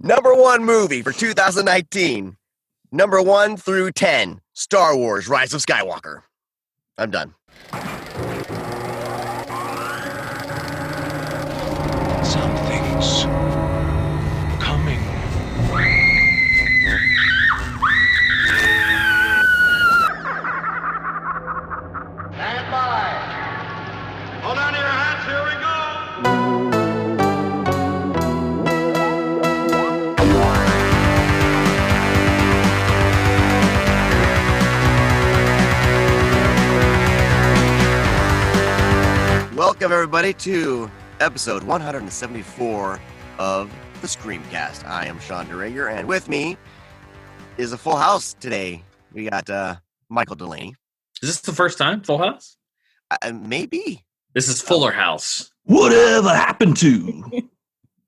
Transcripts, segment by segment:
Number one movie for 2019. Number 1 through 10. Star Wars: Rise of Skywalker. I'm done. Something's coming. Stand by. Hold on to your hats. Here we go. Welcome, everybody, to episode 174 of the Screamcast. I am Sean DeRager, and with me is a full house today. We got Michael Delaney. Is this the first time? Full House? Maybe. This is Fuller House. Whatever happened to? So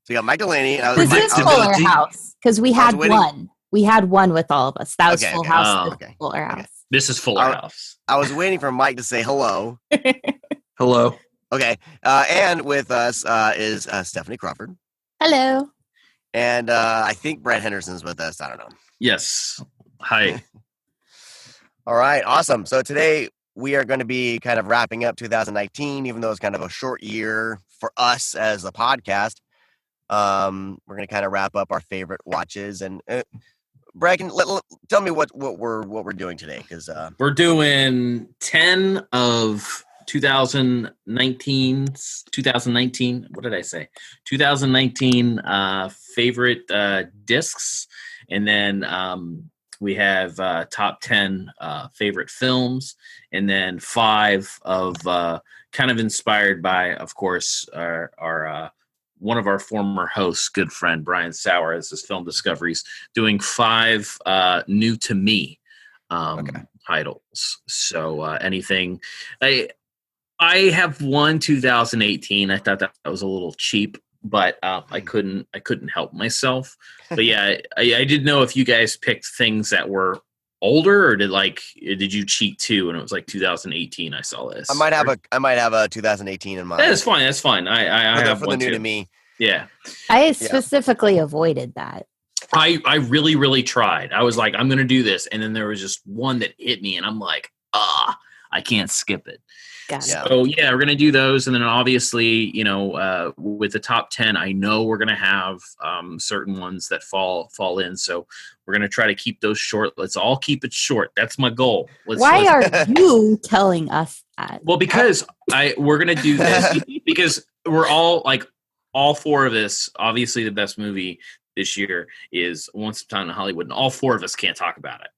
you got Mike Delaney. This is Fuller House, because we had one. We had one with all of us. That was Full House. Oh, okay. Fuller House. This is Fuller House. I was waiting for Mike to say hello. Hello. Okay. And with us is Stephanie Crawford. Hello. And I think Brett Henderson's with us. I don't know. Yes. Hi. All right. Awesome. So today we are going to be kind of wrapping up 2019, even though it's kind of a short year for us as a podcast. We're going to kind of wrap up our favorite watches. And Brett, tell me what we're doing today, because we're doing 10 of 2019. What did I say? 2019 favorite discs, and then we have top 10 favorite films, and then 5 of kind of inspired by, of course, our one of our former hosts, good friend Brian Sauer, has his film discoveries, doing 5 new to me titles. So anything. I have one 2018. I thought that was a little cheap, but I couldn't help myself. But yeah, I didn't know if you guys picked things that were older, or did you cheat too? And it was like 2018. I saw this. I might have a 2018 in mind. That's fine. That's fine. I have for one the new too. to me. Yeah. I specifically avoided that. I really, really tried. I was like, I'm going to do this. And then there was just one that hit me, and I'm like, I can't skip it. Got it. So yeah, we're gonna do those, and then obviously, with the top 10, I know we're gonna have certain ones that fall in. So we're gonna try to keep those short. Let's all keep it short. That's my goal. Why are you telling us that? Well, because we're gonna do this because we're all 4 of us. Obviously, the best movie this year is Once Upon a Time in Hollywood, and all 4 of us can't talk about it.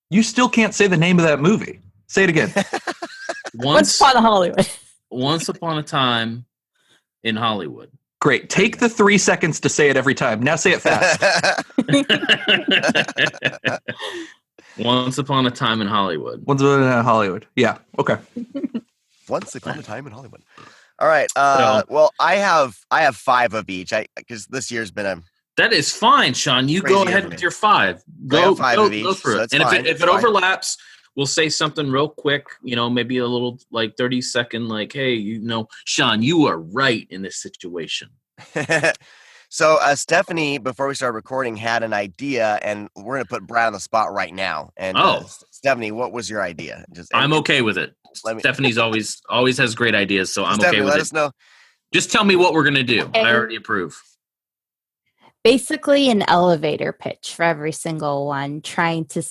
You still can't say the name of that movie. Say it again. Once Upon a Hollywood. Once Upon a Time in Hollywood. Great. Take the 3 seconds to say it every time. Now say it fast. Once Upon a Time in Hollywood. Once Upon a Time in Hollywood. Yeah. Okay. Once Upon a Time in Hollywood. All right. Well, I have 5 of each. Because this year's been a. That is fine, Sean. You go ahead with your 5. Go through it. And if it overlaps, we'll say something real quick, maybe a little 30-second, hey, Sean, you are right in this situation. So Stephanie, before we started recording, had an idea, and we're going to put Brad on the spot right now. And Stephanie, what was your idea? I'm okay with it. Stephanie's always has great ideas, so I'm okay with it. Let us know. Just tell me what we're going to do. I already approve. Basically an elevator pitch for every single one, trying to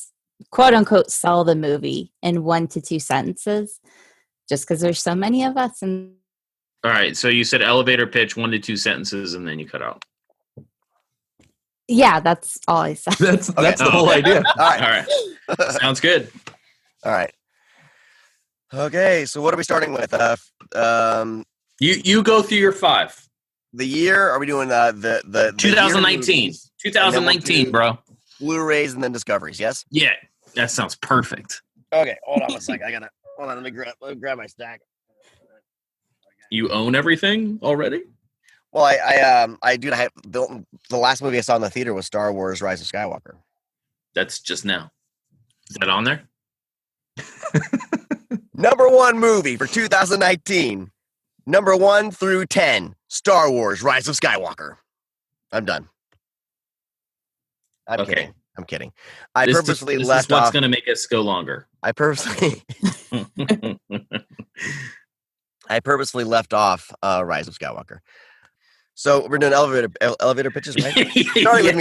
quote unquote sell the movie in 1 to 2 sentences, just because there's so many of us. And all right, so you said elevator pitch, 1 to 2 sentences, and then you cut out. Yeah, that's all I said. That's the whole idea. All right. Sounds good. All right. Okay, so what are we starting with? You go through your 5. The year? Are we doing the 2019? 2019, bro. Blu-rays and then discoveries, yes? Yeah, that sounds perfect. Okay, hold on a second. Let me grab my stack. You own everything already? Well, I do. The last movie I saw in the theater was Star Wars: Rise of Skywalker. That's just now. Is that on there? Number 1 movie for 2019. Number 1 through 10. Star Wars: Rise of Skywalker. I'm done. I'm Okay. kidding. I'm kidding. I This purposely is left what's off. going to make us go longer. I purposely left off Rise of Skywalker. So we're doing elevator pitches, right? Starting with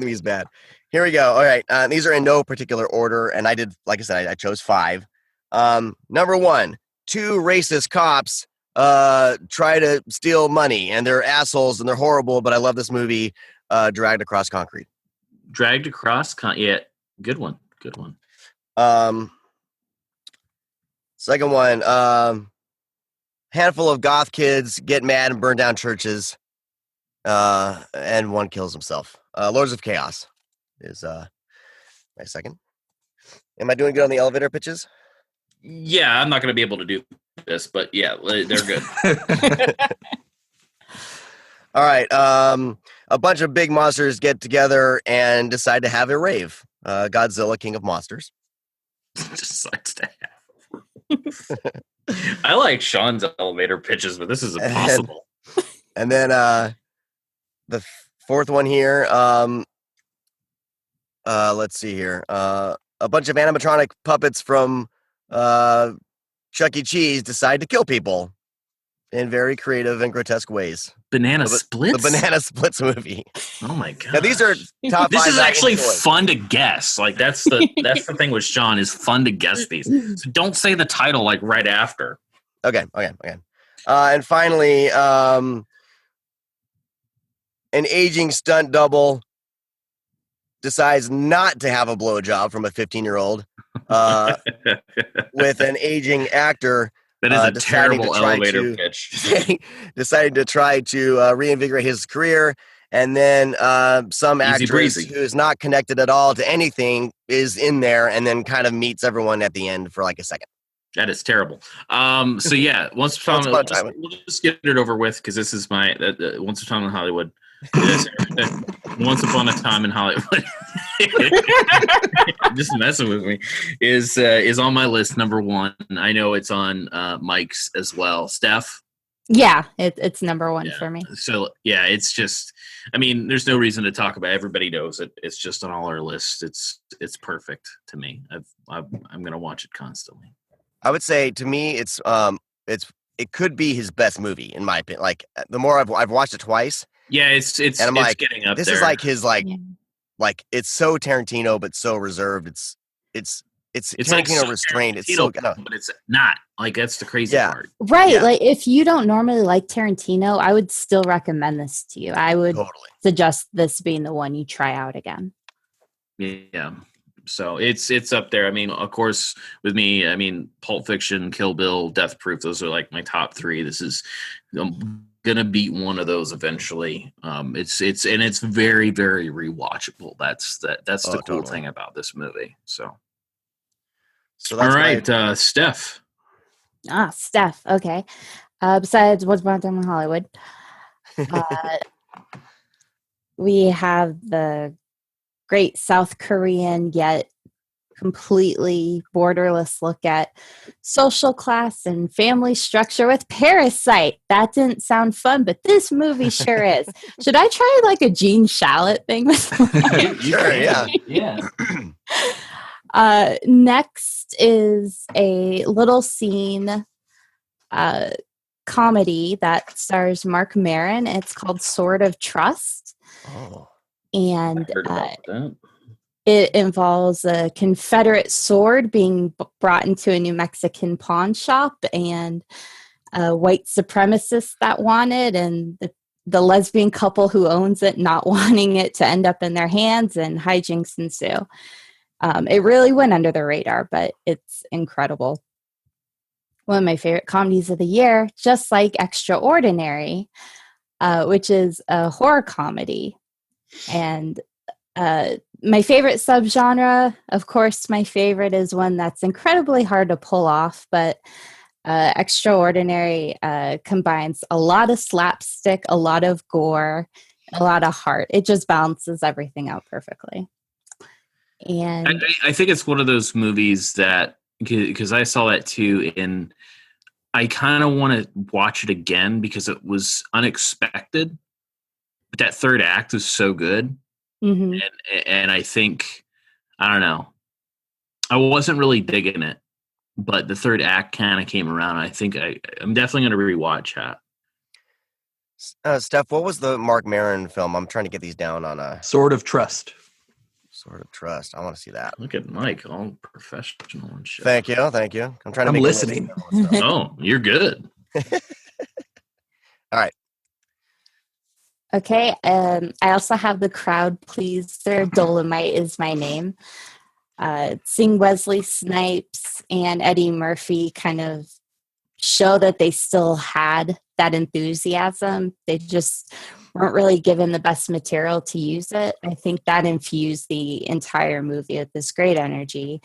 me is bad. Here we go. All right. These are in no particular order, and I did, like I said, I chose 5. Number 1, 2 racist cops try to steal money, and they're assholes and they're horrible. But I love this movie, Dragged Across Concrete. Dragged Across? Yeah, good one. Good one. Second one, handful of goth kids get mad and burn down churches, and one kills himself. Lords of Chaos is my second. Am I doing good on the elevator pitches? Yeah, I'm not going to be able to do this, but yeah, they're good. All right. A bunch of big monsters get together and decide to have a rave. Godzilla, King of Monsters. Just likes to have. I like Sean's elevator pitches, but this is impossible. And then the fourth one here. Let's see here. A bunch of animatronic puppets from Chuck E. Cheese decide to kill people in very creative and grotesque ways. Banana Splits? The Banana Splits movie. Oh my god! Now these are top. This 5 is that I actually enjoy. fun to guess. Like that's the thing with Sean is fun to guess these. So don't say the title like right after. Okay. And finally, an aging stunt double decides not to have a blowjob from a 15-year-old with an aging actor. That is a deciding terrible to try elevator to- pitch. deciding to try to reinvigorate his career. And then some Easy actress breezy. who's not connected at all to anything is in there and then kind of meets everyone at the end for like a second. That is terrible. So yeah, Once Upon a Time. We'll just get it over with because this is my Once Upon a Time in Hollywood. Once Upon a Time in Hollywood. Just messing with me is on my list number 1. I know it's on Mike's as well. Steph. Yeah, it's number 1 for me. So yeah, it's just. I mean, there's no reason to talk about it. Everybody knows it. It's just on all our lists. It's perfect to me. I'm gonna watch it constantly. I would say to me, it could be his best movie in my opinion. Like the more I've watched it twice. Yeah, it's and I'm like, getting up this there. is like his Yeah. like it's so Tarantino but so reserved. It's Tarantino like so restrained. Tarantino, It's so good. but it's not. Like that's the crazy Yeah. part. Right. Yeah. Like if you don't normally like Tarantino, I would still recommend this to you. I would Totally. suggest this being the one you try out again. Yeah. So it's up there. I mean, of course, with me, I mean, Pulp Fiction, Kill Bill, Death Proof. Those are like my top 3. This is gonna beat one of those eventually. It's very, very rewatchable. That's the cool totally. thing about this movie. So So all that's right, Steph. Steph. Okay. Besides Once Upon a Time in Hollywood, we have the great South Korean yet completely borderless look at social class and family structure with Parasite. That didn't sound fun, but this movie sure is. Should I try like a Gene Shalit thing with Sure, yeah. Yeah. Next is a little scene comedy that stars Mark Maron. It's called Sword of Trust. Oh. And Heard about that. it involves a Confederate sword being brought into a New Mexican pawn shop and a white supremacist that wanted, and the lesbian couple who owns it not wanting it to end up in their hands, and hijinks ensue. It really went under the radar, but it's incredible. One of my favorite comedies of the year, just like Extraordinary, which is a horror comedy. And my favorite subgenre, of course, my favorite is one that's incredibly hard to pull off, but Extraordinary combines a lot of slapstick, a lot of gore, a lot of heart. It just balances everything out perfectly. And I think it's one of those movies that, because I saw that too, and I kind of want to watch it again because it was unexpected. But that third act is so good. Hmm. and I think, I don't know, I wasn't really digging it, but the third act kind of came around. I think I'm definitely going to rewatch that. Steph, what was the Mark Maron film? I'm trying to get these down on a Sword of Trust. Sort of Trust. I want to see that. Look at Mike, all professional and shit. Thank you. I'm trying to I'm make listening. a list of stuff. Oh, you're good. All right. Okay. I also have the crowd pleaser. Dolomite is my name. Seeing Wesley Snipes and Eddie Murphy kind of show that they still had that enthusiasm. They just weren't really given the best material to use it. I think that infused the entire movie with this great energy.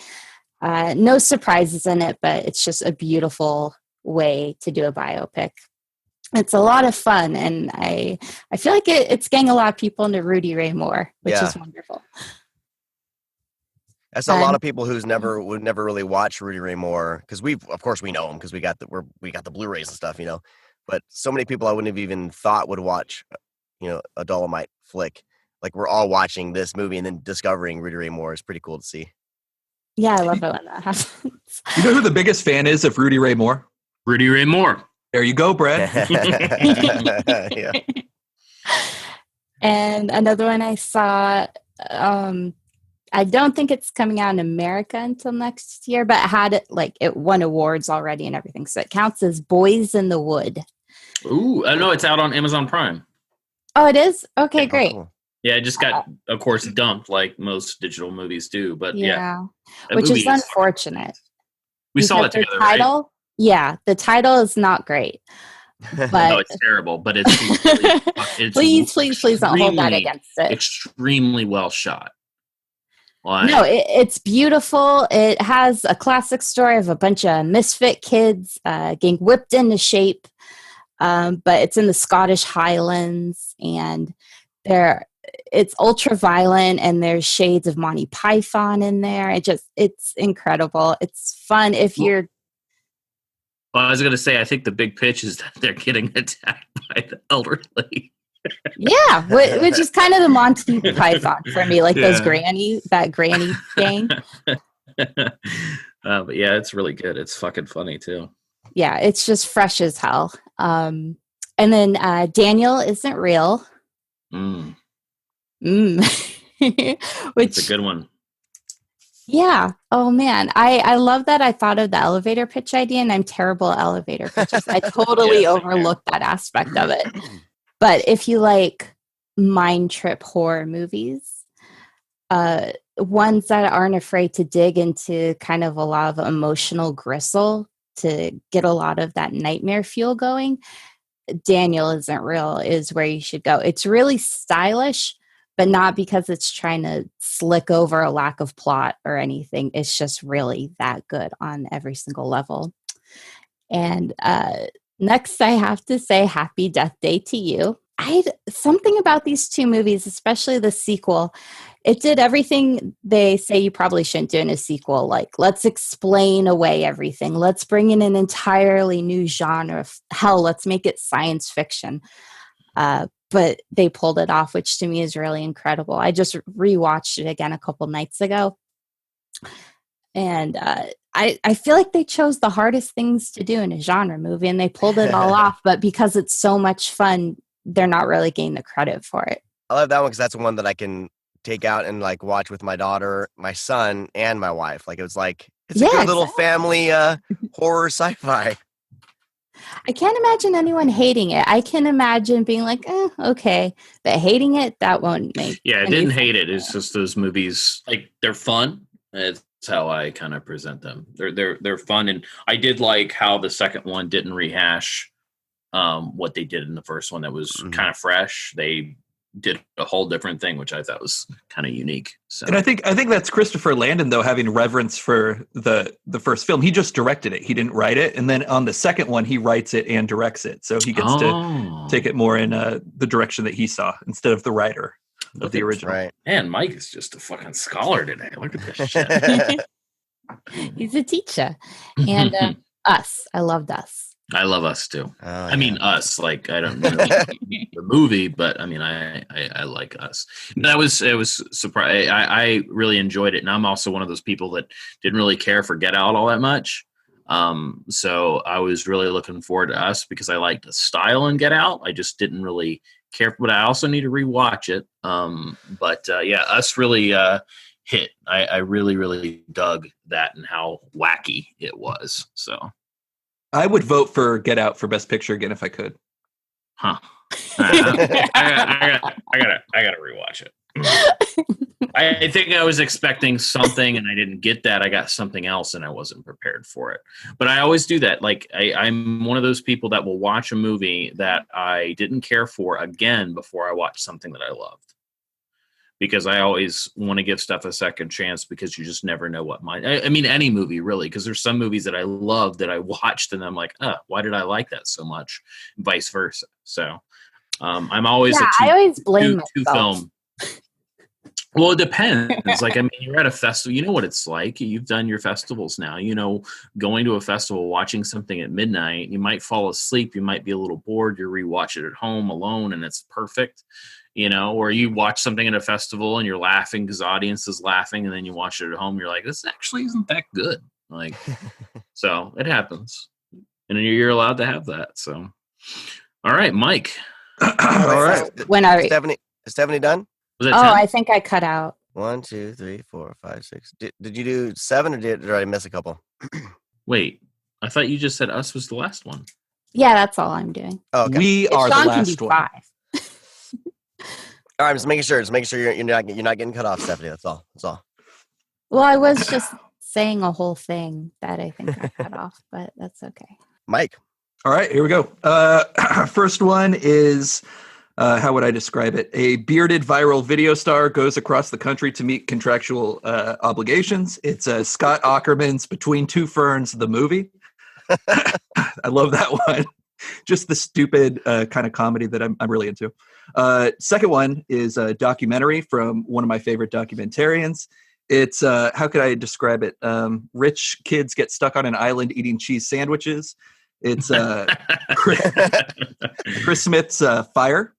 No surprises in it, but it's just a beautiful way to do a biopic. It's a lot of fun, and I feel like it's getting a lot of people into Rudy Ray Moore, which is wonderful. That's a lot of people would never really watch Rudy Ray Moore, because of course we know him because we got the Blu-rays and stuff, But so many people I wouldn't have even thought would watch, a Dolomite flick. Like, we're all watching this movie and then discovering Rudy Ray Moore is pretty cool to see. Yeah, I love it when that happens. You know who the biggest fan is of Rudy Ray Moore? Rudy Ray Moore. There you go, Brad. Yeah. And another one I saw, I don't think it's coming out in America until next year, but it won awards already and everything. So it counts as Boys in the Wood. Ooh, I know it's out on Amazon Prime. Oh, it is? Okay, great. Cool. Yeah, it just got, of course, dumped like most digital movies do. But yeah, which is unfortunate. We saw it together, right? Yeah, the title is not great. But no, it's terrible. But it's please don't hold that against it. Extremely well shot. No, it's beautiful. It has a classic story of a bunch of misfit kids getting whipped into shape. But it's in the Scottish Highlands, and it's ultra violent, and there's shades of Monty Python in there. It's incredible. It's fun if you're. Well, I was going to say, I think the big pitch is that they're getting attacked by the elderly. Yeah, which is kind of the Monty Python for me, like that granny gang. But yeah, it's really good. It's fucking funny too. Yeah, it's just fresh as hell. And then Daniel Isn't Real. Which it's a good one. Yeah. Oh man, I love that. I thought of the elevator pitch idea, and I'm terrible at elevator pitches. I totally overlooked that aspect of it. But if you like mind trip horror movies, ones that aren't afraid to dig into kind of a lot of emotional gristle to get a lot of that nightmare fuel going, Daniel Isn't Real is where you should go. It's really stylish, but not because it's trying to slick over a lack of plot or anything. It's just really that good on every single level. And next, I have to say Happy Death Day to You. Something about these two movies, especially the sequel, it did everything they say you probably shouldn't do in a sequel. Like, let's explain away everything. Let's bring in an entirely new genre. Hell, let's make it science fiction. But they pulled it off, which to me is really incredible. I just rewatched it again a couple nights ago. And I feel like they chose the hardest things to do in a genre movie, and they pulled it all off. But because it's so much fun, they're not really getting the credit for it. I love that one because that's one that I can take out and like watch with my daughter, my son, and my wife. Like, it's a good little family horror sci-fi. I can't imagine anyone hating it. I can imagine being like, okay, but hating it, that won't make. Yeah, I didn't hate it. It's just those movies, like, they're fun. It's how I kind of present them. They're fun, and I did like how the second one didn't rehash what they did in the first one. That was kind of fresh. They did a whole different thing, which I thought was kind of unique. So, and I think that's Christopher Landon, though, having reverence for the first film. He just directed it. He didn't write it, and then on the second one, he writes it and directs it. So he gets to take it more in the direction that he saw instead of the writer of the original. Right. Man, Mike is just a fucking scholar today. Look at this shit. He's a teacher. And Us. I loved Us. I love Us too. Oh, I mean, Us. Like, I don't really the movie, but I mean, I like Us. It was surprising. I really enjoyed it, and I'm also one of those people that didn't really care for Get Out all that much. So I was really looking forward to Us because I liked the style in Get Out. I just didn't really care, but I also need to rewatch it. Yeah, Us really hit. I really, really dug that and how wacky it was. So. I would vote for Get Out for Best Picture again if I could. Huh. I gotta rewatch it. I think I was expecting something and I didn't get that. I got something else and I wasn't prepared for it. But I always do that. Like I'm one of those people that will watch a movie that I didn't care for again before I watch something that I loved. Because I always want to give stuff a second chance because you just never know what I mean, any movie really, because there's some movies that I love that I watched and I'm like, why did I like that so much? And vice versa. So I'm always I always blame two myself. film. Well, it depends. Like, I mean, you're at a festival, you know what it's like. You've done your festivals now, going to a festival, watching something at midnight, you might fall asleep. You might be a little bored. You rewatch it at home alone and it's perfect. Or you watch something at a festival and you're laughing because the audience is laughing, and then you watch it at home. You're like, this actually isn't that good. Like, so it happens, and you're allowed to have that. So, all right, Mike. All right. When I Stephanie done? Was that 10? I think I cut out. 1, 2, 3, 4, 5, 6. Did you do 7 or did I miss a couple? Wait, I thought you just said Us was the last one. Yeah, that's all I'm doing. Oh, okay. We If are Sean the can do last one. 5. All right, just making sure you're not getting cut off, Stephanie. That's all. Well, I was just saying a whole thing that I think I cut off, but that's okay. Mike. All right, here we go. First one is, how would I describe it? A bearded viral video star goes across the country to meet contractual obligations. It's Scott Aukerman's Between Two Ferns, the movie. I love that one. Just the stupid kind of comedy that I'm really into. Second one is a documentary from one of my favorite documentarians. It's, how could I describe it? Rich kids get stuck on an island eating cheese sandwiches. It's Chris Smith's Fire.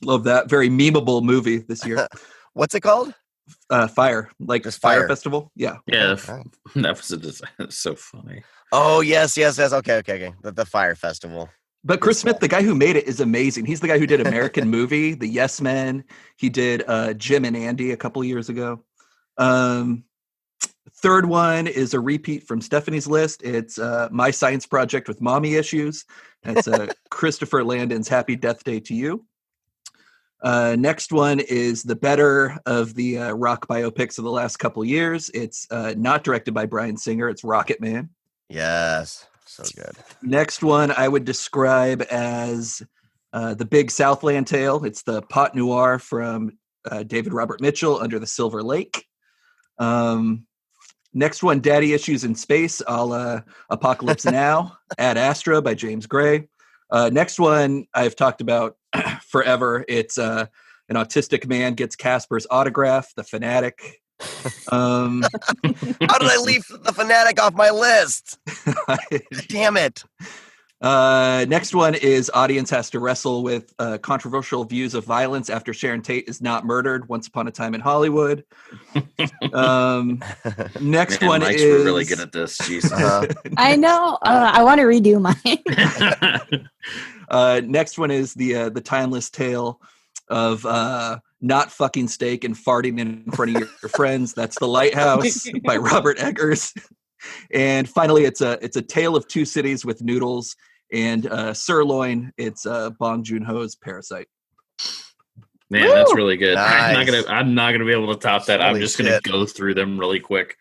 Love that. Very memeable movie this year. What's it called? Fire. Like Just Fire Fire. Festival? Yeah. Yeah, Okay. that was that's so funny. Oh, yes. Okay. The Fire Festival. But Chris Smith, the guy who made it, is amazing. He's the guy who did American Movie, The Yes Men. He did Jim and Andy a couple of years ago. Third one is a repeat from Stephanie's list. It's My Science Project with Mommy Issues. That's Christopher Landon's Happy Death Day to You. Next one is the better of the rock biopics of the last couple years. It's not directed by Bryan Singer. It's Rocket Man. Yes. So good. Next one I would describe as the Big Southland Tale. It's the pot noir from David Robert Mitchell, Under the Silver Lake. Next one, Daddy Issues in Space, a la Apocalypse Now, Ad Astra by James Gray. Next one I've talked about forever. It's an autistic man gets Casper's autograph, The Fanatic. How did I leave The Fanatic off my list? Damn it. Next one is audience has to wrestle with controversial views of violence after Sharon Tate is not murdered. Once Upon a Time in Hollywood. Next Man, one Mike's is really good at this. Jesus. I know. I want to redo mine. Next one is the timeless tale of not fucking steak and farting in front of your friends. That's The Lighthouse by Robert Eggers. And finally, it's a tale of two cities with noodles and sirloin. It's Bong Joon-ho's Parasite. Man, that's really good. Nice. I'm not gonna be able to top that. I'm Holy just gonna shit. go through them really quick,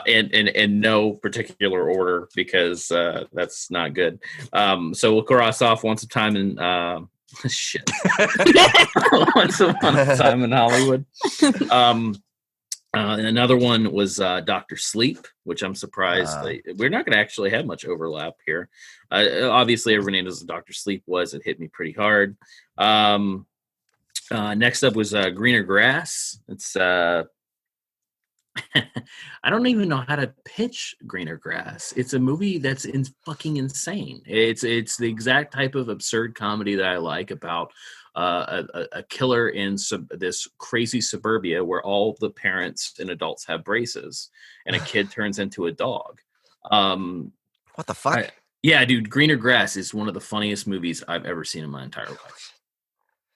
in no particular order because that's not good. So we'll cross off Once Upon a Time in shit. Once Upon a Time in Hollywood. And another one was Dr. Sleep, which I'm surprised we're not going to actually have much overlap here. Obviously, everybody knows what Dr. Sleep was. It hit me pretty hard. Next up was Greener Grass. It's I don't even know how to pitch Greener Grass. It's a movie that's fucking insane. It's the exact type of absurd comedy that I like about a killer in this crazy suburbia where all the parents and adults have braces, and a kid turns into a dog. What the fuck? Yeah, dude, Greener Grass is one of the funniest movies I've ever seen in my entire life.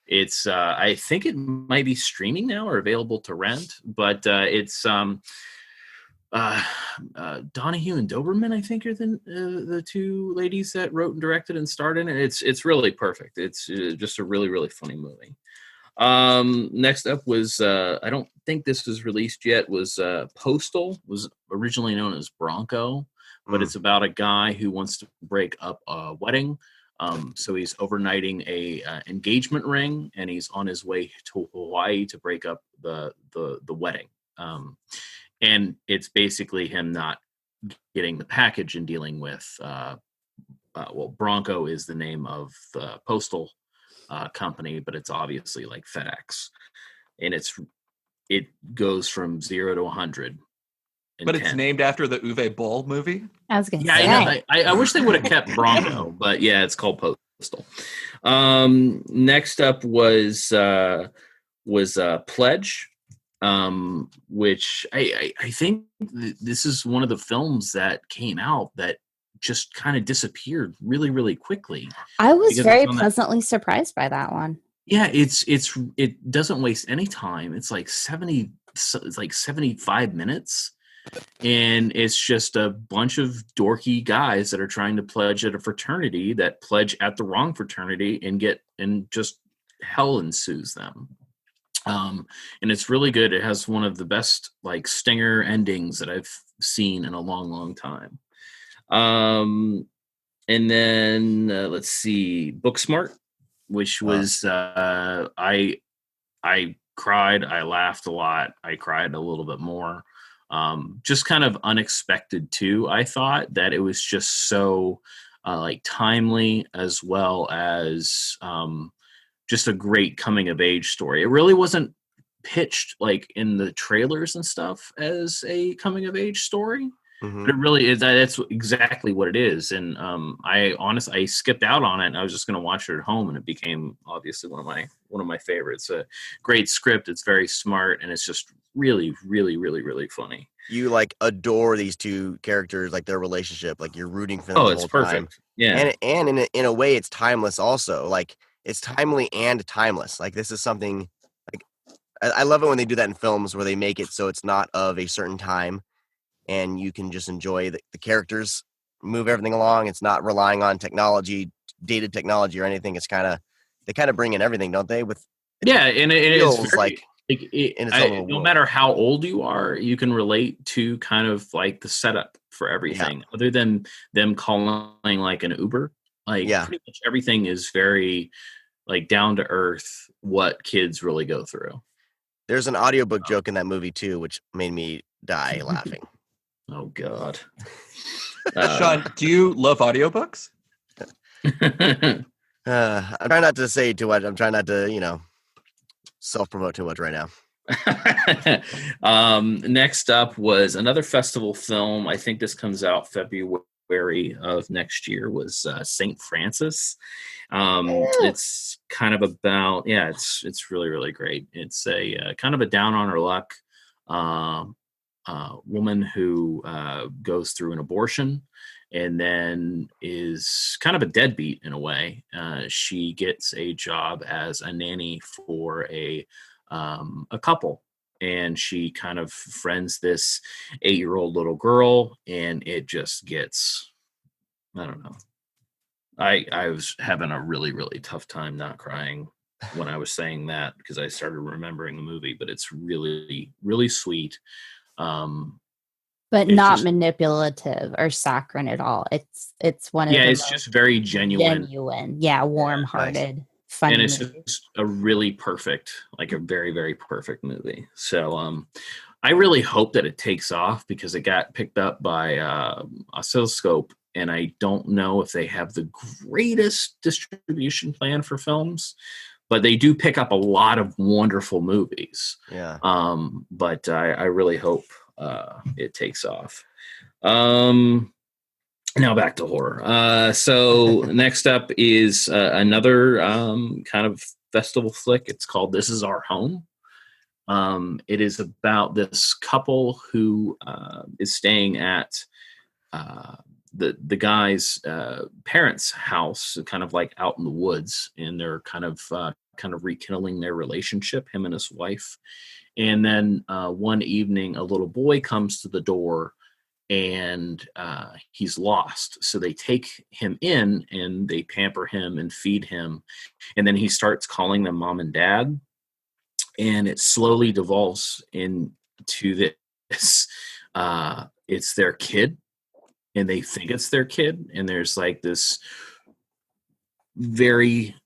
It's I think it might be streaming now or available to rent, but it's Donahue and Doberman, I think, are the two ladies that wrote and directed and starred in it. It's really perfect. It's just a really, really funny movie. Next up was I don't think this was released yet. Was Postal, was originally known as Bronco, but it's about a guy who wants to break up a wedding. So he's overnighting a engagement ring, and he's on his way to Hawaii to break up the wedding. And it's basically him not getting the package and dealing with, Bronco is the name of the postal company, but it's obviously like FedEx, and it goes from 0 to 100. But it's named after the Uwe Boll movie. I was going to Yeah, say. I wish they would have kept Bronco, but yeah, it's called Postal. Next up was Pledge, which I think this is one of the films that came out that just kind of disappeared really, really quickly. I was very pleasantly surprised by that one. Yeah, it doesn't waste any time. It's like 75 minutes. And it's just a bunch of dorky guys that are trying to pledge at a fraternity that pledge at the wrong fraternity and just hell ensues them. And it's really good. It has one of the best like stinger endings that I've seen in a long, long time. And then let's see, Booksmart, which was I cried, I laughed a lot, I cried a little bit more. Just kind of unexpected too. I thought that it was just so like timely, as well as just a great coming of age story. It really wasn't pitched like in the trailers and stuff as a coming of age story, but it really is. That's exactly what it is. And I skipped out on it, and I was just going to watch it at home, and it became obviously one of my favorites. A great script. It's very smart, and it's just really, really, really, really funny. You like adore these two characters, like their relationship, like you're rooting for them. Oh, the it's whole perfect. Time. Yeah, and in a way, it's timeless. Also, like it's timely and timeless. Like this is something. Like I love it when they do that in films where they make it so it's not of a certain time, and you can just enjoy the characters move everything along. It's not relying on technology, dated technology or anything. It's they kind of bring in everything, don't they? And it feels is very, like no matter how old you are, you can relate to kind of like the setup for everything. Yeah. Other than them calling like an Uber, pretty much everything is very like down to earth. What kids really go through. There's an audiobook joke in that movie too, which made me die laughing. Oh God. Sean, do you love audiobooks? I'm trying not to say too much. I'm trying not to, self-promote too much right now. Next up was another festival film. I think this comes out February of next year. Was St. Francis. It's kind of about it's really, really great. It's a kind of a down on her luck woman who goes through an abortion and then is kind of a deadbeat in a way. She gets a job as a nanny for a couple, and she kind of friends this 8-year-old little girl, and it just gets, I don't know. I was having a really, really tough time not crying when I was saying that, because I started remembering the movie, but it's really, really sweet. But not manipulative or saccharine at all. It's one of it's just very genuine, warm-hearted, funny. And it's just a really perfect, like a very, very perfect movie. So I really hope that it takes off, because it got picked up by Oscilloscope, and I don't know if they have the greatest distribution plan for films, but they do pick up a lot of wonderful movies. Yeah. But I really hope it takes off. Now back to horror. So next up is another kind of festival flick. It's called This Is Our Home. It is about this couple who is staying at the guy's parents' house, kind of like out in the woods, and they're kind of rekindling their relationship, him and his wife. And then one evening, a little boy comes to the door, and he's lost. So they take him in and they pamper him and feed him, and then he starts calling them mom and dad, and it slowly devolves into this. It's their kid, and they think it's their kid, and there's like this very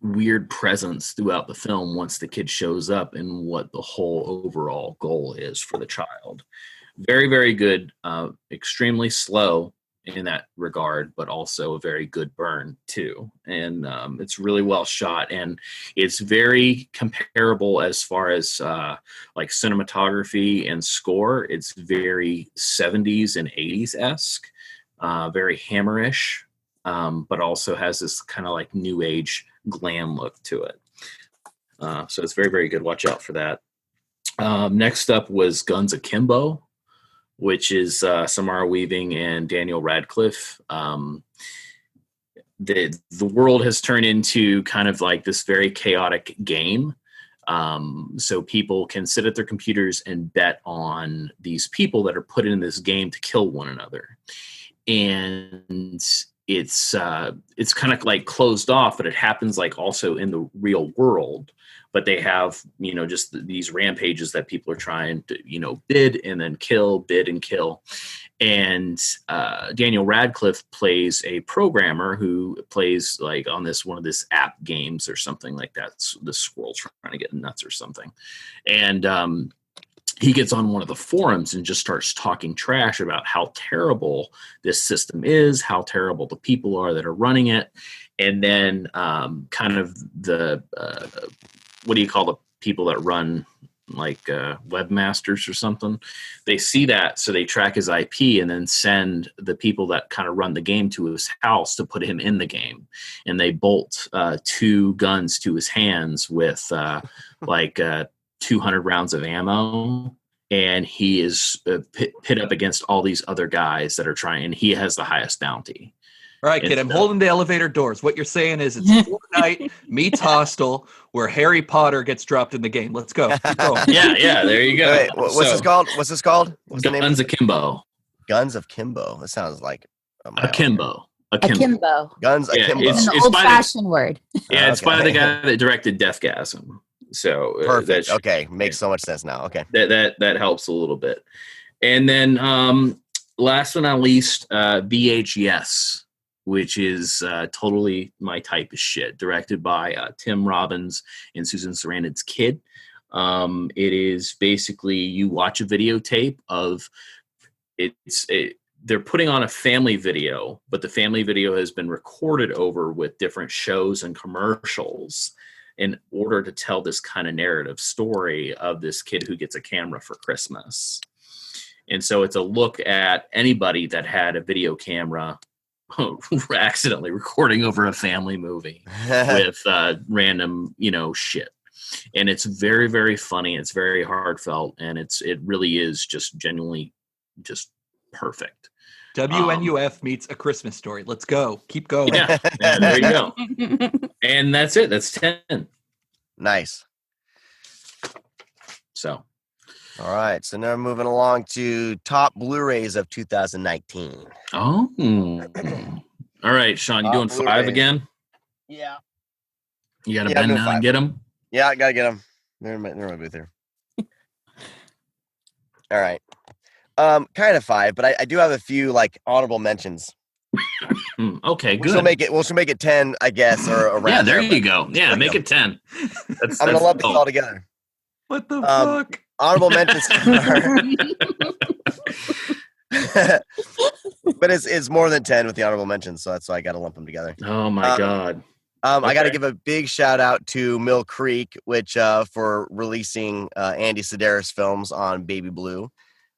weird presence throughout the film once the kid shows up, and what the whole overall goal is for the child. Very, very good. Extremely slow in that regard, but also a very good burn too. And it's really well shot, and it's very comparable as far as like cinematography and score. It's very 70s and 80s esque, very hammerish, but also has this kind of like new age glam look to it. So it's very, very good. Watch out for that. Next up was Guns Akimbo, which is Samara Weaving and Daniel Radcliffe. The world has turned into kind of like this very chaotic game. So people can sit at their computers and bet on these people that are put in this game to kill one another. And it's kind of like closed off, but it happens like also in the real world. But they have, just these rampages that people are trying to, bid and then kill, bid and kill. And Daniel Radcliffe plays a programmer who plays like on one of this app games or something like that. The squirrel trying to get nuts or something. And he gets on one of the forums and just starts talking trash about how terrible this system is, how terrible the people are that are running it. And then kind of the... what do you call the people that run like webmasters or something? They see that, so they track his IP and then send the people that kind of run the game to his house to put him in the game. And they bolt 2 guns to his hands with 200 rounds of ammo. And he is pit up against all these other guys that are trying, and he has the highest bounty. All right, kid, I'm holding the elevator doors. What you're saying is it's Fortnite meets Hostel, where Harry Potter gets dropped in the game. Let's go. Keep going. Yeah, there you go. Wait, what's this called? What's this called? What's the name? Guns Akimbo. Guns of Kimbo. That sounds like Akimbo. Guns Akimbo. It's an old-fashioned word. Yeah, it's by the guy that directed Deathgasm. So perfect. Okay, makes so much sense now. Okay, that helps a little bit. And then last but not least, VHS, which is totally my type of shit. Directed by Tim Robbins and Susan Sarandon's kid. It is basically you watch a videotape of they're putting on a family video, but the family video has been recorded over with different shows and commercials in order to tell this kind of narrative story of this kid who gets a camera for Christmas. And so it's a look at anybody that had a video camera accidentally recording over a family movie with random, shit. And it's very, very funny. It's very heartfelt, and it really is just genuinely just perfect. WNUF meets A Christmas Story. Let's go. Keep going. Yeah, there you go. And that's it. That's 10. Nice. So. All right. So now moving along to top Blu-rays of 2019. Oh. All right, Sean, you doing Blu-rays. 5 again? Yeah. You got to bend down and get them? Yeah, I got to get them. They're in my booth here. All right. Kind of 5, but I do have a few like honorable mentions. Okay, good. We'll make it 10, I guess, or around. Yeah, there you go. Yeah, make it 10. I'm gonna lump these all together. What the fuck? Honorable mentions but it's more than 10 with the honorable mentions, so that's why I got to lump them together. Oh my god. I got to give a big shout out to Mill Creek, which for releasing Andy Sedaris films on Baby Blue.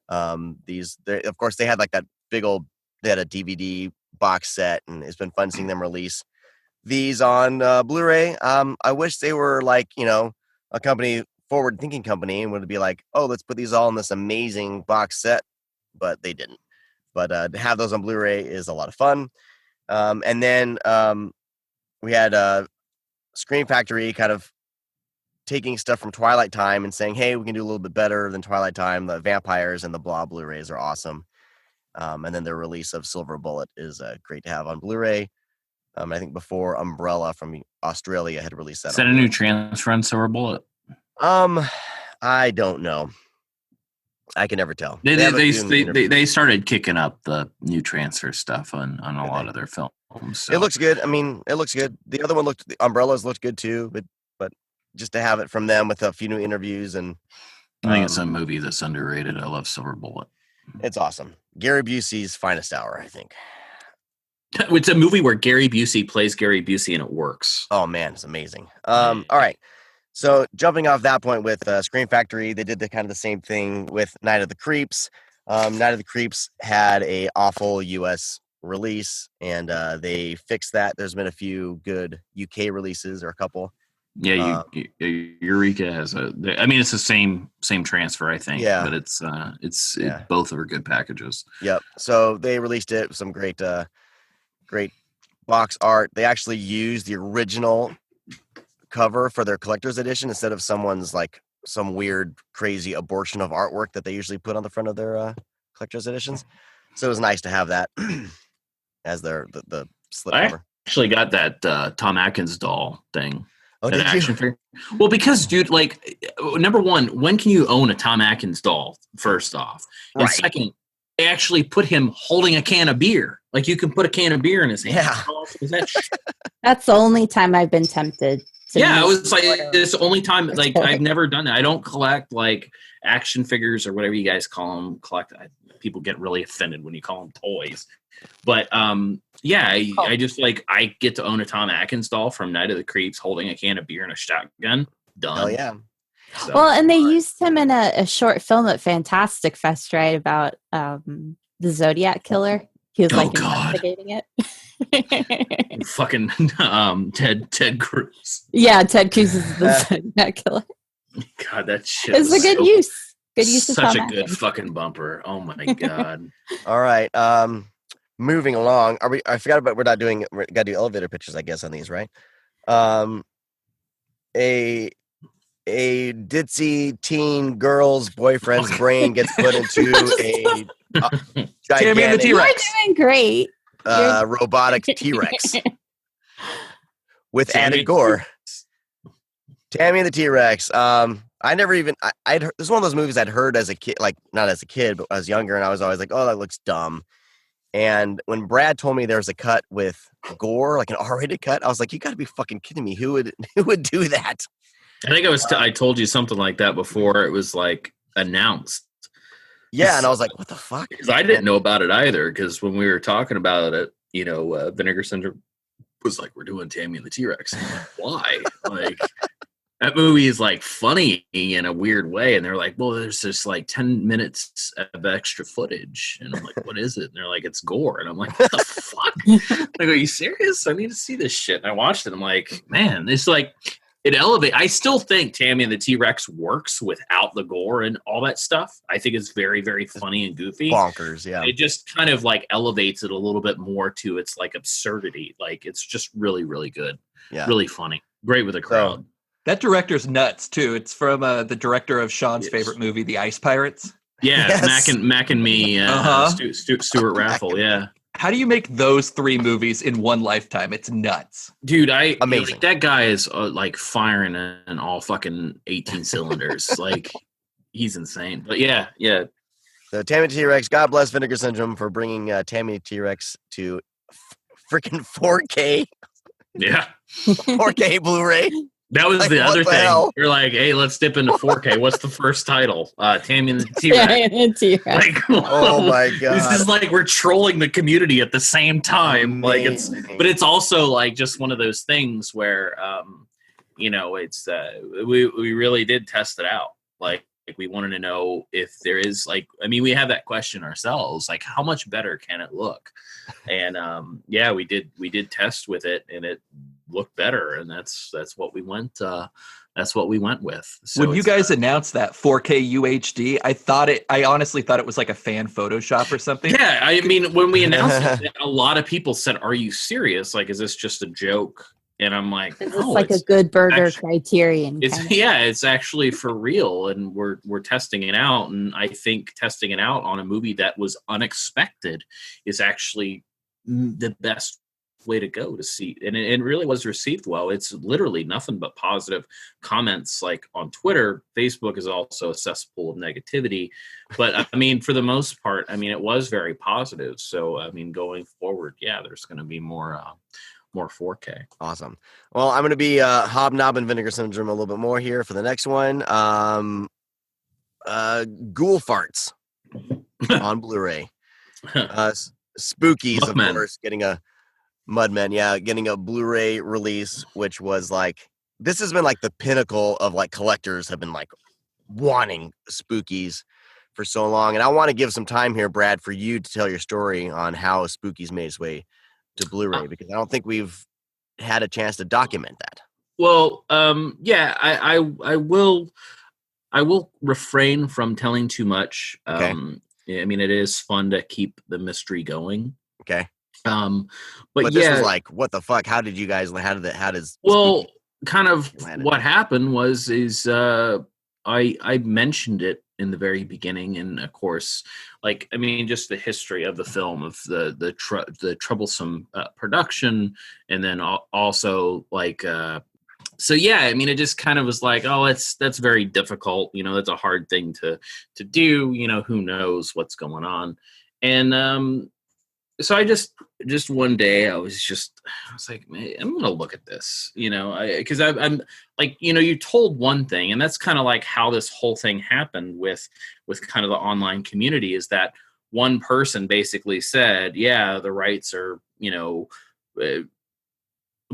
Of course, they had like that big old. They had a DVD box set, and it's been fun seeing them release these on Blu-ray. I wish they were like a company, forward-thinking company, and would be like, oh, let's put these all in this amazing box set, but they didn't. But to have those on Blu-ray is a lot of fun. And then we had Scream Factory kind of taking stuff from Twilight Time and saying, hey, we can do a little bit better than Twilight Time. The Vampires and the Blah Blu-rays are awesome. And then the release of Silver Bullet is great to have on Blu-ray. I think before Umbrella from Australia had released that. Is that a new transfer on Silver Bullet? I don't know. I can never tell. They started kicking up the new transfer stuff on a lot of their films. So. It looks good. I mean, it looks good. The other one the Umbrellas looked good too, but just to have it from them with a few new interviews and. I think it's a movie that's underrated. I love Silver Bullet. It's awesome. Gary Busey's finest hour, I think. It's a movie where Gary Busey plays Gary Busey and it works. Oh man, it's amazing. All right. So jumping off that point with Scream Factory, they did the same thing with Night of the Creeps. Night of the Creeps had a awful U.S. release, and they fixed that. There's been a few good UK releases, or a couple. Yeah, Eureka has it's the same transfer, I think. Yeah, but it's both are good packages. Yep. So they released it with some great box art. They actually used the original cover for their collector's edition instead of someone's like some weird crazy abortion of artwork that they usually put on the front of their collector's editions. So it was nice to have that as the slipcover. I actually got that Tom Atkins doll thing. Oh, did action figure. Well, because dude, like, number one, when can you own a Tom Atkins doll? First off, and right. Second, they actually put him holding a can of beer. Like, you can put a can of beer in his hand. Yeah. That's the only time I've been tempted. Yeah, it was like it's the only time. Like, I've never done that. I don't collect like action figures or whatever you guys call them. People get really offended when you call them toys. But I just I get to own a Tom Atkins doll from Night of the Creeps holding a can of beer and a shotgun. Done. Oh yeah. So, well, and they used him in a short film at Fantastic Fest, right? About the Zodiac Killer. He was investigating it. Fucking Ted Cruz. Yeah, Ted Cruz is the Zodiac Killer. God, that shit. It's a good use. Good use of Such Tom a good Atkins. fucking bumper. Oh my god. All right. Moving along. I forgot about. We got to do elevator pitches, I guess, on these, right? A ditzy teen girl's boyfriend's brain gets put into a gigantic, Tammy and the T-Rex. You're doing great. Robotic T-Rex with added gore. Tammy and the T-Rex. I never even. I'd heard, this is one of those movies I'd heard as a kid, like not as a kid, but when I was younger, and I was always like, "Oh, that looks dumb." And when Brad told me there was a cut with gore, like an R-rated cut, I was like, "You got to be fucking kidding me! Who would do that?" I think I told you something like that before. It was like announced. Yeah, and I was like, "What the fuck?" Because I didn't know about it either. Because when we were talking about it, Vinegar Syndrome was like, "We're doing Tammy and the T-Rex." I'm like, why? Like, that movie is like funny in a weird way, and they're like, "Well, there's just like 10 minutes of extra footage," and I'm like, "What is it?" And they're like, "It's gore," and I'm like, "What the fuck?" Like, are you serious? I need to see this shit. And I watched it. I'm like, man, it's like it elevates. I still think Tammy and the T-Rex works without the gore and all that stuff. I think it's very, very funny and goofy. Bonkers, yeah. It just kind of like elevates it a little bit more to its like absurdity. Like, it's just really, really good. Yeah, really funny. Great with the crowd. That director's nuts too. It's from the director of Sean's favorite movie, The Ice Pirates. Yeah, yes. Mac and Me, Stuart Raffle. Yeah. How do you make those three movies in one lifetime? It's nuts, dude. Amazing. Like, that guy is like firing in all fucking 18 cylinders. Like, he's insane. But yeah. So Tammy T-Rex, God bless Vinegar Syndrome for bringing Tammy T-Rex to freaking 4K. Yeah. 4K Blu-ray. That was Like, the what other the thing. hell? You're like, hey, let's dip into 4K. What's the first title? Tammy and the T-Rex. and T-Rex. Like, Oh my this God. is like we're trolling the community at the same time. Like Amazing. but it's also like just one of those things where, it's we really did test it out. Like we wanted to know if there is we have that question ourselves, like how much better can it look? And we did test with it, and it looked better, and that's what we went. That's what we went with. So when you guys announced that 4K UHD, I honestly thought it was like a fan Photoshop or something. Yeah, I mean, when we announced it, a lot of people said, "Are you serious? Like, is this just a joke?" And I'm like, Is "No, this like a it's good burger actually- criterion? it's kind of? it's actually for real, and we're testing it out. And I think testing it out on a movie that was unexpected is actually the best way to go to see, and it really was received well. It's literally nothing but positive comments, like on Twitter. Facebook is also a cesspool of negativity, but I mean, for the most part, I mean, it was very positive. So I mean, going forward, there's going to be more 4K. Awesome. Well, I'm going to be hobnobbing Vinegar Syndrome a little bit more here for the next one. Ghoul Farts on Blu-ray. Spookies, Muckmen. of course, getting a Blu-ray release, which was like, this has been like the pinnacle of like collectors have been like wanting Spookies for so long. And I want to give some time here, Brad, for you to tell your story on how Spookies made its way to Blu-ray, because I don't think we've had a chance to document that. Well, I will refrain from telling too much. Okay. I mean, it is fun to keep the mystery going. Okay. But this was like, what the fuck? How did you guys? Well, kind of landed? what happened is I mentioned it in the very beginning, and of course, like, I mean, just the history of the film, of the troublesome production, and then also like. So yeah, I mean, it just kind of was like, oh, that's very difficult. That's a hard thing to do. Who knows what's going on, and so I just one day I was like, man, I'm gonna look at this, because I'm like, you told one thing, and that's kind of like how this whole thing happened with kind of the online community, is that one person basically said, yeah, the rights are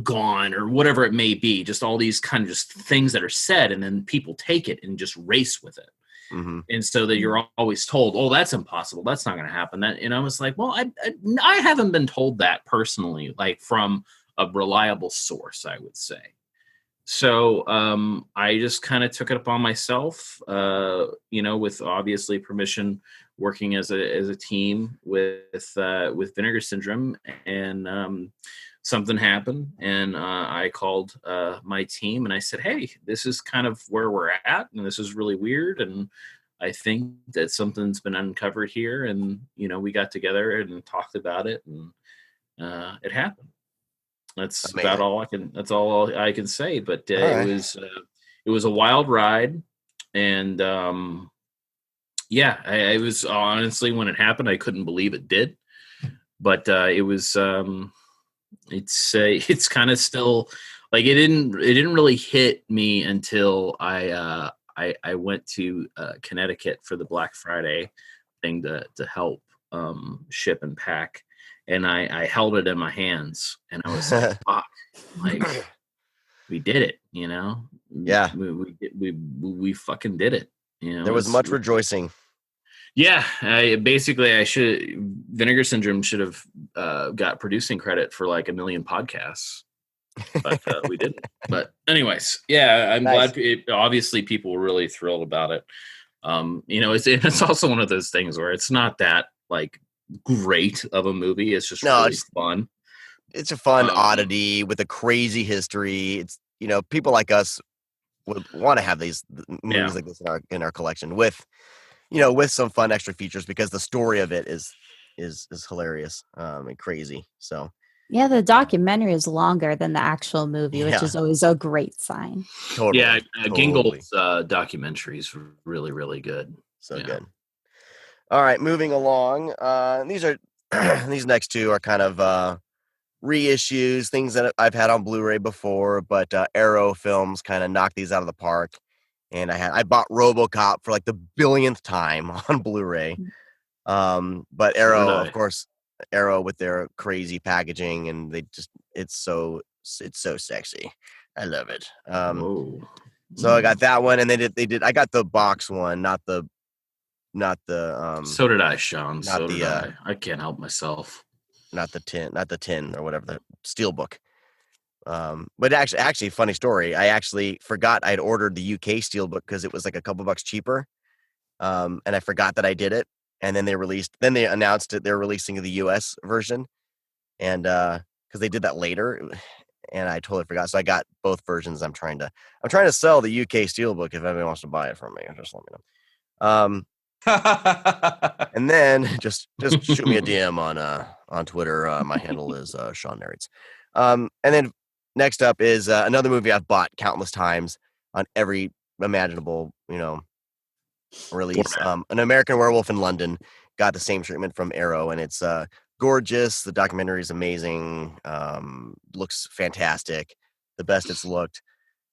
gone, or whatever it may be, just all these kind of just things that are said, and then people take it and just race with it. Mm-hmm. And so that you're always told, oh, that's impossible, that's not going to happen. That, I was like, well, I haven't been told that personally, like from a reliable source, I would say. So I just kind of took it upon myself, with obviously permission, working as a team with Vinegar Syndrome, and something happened, and I called my team, and I said, hey, this is kind of where we're at, and this is really weird, and I think that something's been uncovered here. And we got together and talked about it, and it happened. That's amazing. That's all I can say. But it was a wild ride, and I was, honestly, when it happened, I couldn't believe it did. But it was it's kind of still like, it didn't really hit me until I went to Connecticut for the Black Friday thing to help ship and pack, and I held it in my hands, and I was like, fuck, like, we did it, Yeah, we fucking did it. There was much rejoicing. Yeah, Vinegar Syndrome should have got producing credit for like 1 million podcasts, but we didn't. But anyways, yeah, I'm Nice. glad. Obviously, people were really thrilled about it. It's also one of those things where it's not that like great of a movie. It's just really fun. It's a fun oddity with a crazy history. It's, people like us would want to have these movies like this in our collection with some fun extra features, because the story of it is hilarious and crazy. So yeah, the documentary is longer than the actual movie, which is always a great sign. Totally. Yeah, Gingell's documentary is really, really good. So good. All right, moving along. These next two are kind of reissues, things that I've had on Blu-ray before, but Arrow Films kind of knocked these out of the park. And I bought RoboCop for like the billionth time on Blu-ray. But Arrow, of course, Arrow with their crazy packaging, and it's so sexy. I love it. So I got that one, and I got the box one, not the So did I, Sean. not So the, did I. I can't help myself. not the tin or whatever, the Steelbook. But actually, funny story. I actually forgot I'd ordered the UK Steelbook because it was like a couple bucks cheaper. And I forgot that I did it. And then they announced it. They're releasing the US version. And because they did that later, and I totally forgot. So I got both versions. I'm trying to sell the UK Steelbook if anybody wants to buy it from me. Just let me know. And then just shoot me a DM on Twitter. My handle is Sean Nerds. And then next up is another movie I've bought countless times on every imaginable, release. An American Werewolf in London got the same treatment from Arrow, and it's gorgeous. The documentary is amazing. Looks fantastic, the best it's looked.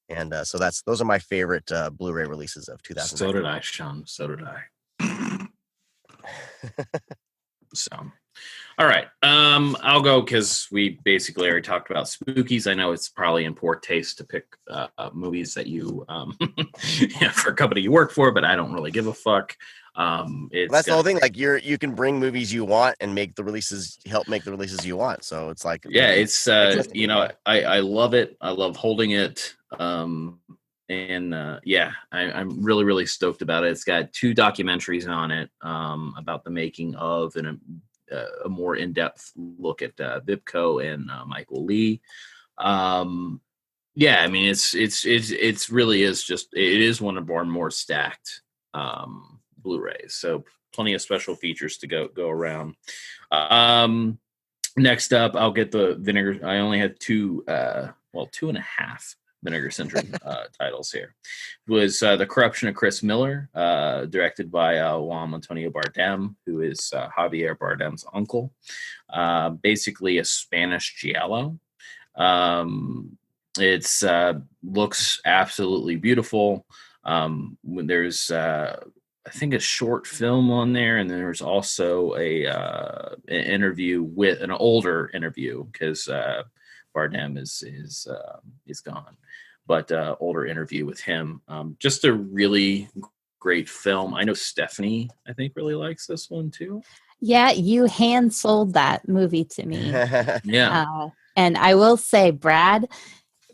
And so those are my favorite Blu-ray releases of 2000. So did I, Sean. So did I. So, all right. I'll go because we basically already talked about spookies. I know it's probably in poor taste to pick movies that you for a company you work for, but I don't really give a fuck. That's the whole thing. Like you can bring movies you want and help make the releases you want. So it's like, it's I love it. I love holding it. I'm really, really stoked about it. It's got 2 documentaries on it about the making of and a more in-depth look at Vipco and Michael Lee. I mean, it's really is just, it is one of our more stacked Blu-rays. So plenty of special features to go around. Next up, I'll get the Vinegar. I only had 2.5 Vinegar Syndrome titles here. It was The Corruption of Chris Miller, directed by Juan Antonio Bardem, who is Javier Bardem's uncle. Basically a Spanish giallo. It's looks absolutely beautiful. There's I think a short film on there, and then there's also an interview with an older interview because Bardem is gone, but older interview with him. Just a really great film. I know Stephanie, I think, really likes this one too. Yeah, you hand sold that movie to me. Yeah, and I will say, Brad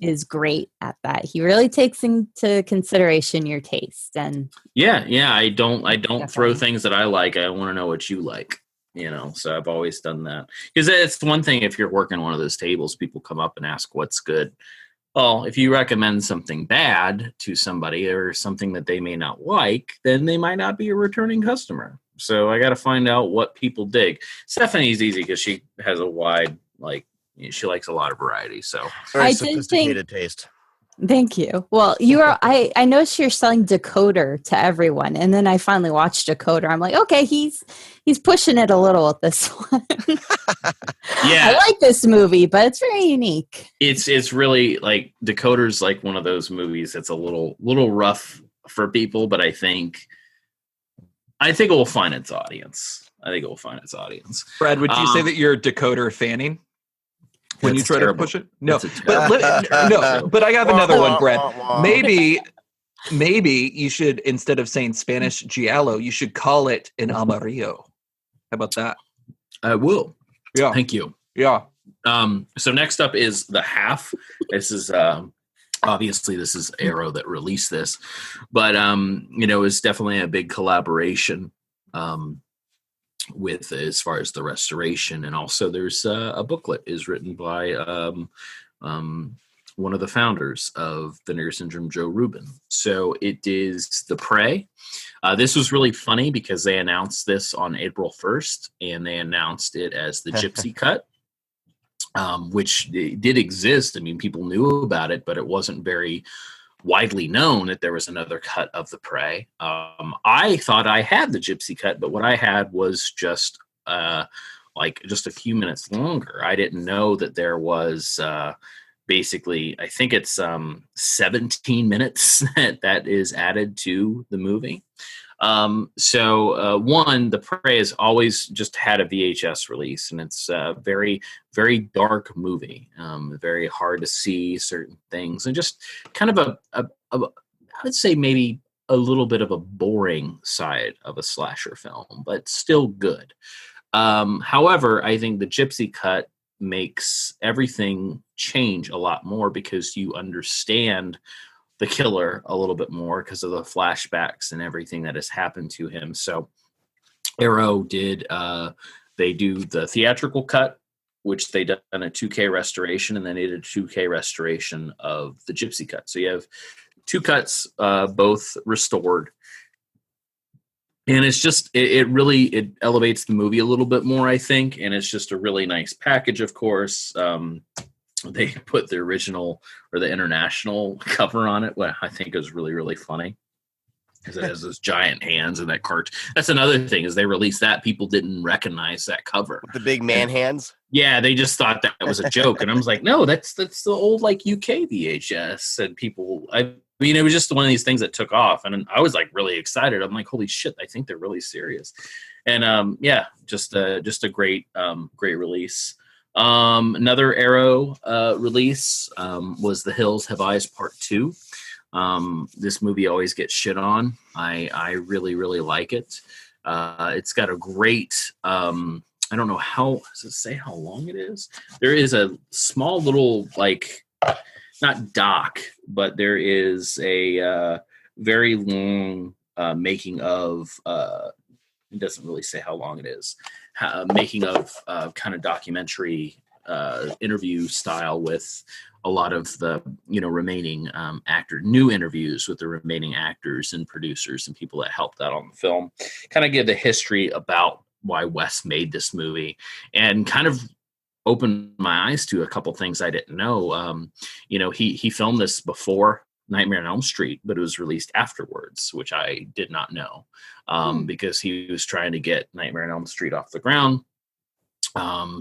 is great at that. He really takes into consideration your taste. And I don't throw things that I like. I want to know what you like. So I've always done that, because it's one thing if you're working one of those tables, people come up and ask what's good. Well, if you recommend something bad to somebody or something that they may not like, then they might not be a returning customer. So I got to find out what people dig. Stephanie's easy because she has a wide, she likes a lot of variety. So very sophisticated taste. Thank you. Well, you are. I noticed you're selling Decoder to everyone, and then I finally watched Decoder. I'm like, okay, he's pushing it a little with this one. Yeah, I like this movie, but it's very unique. It's really like Decoder's like one of those movies that's a little rough for people, but I think it will find its audience. Brad, would you say that you're Decoder fanning? When you try to push it? No. But I have another one, Brad. Maybe you should, instead of saying Spanish giallo, you should call it an amarillo. How about that? I will. Yeah. Thank you. Yeah. So next up is The Half. This is obviously this is Arrow that released this, but it's definitely a big collaboration with as far as the restoration, and also there's a booklet is written by one of the founders of Vinegar Syndrome, Joe Rubin. So it is The Prey. This was really funny because they announced this on April 1st, and they announced it as the Gypsy Cut, which did exist. I mean, people knew about it, but it wasn't very widely known that there was another cut of The Prey. I thought I had the Gypsy Cut, but what I had was just like just a few minutes longer. I didn't know that there was basically, I think it's 17 minutes that is added to the movie. One, The Prey has always just had a VHS release, and it's a very, very dark movie. Very hard to see certain things, and just kind of I would say maybe a little bit of a boring side of a slasher film, but still good. However, I think the Gypsy Cut makes everything change a lot more because you understand the killer a little bit more because of the flashbacks and everything that has happened to him. So Arrow did, they do the theatrical cut, which they done a 2K restoration, and then they did a 2K restoration of the Gypsy Cut. So you have two cuts, both restored. And it's just, it really elevates the movie a little bit more, I think. And it's just a really nice package, of course. They put the original or the international cover on it, what I think is really, really funny because it has those giant hands and that cart. That's another thing is they released that. People didn't recognize that cover. With the big man hands? Yeah, they just thought that was a joke. And I was like, no, that's the old like UK VHS. And people, I mean, it was just one of these things that took off. And I was like really excited. I'm like, holy shit, I think they're really serious. And yeah, just a great, great release. Another Arrow release was The Hills Have Eyes Part 2. This movie always gets shit on. I really, really like it. It's got a great, I don't know does it say how long it is? There is a small little, like, not doc, but there is a very long making of, it doesn't really say how long it is, making of kind of documentary interview style with a lot of the remaining new interviews with the remaining actors and producers and people that helped out on the film, kind of give the history about why Wes made this movie and kind of opened my eyes to a couple things I didn't know. He filmed this before Nightmare on Elm Street, but it was released afterwards, which I did not know, because he was trying to get Nightmare on Elm Street off the ground.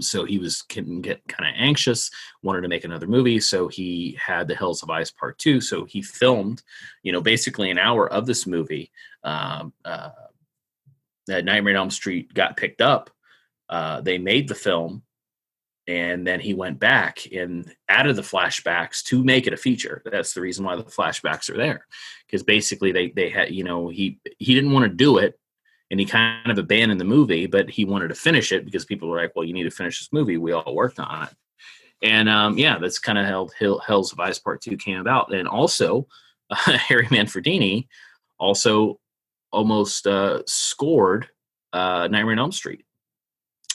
So he was getting kind of anxious, wanted to make another movie. So he had The Hills of Eyes Part 2. So he filmed, basically an hour of this movie. That Nightmare on Elm Street got picked up. They made the film. And then he went back and added the flashbacks to make it a feature. That's the reason why the flashbacks are there. Because basically they had, he didn't want to do it. And he kind of abandoned the movie, but he wanted to finish it because people were like, well, you need to finish this movie. We all worked on it. And that's kind of how Hills of Eyes Part 2 came about. And also, Harry Manfredini also almost scored Nightmare on Elm Street,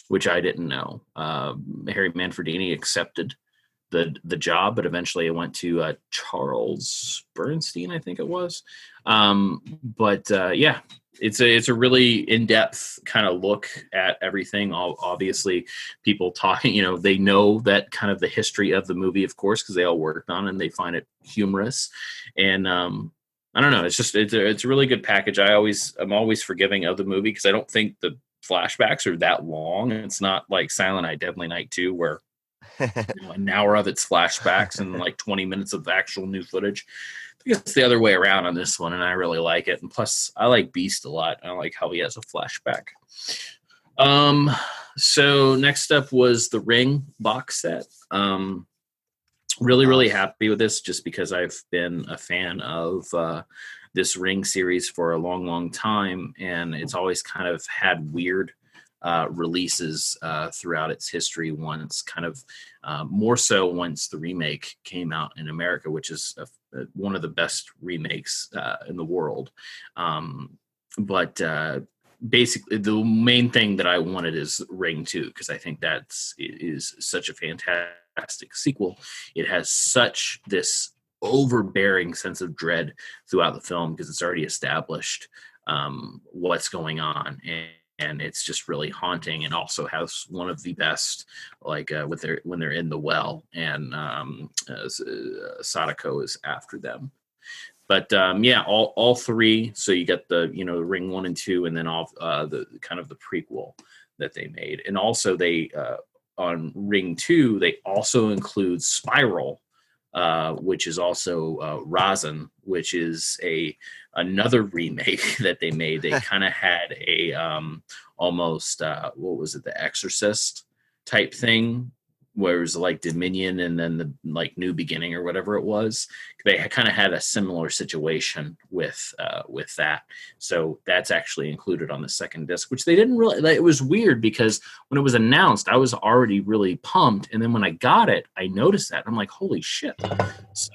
which I didn't know. Harry Manfredini accepted the job, but eventually it went to Charles Bernstein, I think it was. Yeah, it's a really in-depth kind of look at everything. Obviously, people talking, they know that kind of the history of the movie, of course, because they all worked on it and they find it humorous. And I don't know, it's a really good package. I'm always forgiving of the movie because I don't think the flashbacks are that long. It's not like Silent Night, Deadly Night 2, where an hour of it's flashbacks and like 20 minutes of actual new footage. I think it's the other way around on this one, and I really like it. And plus, I like Beast a lot. I like how he has a flashback. So next up was the Ring box set. Really, really happy with this just because I've been a fan of this Ring series for a long, long time, and it's always kind of had weird releases throughout its history. Once kind of more so once the remake came out in America, which is one of the best remakes in the world. Basically, the main thing that I wanted is Ring 2 because I think it is such a fantastic sequel. It has such this overbearing sense of dread throughout the film because it's already established what's going on, and it's just really haunting, and also has one of the best, like when they're in the well and Sadako is after them. But all three. So you get the Ring 1 and 2, and then all the kind of the prequel that they made. And also they on Ring 2, they also include Spiral, which is also Rosin, which is another remake that they made. They kind of had a almost what was it, The Exorcist type thing, where it was like Dominion and then the like New Beginning or whatever it was. They kind of had a similar situation with that. So that's actually included on the second disc, which they didn't really. It was weird because when it was announced, I was already really pumped, and then when I got it, I noticed that I'm like, holy shit! So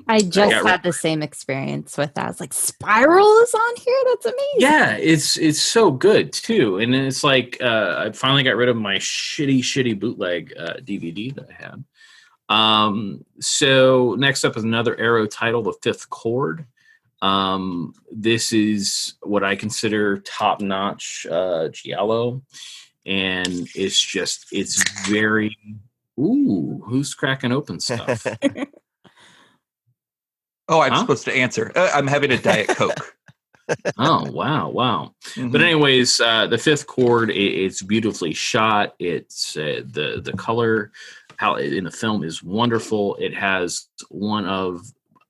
I just had the same experience with that. I was like, Spiral is on here. That's amazing. Yeah, it's so good too, and then it's like I finally got rid of my shitty bootleg DVD that I had. So next up is another Arrow title, The Fifth Chord. This is what I consider top-notch giallo, and it's very who's cracking open stuff? Oh, I'm supposed to answer. I'm having a Diet Coke. Oh, wow. Mm-hmm. But anyways, The Fifth Chord, it's beautifully shot. It's the color in the film is wonderful. It has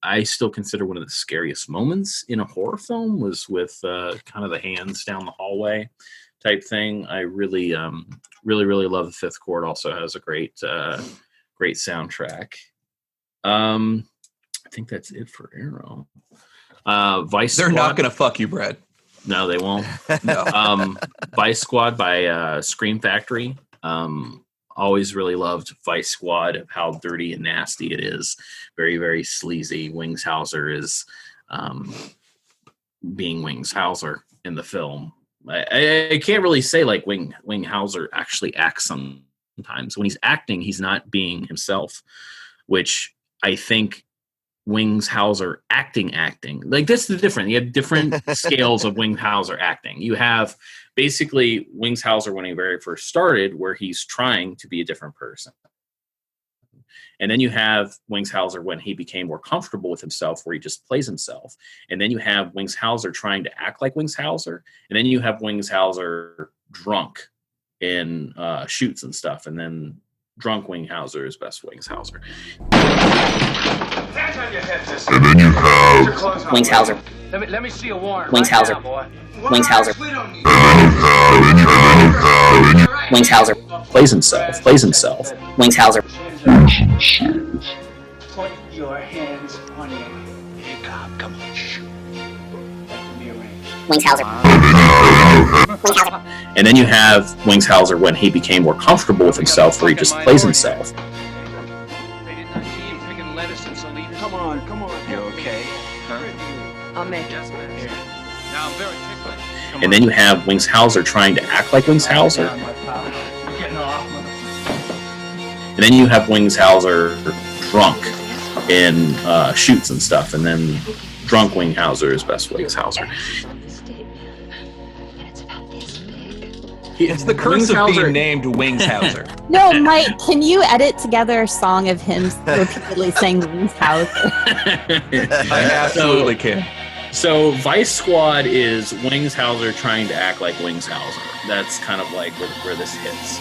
I still consider one of the scariest moments in a horror film was with kind of the hands down the hallway type thing. I really, really love The Fifth Chord. Also has a great soundtrack. I think that's it for Arrow. Vice They're Squad. not going to fuck you, Brad. No, they won't. No. Vice Squad by Scream Factory. Always really loved Vice Squad, of how dirty and nasty it is. Very, very sleazy. Wings Hauser is being Wings Hauser in the film. I can't really say like Wing Hauser actually acts sometimes. When he's acting, he's not being himself, which I think Wings Hauser acting. Like that's the difference. You have different scales of Wings Hauser acting. You have basically Wings Hauser when he very first started, where he's trying to be a different person. And then you have Wings Hauser when he became more comfortable with himself, where he just plays himself. And then you have Wings Hauser trying to act like Wings Hauser. And then you have Wings Hauser drunk in shoots and stuff. And then drunk Wing Hauser is best Wings Hauser. And then you have Wings Hauser. Let me see a warrant. Wings right Hauser. now, boy. Wings Hauser. We don't need Wings Hauser. Plays himself. Wings Hauser. Put your hands on your head. Come on, shoot. Let me arrange. Wings Hauser. And then you have Wings Hauser when he became more comfortable with himself, where he just plays himself. They did not eat picking lettuce and salinas. Come on. You okay? I'll make it. Yes, man. Here. Now I'm very ticklish. And then you have Wings Hauser trying to act like Wings Hauser. You're getting off, And then you have Wings Hauser drunk in shoots and stuff. And then drunk Wing Hauser is best Wings Hauser. It's the curse Wings of Hauser. being named Wings Hauser. No, Mike, can you edit together a song of him repeatedly saying Wings Hauser? I absolutely can. So Vice Squad is Wings Hauser trying to act like Wings Hauser. That's kind of like where this hits.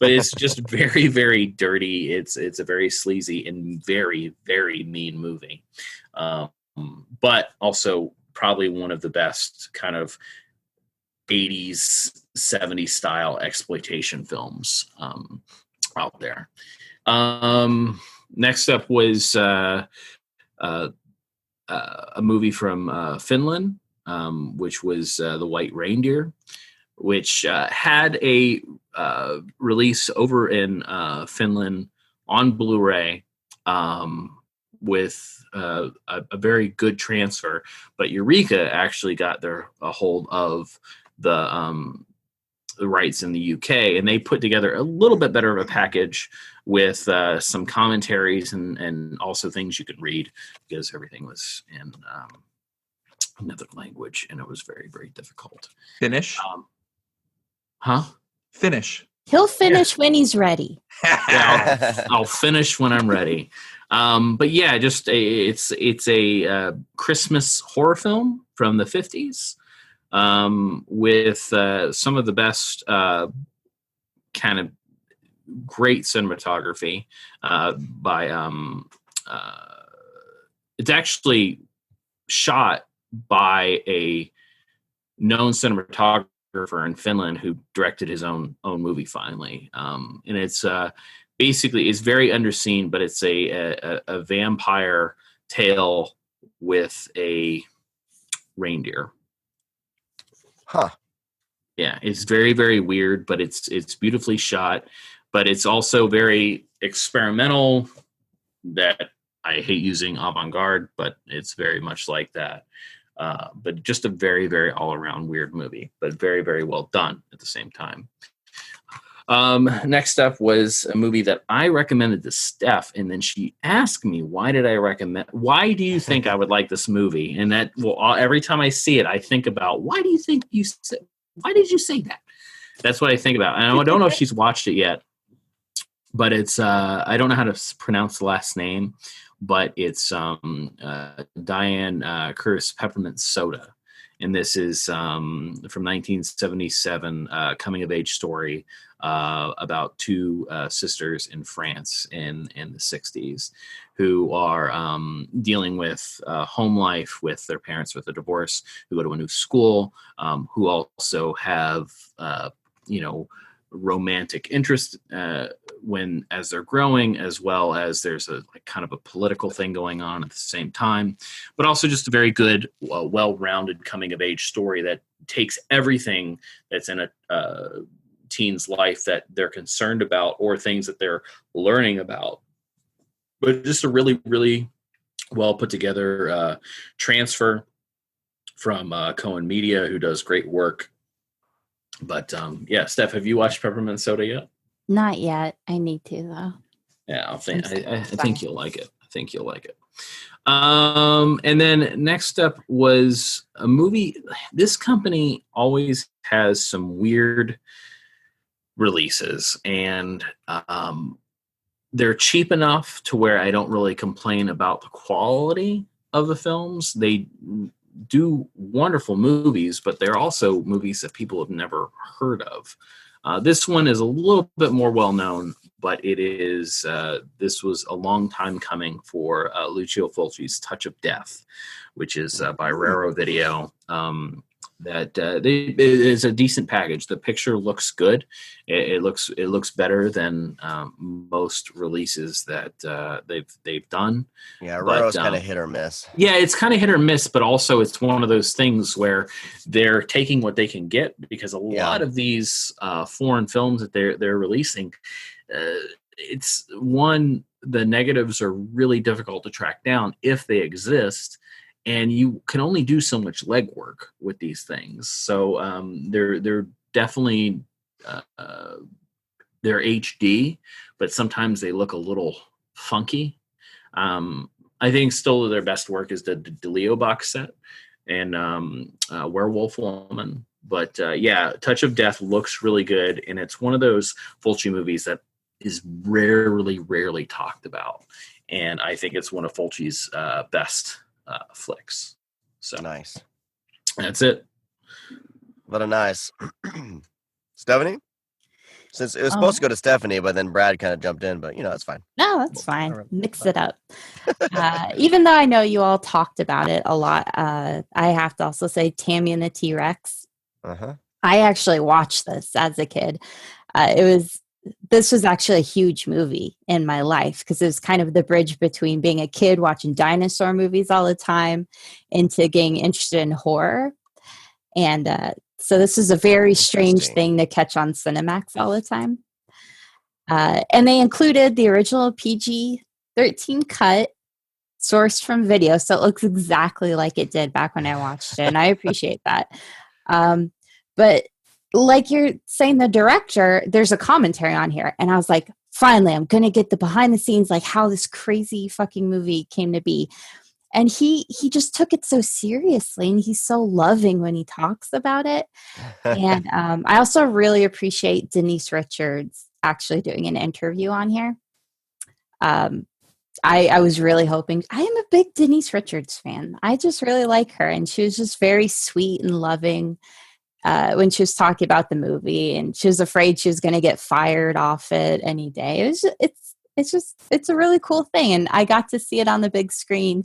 But it's just very, very dirty. It's a very sleazy and very, very mean movie. But also probably one of the best kind of 80s, 70s style exploitation films out there. Next up was a movie from Finland, which was The White Reindeer, which had a release over in Finland on Blu-ray with a very good transfer. But Eureka actually got a hold of the rights in the UK, and they put together a little bit better of a package with some commentaries and also things you can read, because everything was in another language, and it was very, very difficult. Finish? Finish. He'll finish when he's ready. Yeah, I'll finish when I'm ready. But yeah, it's a Christmas horror film from the 50s, with some of the best kind of great cinematography by it's actually shot by a known cinematographer in Finland who directed his own movie finally. And it's basically is very underseen, but it's a vampire tale with a reindeer. Huh. Yeah, it's very, very weird, but it's beautifully shot, but it's also very experimental. That I hate using avant-garde, but it's very much like that. But just a very, very all-around weird movie, but very, very well done at the same time. Next up was a movie that I recommended to Steph, and then she asked me, why do you think I would like this movie? And that, well, every time I see it, I think about, why did you say that? That's what I think about. And I don't know if she's watched it yet, but it's, I don't know how to pronounce the last name, but it's Diane Curtis Peppermint Soda. And this is from 1977, coming of age story about two sisters in France in the 60s who are dealing with home life with their parents with a divorce, who go to a new school, who also have, romantic interest as they're growing, as well as there's a kind of a political thing going on at the same time, but also just a very good, well-rounded coming of age story that takes everything that's in a teen's life that they're concerned about or things that they're learning about, but just a really, really well put together transfer from Cohen Media, who does great work. But yeah, Steph, have you watched Peppermint Soda yet? Not yet. I need to though. Yeah, I think you'll like it. I think you'll like it. And then next up was a movie. This company always has some weird releases, and they're cheap enough to where I don't really complain about the quality of the films. They do wonderful movies, but they're also movies that people have never heard of. This one is a little bit more well-known, but it is, this was a long time coming for Lucio Fulci's Touch of Death, which is by Raro Video. It is a decent package. The picture looks good. It looks better than most releases that they've done. Yeah, Raro's kind of hit or miss. Yeah, it's kind of hit or miss, but also it's one of those things where they're taking what they can get, because a lot of these foreign films that they're releasing, it's one, the negatives are really difficult to track down if they exist. And you can only do so much legwork with these things. So they're definitely they're HD, but sometimes they look a little funky. I think still their best work is the DeLeo box set and Werewolf Woman. But yeah, Touch of Death looks really good, and it's one of those Fulci movies that is rarely talked about. And I think it's one of Fulci's best flicks. So nice. That's it. What a nice. Stephanie? Since it was supposed to go to Stephanie, but then Brad kind of jumped in, but it's fine. No, that's fine. Right. Mix it up. Even though I know you all talked about it a lot, I have to also say Tammy and the T-Rex. Uh-huh. I actually watched this as a kid. This was actually a huge movie in my life, because it was kind of the bridge between being a kid watching dinosaur movies all the time into getting interested in horror. And so this is a very strange thing to catch on Cinemax all the time. And they included the original PG-13 cut sourced from video. So it looks exactly like it did back when I watched it. And I appreciate that. But like you're saying, the director, there's a commentary on here. And I was like, finally, I'm going to get the behind the scenes, like how this crazy fucking movie came to be. And he just took it so seriously, and he's so loving when he talks about it. And I also really appreciate Denise Richards actually doing an interview on here. I was really hoping. I am a big Denise Richards fan. I just really like her, and she was just very sweet and loving when she was talking about the movie, and she was afraid she was going to get fired off it any day. It's a really cool thing, and I got to see it on the big screen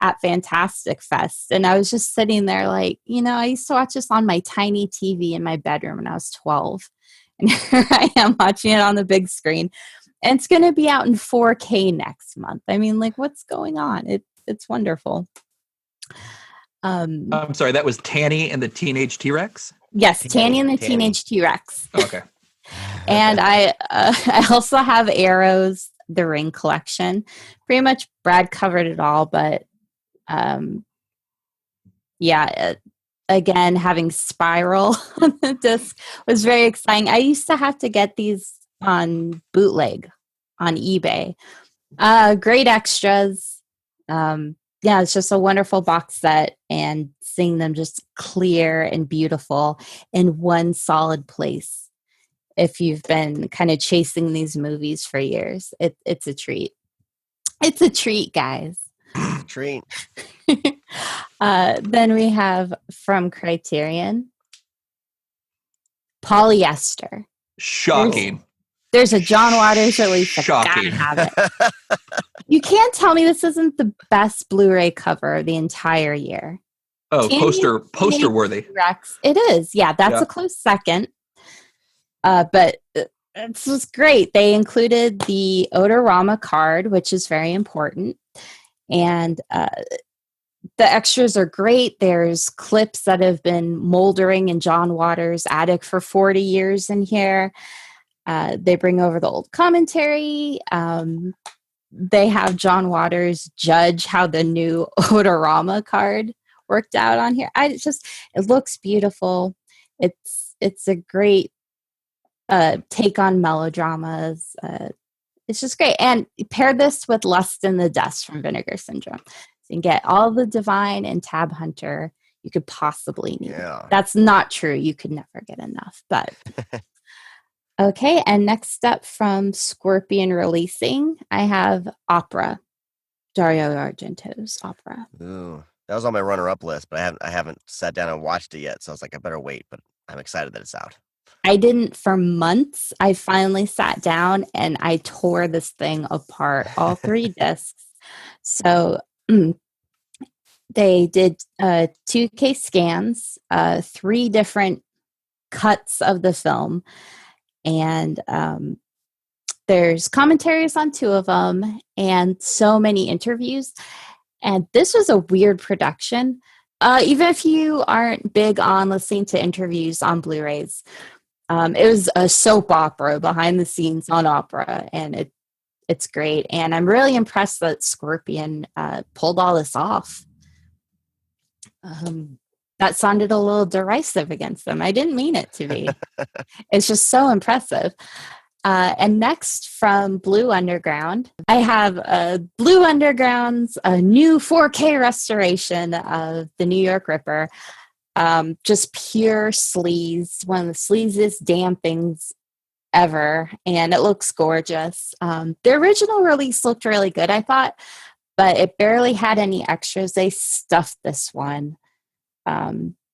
at Fantastic Fest, and I was just sitting there like, I used to watch this on my tiny TV in my bedroom when I was 12, and here I am watching it on the big screen. And it's going to be out in 4K next month. I mean, like, what's going on? It's wonderful. I'm sorry, that was Tanny and the Teenage T-Rex? Yes, Tanny and the Teenage T-Rex. Oh, okay. And I also have Arrows, the Ring collection. Pretty much Brad covered it all, but again, having Spiral on the disc was very exciting. I used to have to get these on bootleg on eBay. Great extras. It's just a wonderful box set, and seeing them just clear and beautiful in one solid place. If you've been kind of chasing these movies for years, it's a treat. It's a treat, guys. Treat. Then we have from Criterion, Polyester. Shocking. There's a John Waters release. Shocking. Gotta have it. You can't tell me this isn't the best Blu-ray cover of the entire year. Oh, poster worthy. Rex. It is. Yeah, that's a close second. But this was great. They included the Odorama card, which is very important. And the extras are great. There's clips that have been moldering in John Waters' attic for 40 years in here. They bring over the old commentary. They have John Waters judge how the new Odorama card worked out on here. It looks beautiful. It's a great take on melodramas. It's just great. And pair this with Lust in the Dust from Vinegar Syndrome. So you can get all the Divine and Tab Hunter you could possibly need. Yeah. That's not true. You could never get enough, but... Okay, and next up from Scorpion Releasing, I have Opera, Dario Argento's Opera. Ooh, that was on my runner-up list, but I haven't sat down and watched it yet, so I was like, I better wait, but I'm excited that it's out. I didn't for months. I finally sat down and I tore this thing apart, all 3 discs. So they did 2K scans, 3 different cuts of the film. And there's commentaries on 2 of them and so many interviews. And this was a weird production. Even if you aren't big on listening to interviews on Blu-rays, it was a soap opera behind the scenes on Opera, and it's great. And I'm really impressed that Scorpion pulled all this off. That sounded a little derisive against them. I didn't mean it to be. It's just so impressive. And next from Blue Underground, I have Blue Underground's new 4K restoration of the New York Ripper. Just pure sleaze, one of the sleaziest damn things ever. And it looks gorgeous. The original release looked really good, I thought, but it barely had any extras. They stuffed this one.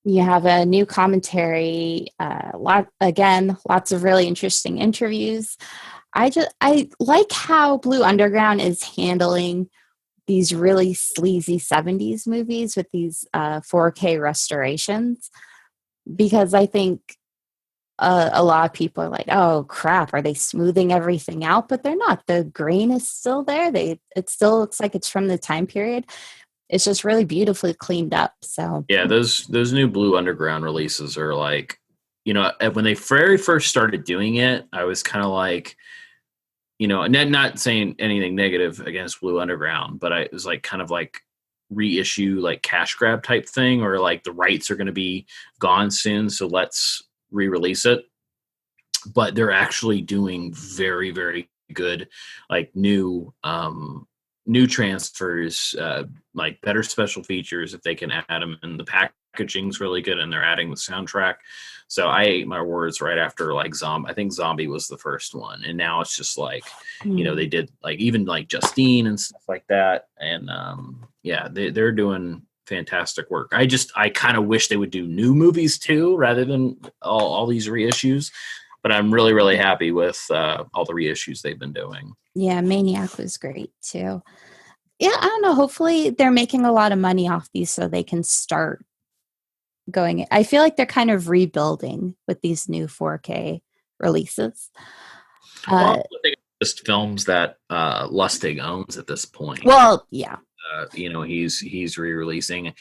You have a new commentary, lots of really interesting interviews. I like how Blue Underground is handling these really sleazy 70s movies with these 4K restorations, because I think a lot of people are like, oh crap, are they smoothing everything out? But they're not. The grain is still there. It still looks like it's from the time period. It's just really beautifully cleaned up. So yeah, those new Blue Underground releases are like, when they very first started doing it, I was kind of like, not saying anything negative against Blue Underground, but it was like kind of like reissue, like cash grab type thing, or like the rights are going to be gone soon, so let's re-release it. But they're actually doing very, very good, like new transfers, like better special features if they can add them, and the packaging's really good, and they're adding the soundtrack. So I ate my words right after like Zombie. I think Zombie was the first one, and now it's just like they did like even like Justine and stuff like that, and they're doing fantastic work. I kind of wish they would do new movies too, rather than all these reissues. But I'm really, really happy with all the reissues they've been doing. Yeah, Maniac was great too. Yeah, I don't know. Hopefully they're making a lot of money off these so they can start going. I feel like they're kind of rebuilding with these new 4K releases. I think it's just films that Lustig owns at this point. Well, yeah. He's re-releasing.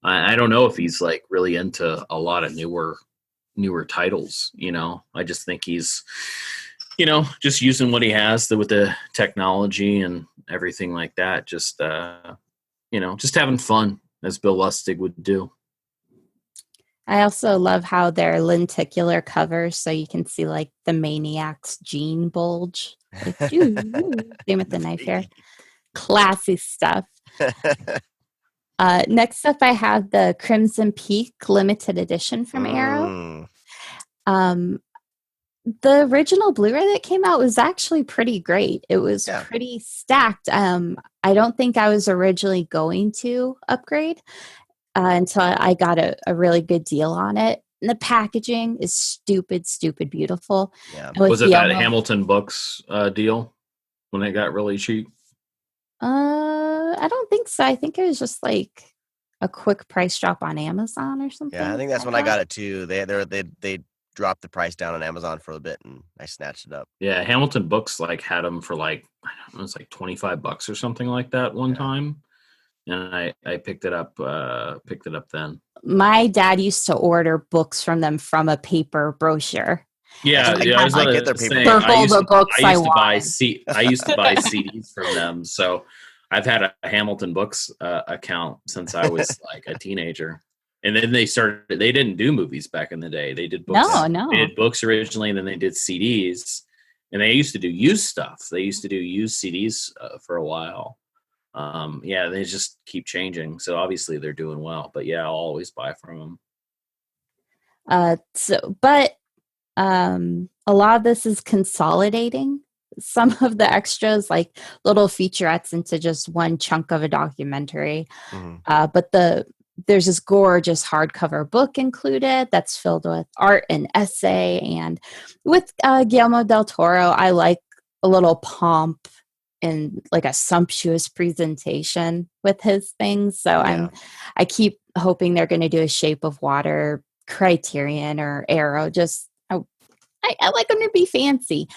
I don't know if he's like really into a lot of newer titles. I just think he's just using what he has with the technology and everything like that. Just having fun, as Bill Lustig would do. I also love how they're lenticular covers, so you can see like the Maniac's gene bulge. Like, same with the knife here. Classy stuff. Next up, I have the Crimson Peak limited edition from Arrow. The original Blu-ray that came out was actually pretty great. It was pretty stacked. I don't think I was originally going to upgrade until I got a really good deal on it. And the packaging is stupid beautiful. Yeah. Was it that Hamilton Books deal when it got really cheap? I don't think so. I think it was just like a quick price drop on Amazon or something. Yeah, I think that's when I got it too. They dropped the price down on Amazon for a bit, and I snatched it up. Yeah, Hamilton Books like had them for like it was like $25 or something like that one time, and I picked it up then. My dad used to order books from them from a paper brochure. Yeah, I get their paper. Circle the books I used to buy CDs from them, so I've had a Hamilton Books account since I was like a teenager. And then they didn't do movies back in the day. They did books. No. They did books originally, and then they did CDs. And they used to do used stuff. They used to do used CDs for a while. They just keep changing. So obviously they're doing well. But yeah, I'll always buy from them. A lot of this is consolidating some of the extras, like little featurettes, into just one chunk of a documentary. But there's this gorgeous hardcover book included that's filled with art and essay. And with Guillermo del Toro, I like a little pomp and like a sumptuous presentation with his things. So I keep hoping they're going to do a Shape of Water, Criterion, or Arrow. I like them to be fancy.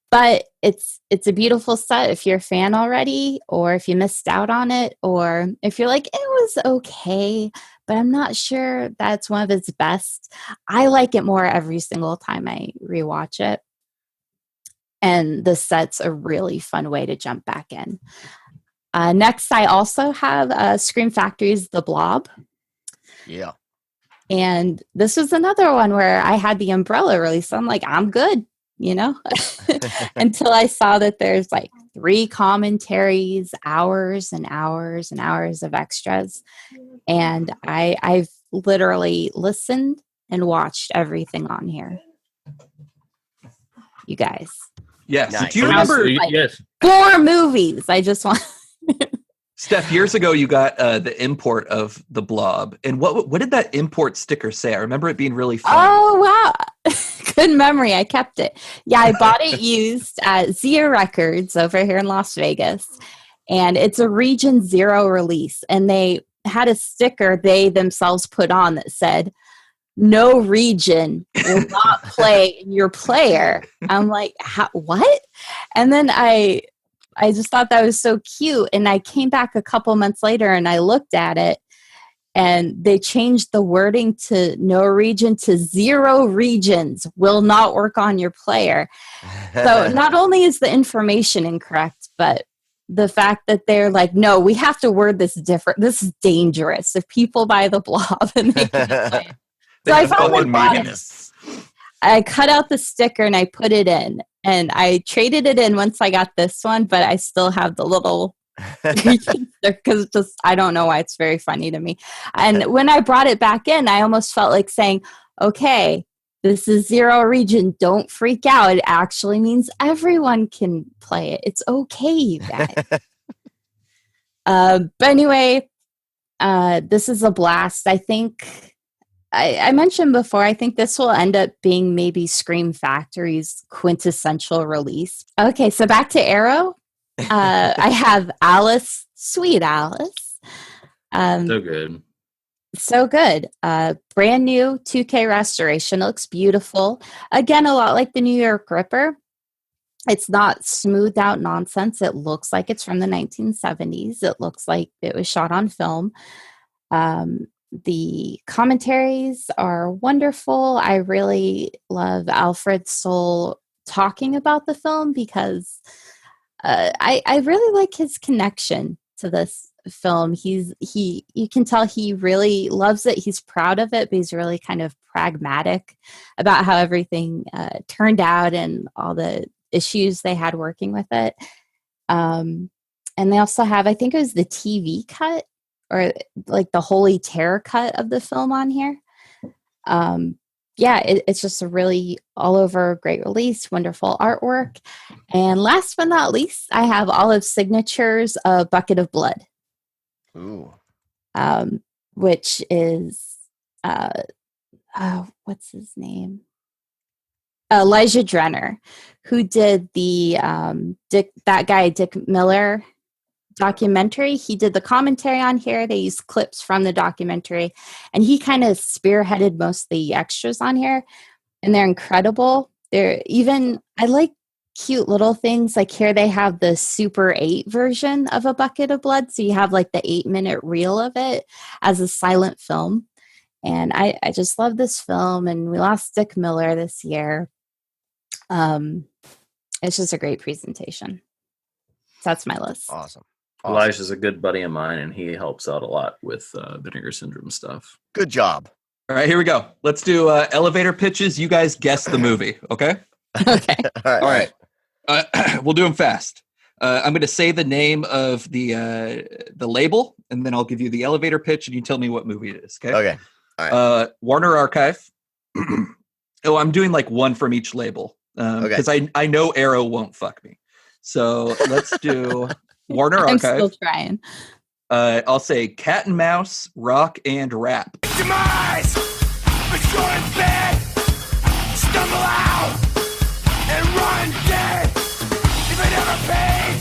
But it's a beautiful set if you're a fan already, or if you missed out on it, or if you're like, it was okay, but I'm not sure that's one of its best. I like it more every single time I rewatch it. And the set's a really fun way to jump back in. Next, I also have Scream Factory's The Blob. Yeah. And this was another one where I had the Umbrella release. So I'm like, I'm good. Until I saw that there's like 3 commentaries, hours and hours and hours of extras. And I've literally listened and watched everything on here. You guys. Yes. Nice. Do you remember? Yes. 4 movies. I just want... Steph, years ago you got the import of The Blob, and what did that import sticker say? I remember it being really fun. Oh wow, good memory. I kept it. Yeah, I bought it used at Zia Records over here in Las Vegas, and it's a Region 0 release. And they had a sticker they themselves put on that said, "No region will not play in your player." I'm like, what? And then I just thought that was so cute. And I came back a couple months later and I looked at it, and they changed the wording to "no region" to "0 regions will not work on your player." So not only is the information incorrect, but the fact that they're like, no, we have to word this different. This is dangerous if people buy The Blob and they can't play it. So I finally bought it. I cut out the sticker and I put it in. And I traded it in once I got this one, but I still have the little because I don't know why, it's very funny to me. And when I brought it back in, I almost felt like saying, okay, This is Zero Region. Don't freak out. It actually means everyone can play it. It's okay, you guys. But anyway, this is a blast. I think I mentioned before, I think this will end up being maybe Scream Factory's quintessential release. Okay, so back to Arrow. I have Alice, sweet Alice. So good. So good. Brand new 2K restoration. Looks beautiful. Again, a lot like the New York Ripper. It's not smoothed out nonsense. It looks like it's from the 1970s. It looks like it was shot on film. The commentaries are wonderful. I really love Alfred Soul talking about the film because I really like his connection to this film. You can tell he really loves it. He's proud of it, but he's really kind of pragmatic about how everything turned out and all the issues they had working with it. And they also have, I think it was the TV cut or like the Holy Terror cut of the film on here. It's just a really all over great release, wonderful artwork. And last but not least, I have Olive's signatures, A Bucket of Blood. Ooh. Which is, what's his name? Elijah Drenner, who did the Dick Miller documentary. He did the commentary on here. They used clips from the documentary, and he kind of spearheaded most of the extras on here, and they're incredible. I like cute little things. Like here they have the Super 8 version of A Bucket of Blood, so you have like the 8-minute reel of it as a silent film. And I just love this film, and we lost Dick Miller this year. It's just a great presentation. So that's my list. Awesome. Elijah's a good buddy of mine, and he helps out a lot with Vinegar Syndrome stuff. Good job. All right, here we go. Let's do elevator pitches. You guys guess the movie, okay? Okay. All right. We'll do them fast. I'm going to say the name of the label, and then I'll give you the elevator pitch, and you tell me what movie it is, okay? Okay. All right. Warner Archive. I'm doing like one from each label because I know Arrow won't fuck me. So let's do Warner Archive. I'm still trying. I'll say Cat and Mouse, Rock, and Rap. Demise! Mature in bed! Stumble out! And run dead! If I never paid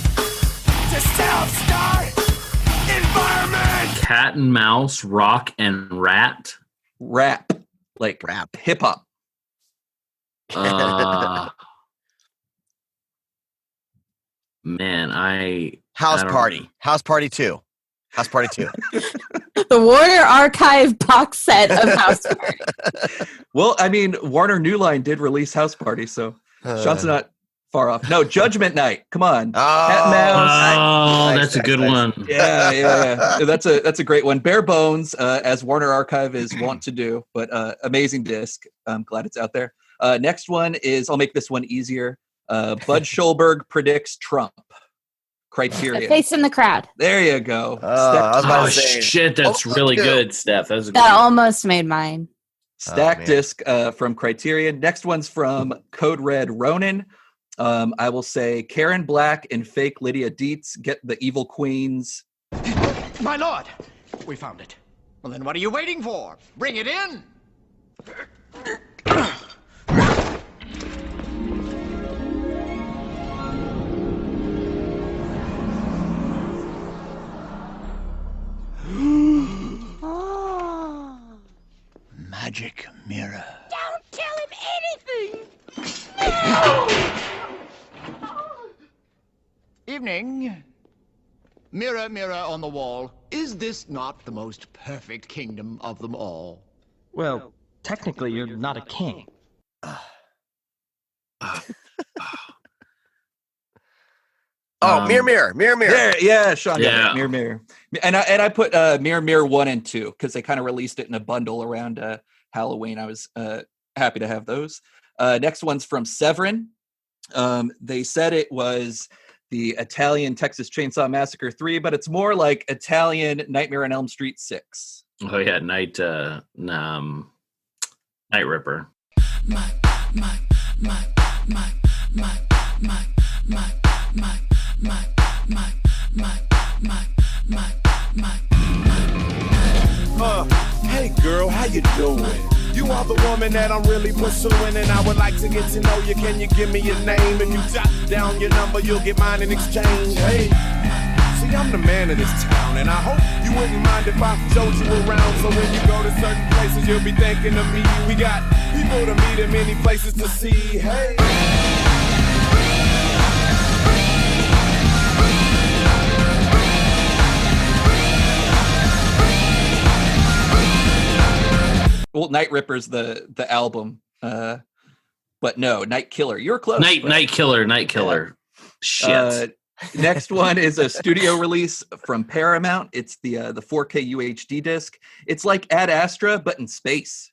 to self-start environment! Cat and Mouse, Rock, and Rat. Rap. Like Rap. Hip-hop. Man, House Party. House Party 2. House Party 2. The Warner Archive box set of House Party. Well, I mean, Warner New Line did release House Party, so Sean's not far off. No, Judgment Night. Come on. Cat and Mouse. Oh, that's a good one. Yeah. That's a great one. Bare bones, as Warner Archive is wont to do, but amazing disc. I'm glad it's out there. Next one is, I'll make this one easier. Bud Schulberg predicts Trump. Criteria. Face in the Crowd. There you go. I was about to say, Shit, that's really good, Steph. That Almost made mine. Stack disc from Criterion. Next one's from Code Red Ronin. I will say Karen Black and fake Lydia Dietz get the evil queens. My lord, we found it. Well, then what are you waiting for? Bring it in! Magic mirror. Don't tell him anything! Evening. Mirror, mirror on the wall, is this not the most perfect kingdom of them all? Well, technically you're not a king. Mirror. There, yeah, Sean. Yeah. Mirror. And I put Mirror 1 and 2 because they kind of released it in a bundle around Halloween. I was happy to have those. Next one's from Severin. They said it was the Italian Texas Chainsaw Massacre 3, but it's more like Italian Nightmare on Elm Street 6. Oh yeah, Night Ripper. Hey girl, how you doing? You are the woman that I'm really pursuing, and I would like to get to know you. Can you give me your name? If you jot down your number, you'll get mine in exchange. Hey, see, I'm the man of this town, and I hope you wouldn't mind if I showed you around. So when you go to certain places, you'll be thinking of me. We got people to meet and many places to see. Hey. Well, Night Ripper's the album, but no, Night Killer. You're close. Night Killer. Yeah. Shit. Next one is a studio release from Paramount. It's the 4K UHD disc. It's like Ad Astra, but in space.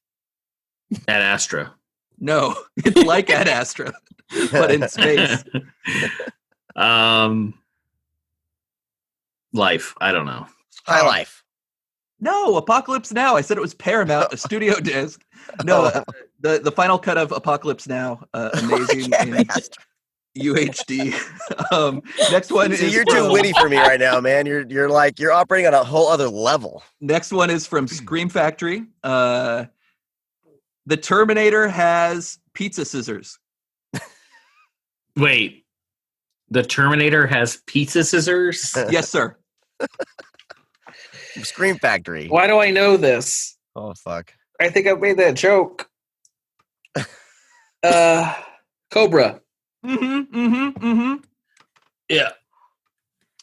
Ad Astra. No, it's like Ad Astra, but in space. Life. I don't know. High Life. No, Apocalypse Now. I said it was Paramount, a studio disc. No, the final cut of Apocalypse Now, amazing in UHD. Next one is you're too witty for me right now, man. You're operating on a whole other level. Next one is from Scream Factory. The Terminator has pizza scissors. Wait, the Terminator has pizza scissors? Yes, sir. Scream Factory. Why do I know this? Oh, fuck. I think I've made that joke. Cobra. Yeah.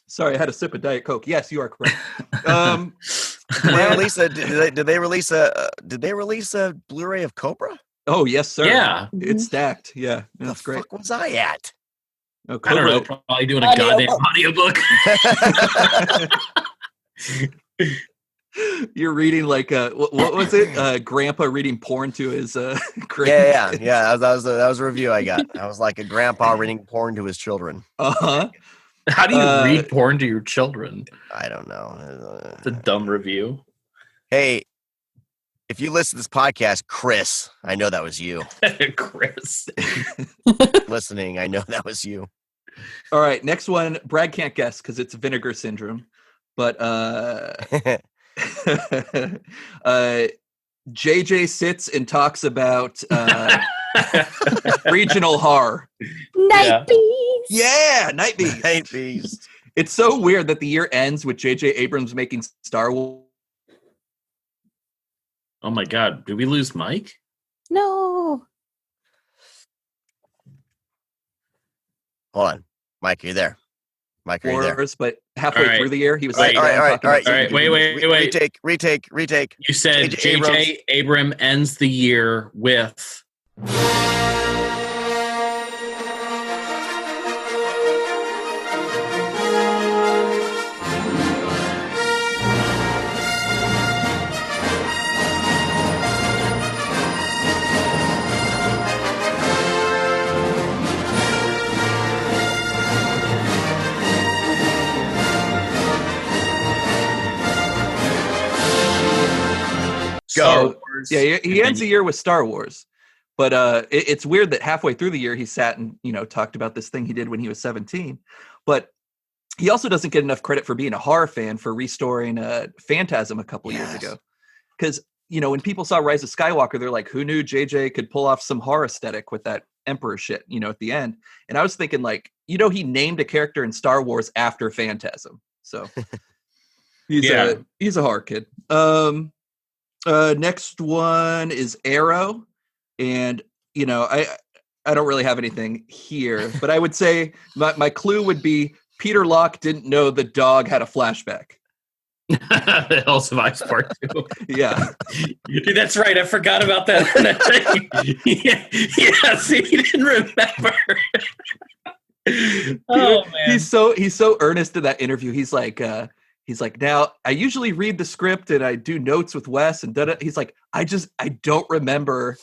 Sorry, I had a sip of Diet Coke. Yes, you are correct. Did they release a Blu-ray of Cobra? Oh, yes, sir. Yeah. It's stacked. Yeah, that's great. Fuck was I at? Oh, I don't know. Probably doing a goddamn audiobook. You're reading like what was it? Grandpa reading porn to his grandkids. Yeah. That was a review I got. I was like a grandpa reading porn to his children. How do you read porn to your children? I don't know. It's a dumb review. Hey, if you listen to this podcast, Chris, I know that was you. Chris. Listening, I know that was you. All right, next one. Brad can't guess because it's vinegar syndrome. But JJ sits and talks about regional horror. Night Beast. Yeah, Night Beast. Night Beast. It's so weird that the year ends with JJ Abrams making Star Wars. Oh my God, did we lose Mike? No. Hold on. Mike, are you there? Mike, are you there? But halfway through the year, he was like, all right. Wait. Retake. You said J.J. Abrams ends the year with... Star Wars. Yeah, he ends the year with Star Wars. But it's weird that halfway through the year he sat and talked about this thing he did when he was 17. But he also doesn't get enough credit for being a horror fan for restoring Phantasm a couple years ago. Because when people saw Rise of Skywalker, they're like, who knew JJ could pull off some horror aesthetic with that Emperor shit, at the end. And I was thinking he named a character in Star Wars after Phantasm. So he's a horror kid. Next one is Arrow. And, I don't really have anything here, but I would say my clue would be Peter Locke didn't know the dog had a flashback. The Hell Survives Part 2. Yeah. Dude, that's right. I forgot about that. Yeah, see, he didn't remember. Oh, man. He's so earnest in that interview. He's like, now I usually read the script and I do notes with Wes and he's like, I don't remember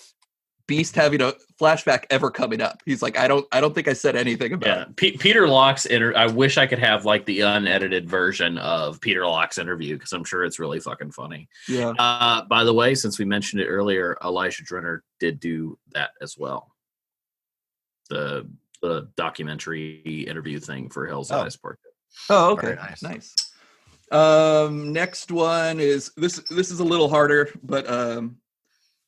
Beast having a flashback ever coming up. He's like, I don't think I said anything about it. Peter Locke's I wish I could have like the unedited version of Peter Locke's interview because I'm sure it's really fucking funny. Yeah. By the way, since we mentioned it earlier, Elijah Drenner did do that as well. The documentary interview thing for Hell's Eyes Part 2. Oh, okay. Very nice. Nice. Next one is this is a little harder, but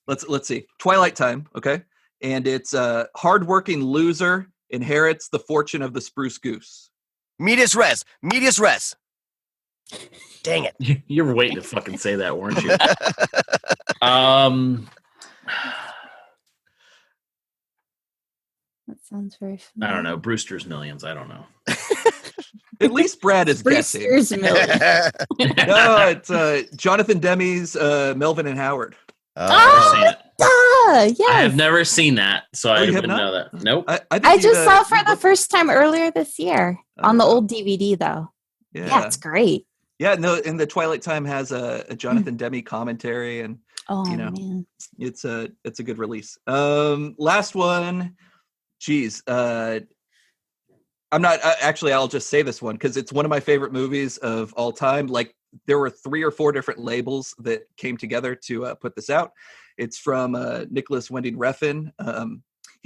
let's see. Twilight Time, okay? And it's hardworking loser inherits the fortune of the spruce goose. Medias res. Dang it. You were waiting to fucking say that, weren't you? That sounds very I familiar. don't know. Brewster's Millions. I don't know. At least Brad is guessing. Brewster's Millions. No, it's Jonathan Demme's Melvin and Howard. Yes. I have never seen that, so I you have wouldn't know that. Nope. I just saw it for the first time earlier this year on the old DVD, though. Yeah, it's great. Yeah, no, and the Twilight Time has a Jonathan Demme commentary, and man. it's a good release. Last one, geez, I'm not actually. I'll just say this one because it's one of my favorite movies of all time. Like there were 3 or 4 different labels that came together to put this out. It's from Nicholas Winding Refn.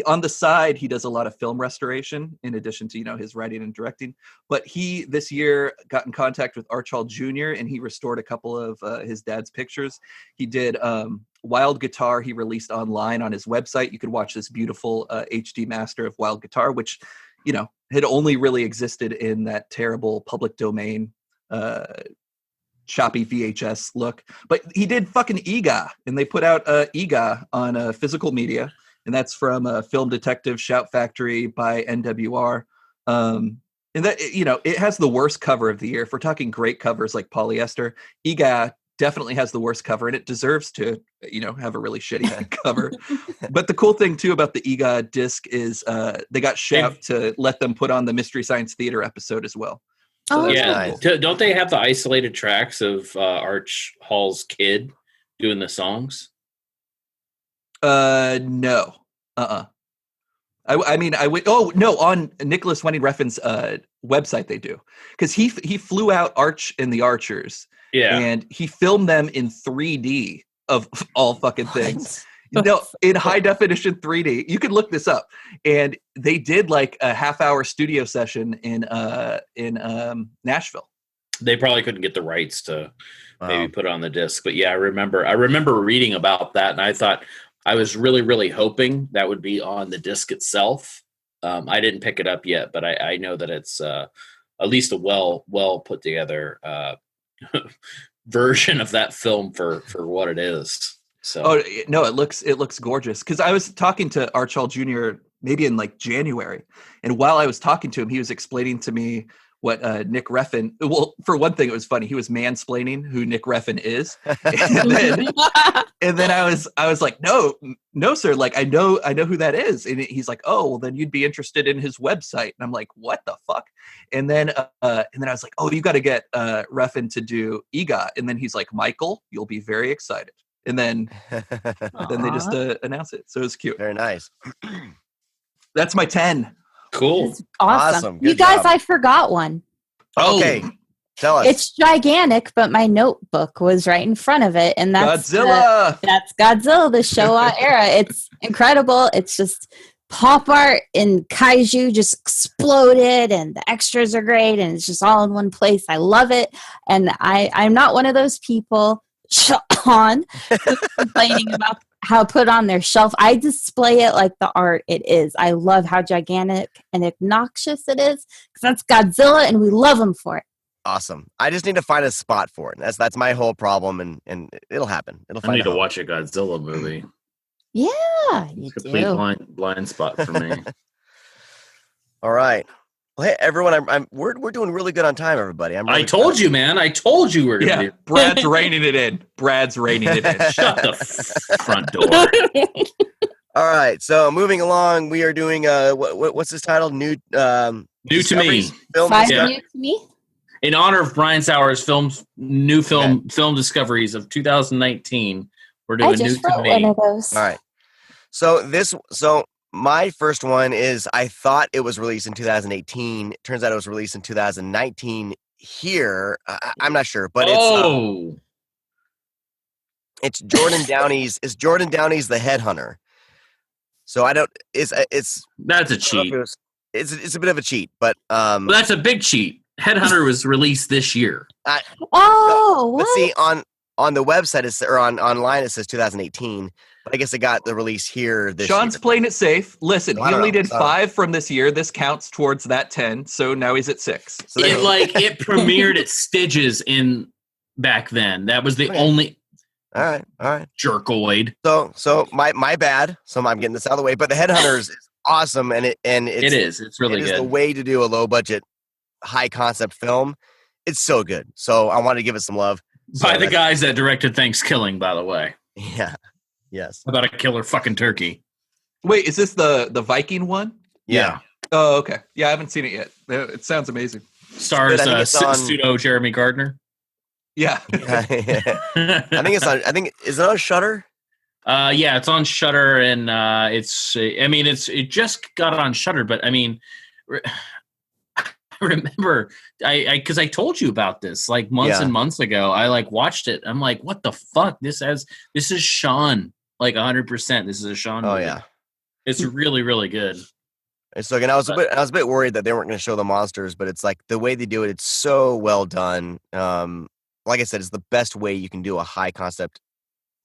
On the side, he does a lot of film restoration in addition to his writing and directing. But he this year got in contact with Archibald Jr. and he restored a couple of his dad's pictures. He did Wild Guitar. He released online on his website. You could watch this beautiful HD master of Wild Guitar, which had only really existed in that terrible public domain choppy VHS look. But he did fucking EGA, and they put out EGA on physical media, and that's from Film Detective Shout Factory by NWR. And that it has the worst cover of the year. If we're talking great covers like Polyester, EGA definitely has the worst cover, and it deserves to have a really shitty cover. But the cool thing too about the EGA disc is they got Shout to let them put on the Mystery Science Theater episode as well. So yeah, cool. Don't they have the isolated tracks of Arch Hall's kid doing the songs? No. I mean, I would. Oh no, on Nicholas Winding Refn's website they do, because he flew out Arch and the Archers. Yeah, and he filmed them in 3D of all fucking things. No, in high definition 3D. You can look this up. And they did like a half-hour studio session in Nashville. They probably couldn't get the rights to maybe put it on the disc. But yeah, I remember reading about that, and I thought I was really, really hoping that would be on the disc itself. I didn't pick it up yet, but I know that it's at least a well put together version of that film for what it is. So no, it looks gorgeous. Because I was talking to Archibald Jr. maybe in like January, and while I was talking to him, he was explaining to me what Nick Refn. Well, for one thing, it was funny. He was mansplaining who Nick Refn is, and then I was like, no, sir. Like I know who that is, and he's like, oh, well, then you'd be interested in his website. And I'm like, what the fuck? And then I was like, oh, you got to get Refn to do EGOT. And then he's like, Michael, you'll be very excited. And then they just announce it. So it's cute. Very nice. That's my 10. Cool. Awesome. Good You guys, job. I forgot one. Okay. Tell us. It's gigantic, but my notebook was right in front of it. And that's Godzilla. That's Godzilla, the Showa era. It's incredible. It's just pop art and kaiju just exploded, and the extras are great, and it's just all in one place. I love it. And I'm not one of those people, Sean, complaining about how put on their shelf. I display it like the art it is. I love how gigantic and obnoxious it is, because that's Godzilla, and we love him for it. Awesome. I just need to find a spot for it. That's my whole problem, and it'll happen. I need to watch a Godzilla movie. Yeah, you Complete do. blind spot for me. All right. Well, hey, everyone, we're doing really good on time, everybody. I told you, man. I told you we're going to do. Brad's reining it in. Shut the front door. All right. So moving along, we are doing what's this title? New to me. Film. New to me. In honor of Brian Sauer's film discoveries of 2019, we're doing I just New to wrote Me. one of those. All right. So my first one is I thought it was released in 2018. Turns out it was released in 2019 here. I'm not sure, but it's Jordan Downey's. Is Jordan Downey's The Headhunter? So I don't. It's that's a cheat. It's a bit of a cheat, but well, that's a big cheat. Headhunter was released this year. What? But see, on the website or online it says 2018, but I guess it got the release here this Sean's year. playing it safe. Listen, So he only did 5 from this year. This counts towards that 10, so now he's at 6. So it premiered at Stitches in back then. That was the only. All right. Jerkoid. So my bad. So I'm getting this out of the way. But The Headhunters is awesome, and it's really good. It is the way to do a low budget, high concept film. It's so good. So I want to give it some love. By the guys that directed Thanksgiving, by the way. Yeah. Yes. About a killer fucking turkey. Wait, is this the Viking one? Yeah. Oh, okay. Yeah, I haven't seen it yet. It sounds amazing. Stars pseudo Jeremy Gardner. Yeah. I think it's on. Is it on Shudder? Yeah, it's on Shudder, and it just got on Shudder, but I mean, I remember because I told you about this like months and months ago. I like watched it. I'm like, what the fuck? This is Sean, like 100%. This is a Sean movie. Yeah. It's really, really good. It's like, and I was a bit worried that they weren't going to show the monsters, but it's like the way they do it, it's so well done. Like I said, it's the best way you can do a high concept,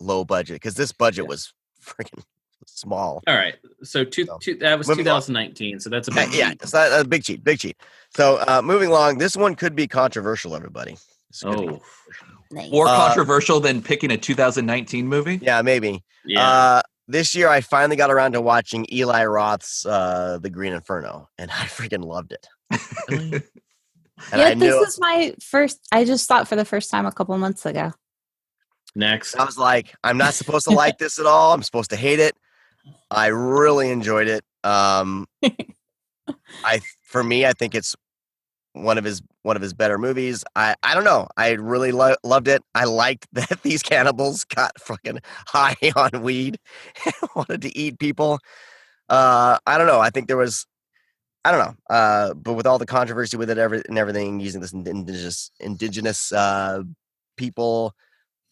low budget, because this budget was freaking small. All right, so that was 2019, so that's a big cheat. It's not a big cheat. So moving along, this one could be controversial, everybody. Nice. More controversial than picking a 2019 movie? Yeah, maybe. Yeah. This year, I finally got around to watching Eli Roth's The Green Inferno, and I freaking loved it. Really? This is my first. I just saw it for the first time a couple months ago. Next. I was like, I'm not supposed to like this at all. I'm supposed to hate it. I really enjoyed it. For me, I think it's one of his better movies. I don't know. I really loved it. I liked that these cannibals got fucking high on weed and wanted to eat people. I don't know. I think there was, I don't know. But with all the controversy with it and everything, using this indigenous people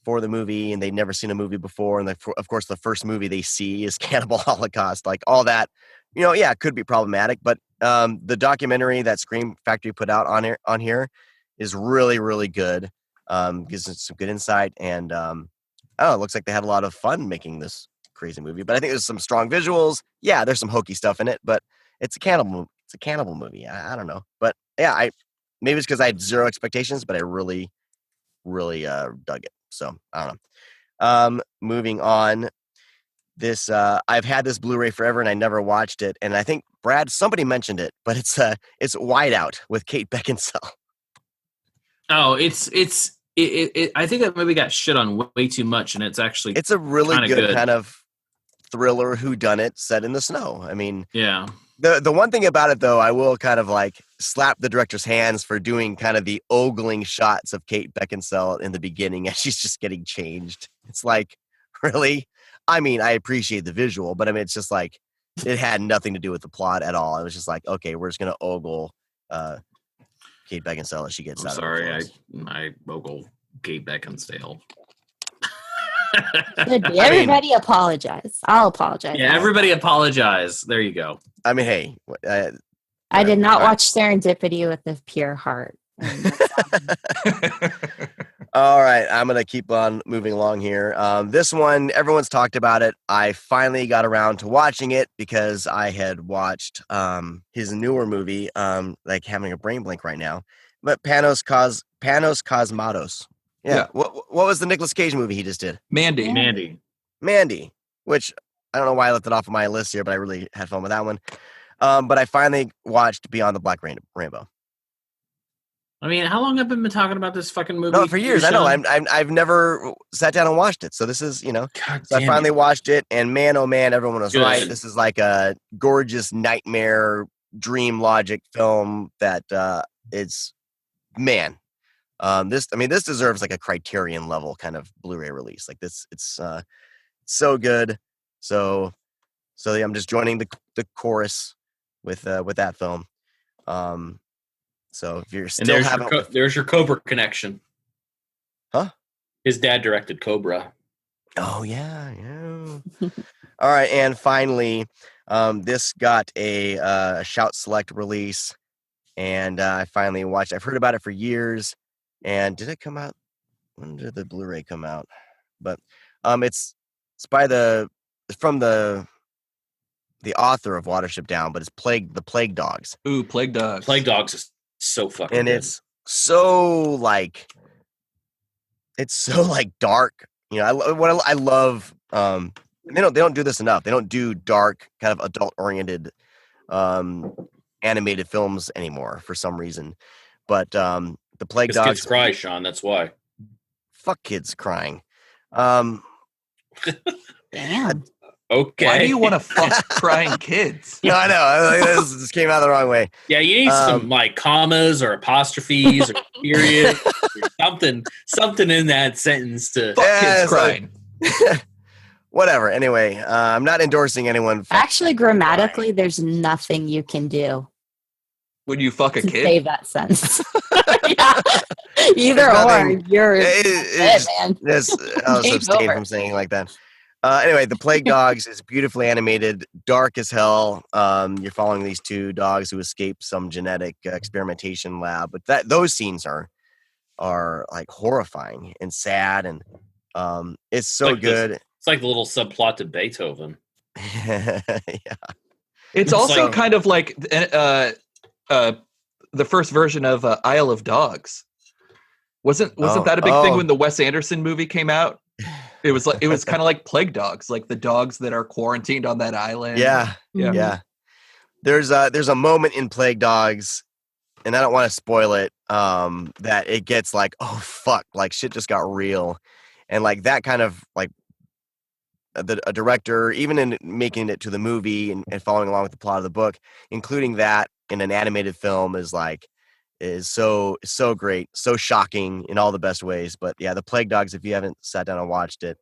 for the movie, and they'd never seen a movie before, and of course the first movie they see is Cannibal Holocaust, like all that, it could be problematic, but the documentary that Scream Factory put out on here is really, really good. Gives us some good insight, and it looks like they had a lot of fun making this crazy movie. But I think there's some strong visuals. Yeah, there's some hokey stuff in it, but it's a cannibal movie. I don't know, but yeah, maybe it's because I had zero expectations, but I really, really dug it. So I don't know. Moving on. This I've had this Blu-ray forever and I never watched it. And I think Brad, somebody mentioned it, but it's Whiteout with Kate Beckinsale. Oh, I think that movie got shit on way too much, and it's a really good kind of thriller whodunit set in the snow. I mean, yeah. The one thing about it, though, I will kind of like slap the director's hands for doing kind of the ogling shots of Kate Beckinsale in the beginning as she's just getting changed. It's like, really? I mean, I appreciate the visual, but I mean, it's just like, it had nothing to do with the plot at all. It was just like, okay, we're just going to ogle Kate Beckinsale as she gets out of the I ogle Kate Beckinsale. Everybody apologize. I'll apologize. Yeah, everybody apologize. There you go. I mean, hey. I did not watch Serendipity with a pure heart. All right, I'm going to keep on moving along here. This one, everyone's talked about it. I finally got around to watching it because I had watched his newer movie, like having a brain blank right now, but Panos Cosmatos. Yeah. What was the Nicolas Cage movie he just did? Mandy, which I don't know why I left it off of my list here, but I really had fun with that one. But I finally watched Beyond the Black Rainbow. I mean, how long have I been talking about this fucking movie? No, for years. I know. I've never sat down and watched it. So this is, so I finally watched it, and man, oh man, everyone was right. This is like a gorgeous nightmare dream logic film that it's, man. This deserves like a Criterion level kind of Blu-ray release. Like this, it's so good. So So I'm just joining the chorus with that film. So if you're still there's your Cobra connection. Huh? His dad directed Cobra. Oh yeah. All right, and finally, this got a Shout Select release, and I finally watched. I've heard about it for years, and did it come out? When did the Blu-ray come out? But it's from the author of Watership Down, but it's the Plague Dogs. Ooh, Plague Dogs. Plague Dogs is so fucking and good. it's so dark. You know, I love. They don't do this enough. They don't do dark, kind of adult oriented animated films anymore for some reason. But the Plague Dogs. Kids cry, Sean. That's why. Fuck kids crying. Damn. Okay. Why do you want to fuck crying kids? No, I know. This came out the wrong way. Yeah, you need some commas or apostrophes or periods or something in that sentence to fuck kids crying. Whatever. Anyway, I'm not endorsing anyone. Actually, grammatically, there's nothing you can do when you fuck a to kid. save that sentence. Yeah. Either or, you're man. I'll abstain from saying like that. Anyway, the Plague Dogs is beautifully animated, dark as hell. You're following these two dogs who escape some genetic experimentation lab, but those scenes are like horrifying and sad, and it's so like good. It's like the little subplot to Beethoven. Yeah, it's also kind of like the first version of Isle of Dogs. Wasn't that a big thing when the Wes Anderson movie came out? It was kind of like Plague Dogs, like the dogs that are quarantined on that island. Yeah. There's a moment in Plague Dogs, and I don't want to spoil it, that it gets like, oh fuck, like shit just got real, and like that kind of like a director, even in making it to the movie and following along with the plot of the book, including that in an animated film is so great, so shocking in all the best ways. But yeah, the Plague Dogs, if you haven't sat down and watched it,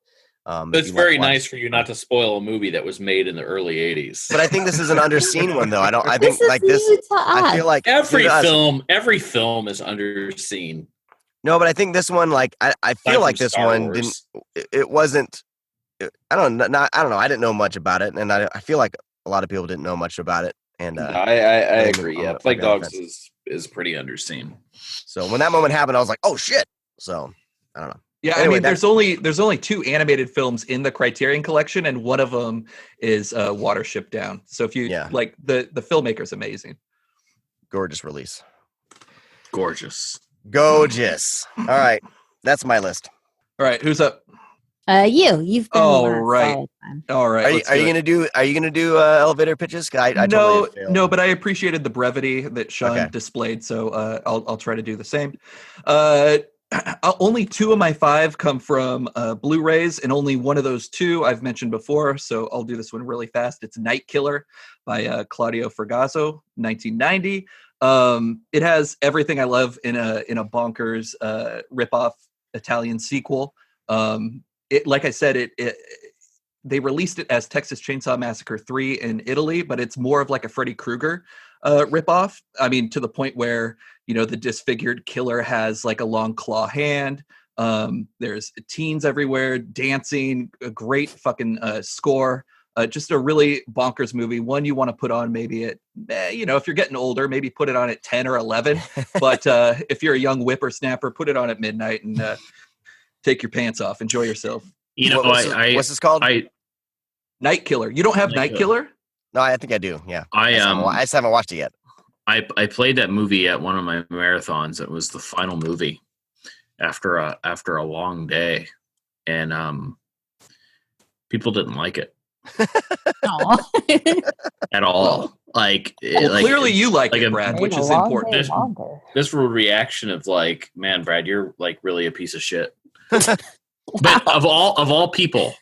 it's very nice for you not to spoil a movie that was made in the early 80s. But I think this is an underseen one, though. I think like this. I feel like every film is underseen. No, but I think this one, like I feel like this one didn't. It wasn't. I don't know. I didn't know much about it, and I feel like a lot of people didn't know much about it. And I agree. Yeah, Plague Dogs is pretty underseen. So when that moment happened, I was like, "Oh shit!" So I don't know. Yeah, anyway, I mean, there's only 2 animated films in the Criterion Collection, and one of them is Watership Down. So if you like the filmmaker's amazing, gorgeous release, gorgeous. All right, that's my list. All right, who's up? You've been. All right. Are you gonna do elevator pitches? No, but I appreciated the brevity that Sean displayed, so I'll try to do the same. Only 2 of my 5 come from Blu-rays, and only one of those 2 I've mentioned before, so I'll do this one really fast. It's Night Killer by Claudio Fragasso, 1990. It has everything I love in a bonkers ripoff Italian sequel. Like I said, they released it as Texas Chainsaw Massacre 3 in Italy, but it's more of like a Freddy Krueger ripoff. I mean, to the point where, the disfigured killer has like a long claw hand. There's teens everywhere dancing, a great fucking score. Just a really bonkers movie. One you want to put on maybe at, if you're getting older, maybe put it on at 10 or 11. But if you're a young whippersnapper, put it on at midnight and take your pants off. Enjoy yourself. What's this called? Night Killer. You don't have Night Killer? No, I think I do. Yeah. I just haven't watched it yet. I played that movie at one of my marathons. It was the final movie after a long day, and people didn't like it at all. Clearly you like it, Brad, which is important. This reaction of like, man, Brad, you're like really a piece of shit. But of all people,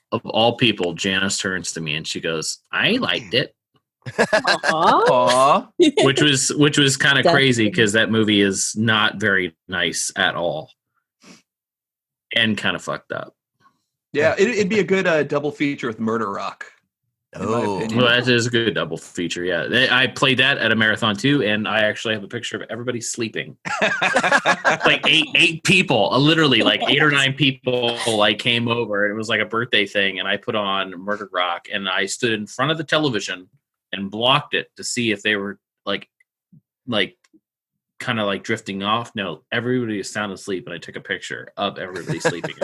Janice turns to me and she goes, "I liked it." Aww. which was kind of crazy because that movie is not very nice at all and kind of fucked up. Yeah, it'd be a good double feature with Murder Rock. in my opinion. Well, that is a good double feature. Yeah, I played that at a marathon too, and I actually have a picture of everybody sleeping. Like eight people, literally like 8 or 9 people, like came over. It was like a birthday thing, and I put on Murder Rock, and I stood in front of the television and blocked it to see if they were like kind of like drifting off. No, everybody was sound asleep, and I took a picture of everybody sleeping.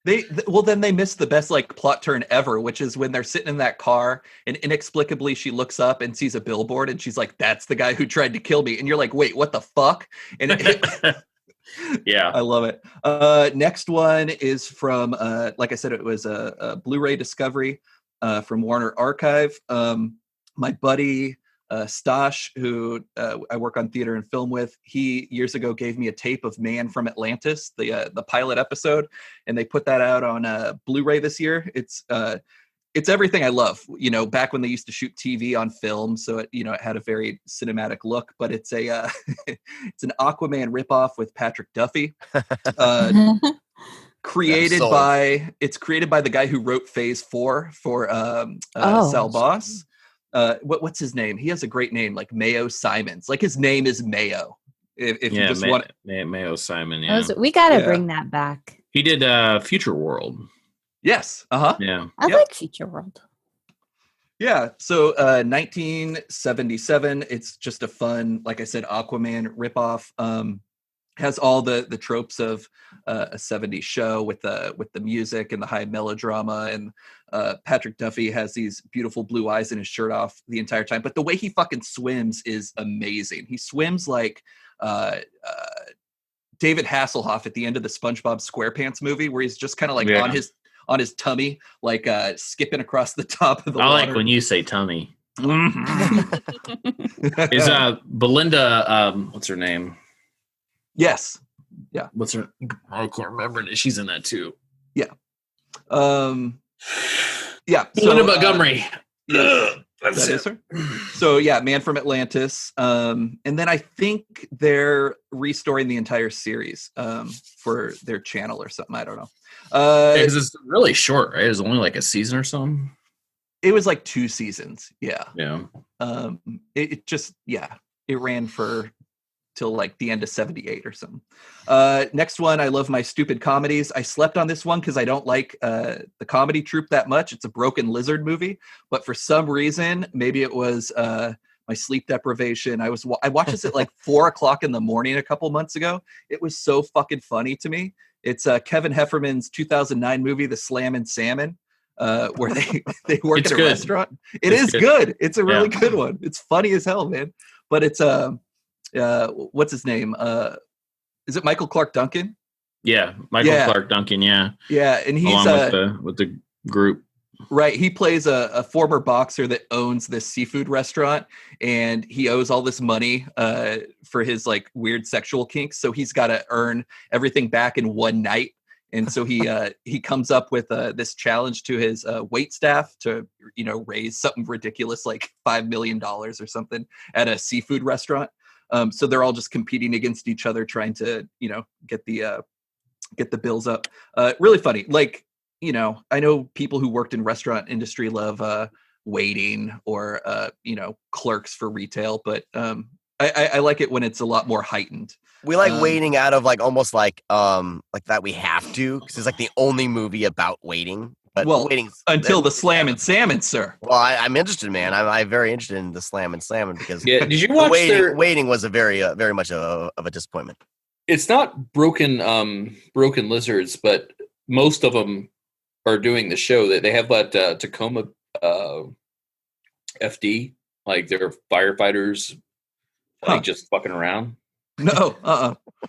Then they missed the best like plot turn ever, which is when they're sitting in that car and inexplicably she looks up and sees a billboard and she's like, "That's the guy who tried to kill me." And you're like, "Wait, what the fuck?" And yeah, I love it. Next one is from like I said, it was a Blu-ray discovery from Warner Archive. My buddy Stash, who I work on theater and film with, he years ago gave me a tape of Man from Atlantis, the pilot episode, and they put that out on Blu-ray this year. It's everything I love. You know, back when they used to shoot TV on film, so it had a very cinematic look. But it's a it's an Aquaman ripoff with Patrick Duffy. Created by the guy who wrote Phase 4 for Sal Boss. What's his name? He has a great name, like Mayo Simons. Like his name is Mayo. If you just want Mayo Simon, yeah. We gotta bring that back. He did Future World. Yes. Yeah. I like Future World. Yeah. So 1977. It's just a fun, like I said, Aquaman ripoff. Has all the tropes of a 70s show with the music and the high melodrama, and Patrick Duffy has these beautiful blue eyes and his shirt off the entire time. But the way he fucking swims is amazing. He swims like David Hasselhoff at the end of the SpongeBob SquarePants movie, where he's just kind of like on his tummy, like skipping across the top of the water. Like when you say tummy. Is Belinda? What's her name? Yes. Yeah. What's her? I can't remember. She's in that too. Yeah. Yeah. Belinda Montgomery. That is her. So yeah, Man from Atlantis. And then I think they're restoring the entire series for their channel or something. I don't know. Because it's really short, right? It was only like a season or something. It was like 2 seasons. Yeah. Yeah. It just it ran for till like the end of 78 or something. Next one, I love my stupid comedies. I slept on this one because I don't like the comedy troupe that much. It's a Broken Lizard movie, but for some reason, maybe it was my sleep deprivation. I watched this at like 4:00 in the morning a couple months ago. It was so fucking funny to me. It's Kevin Hefferman's 2009 movie, The Slammin' Salmon, where they work at a restaurant. It's good. It's a really good one. It's funny as hell, man. But it's what's his name? Is it Michael Clark Duncan? Yeah, Michael Clark Duncan. Yeah, and he's along with the group. Right, he plays a former boxer that owns this seafood restaurant, and he owes all this money for his like weird sexual kinks. So he's got to earn everything back in one night. And so he comes up with this challenge to his wait staff to raise something ridiculous like $5 million or something at a seafood restaurant. So they're all just competing against each other, trying to, get the bills up. Really funny. Like, I know people who worked in restaurant industry love waiting or, clerks for retail, but I like it when it's a lot more heightened. We like waiting out of like almost like that we have to, because it's like the only movie about waiting. But waiting until the Slammin' Salmon, sir. Well, I'm interested, man. I'm very interested in the Slammin' Salmon because did you watch waiting was a very much of a disappointment. It's not broken lizards, but most of them are doing the show. That they have that Tacoma FD, like they're firefighters, like just fucking around. No,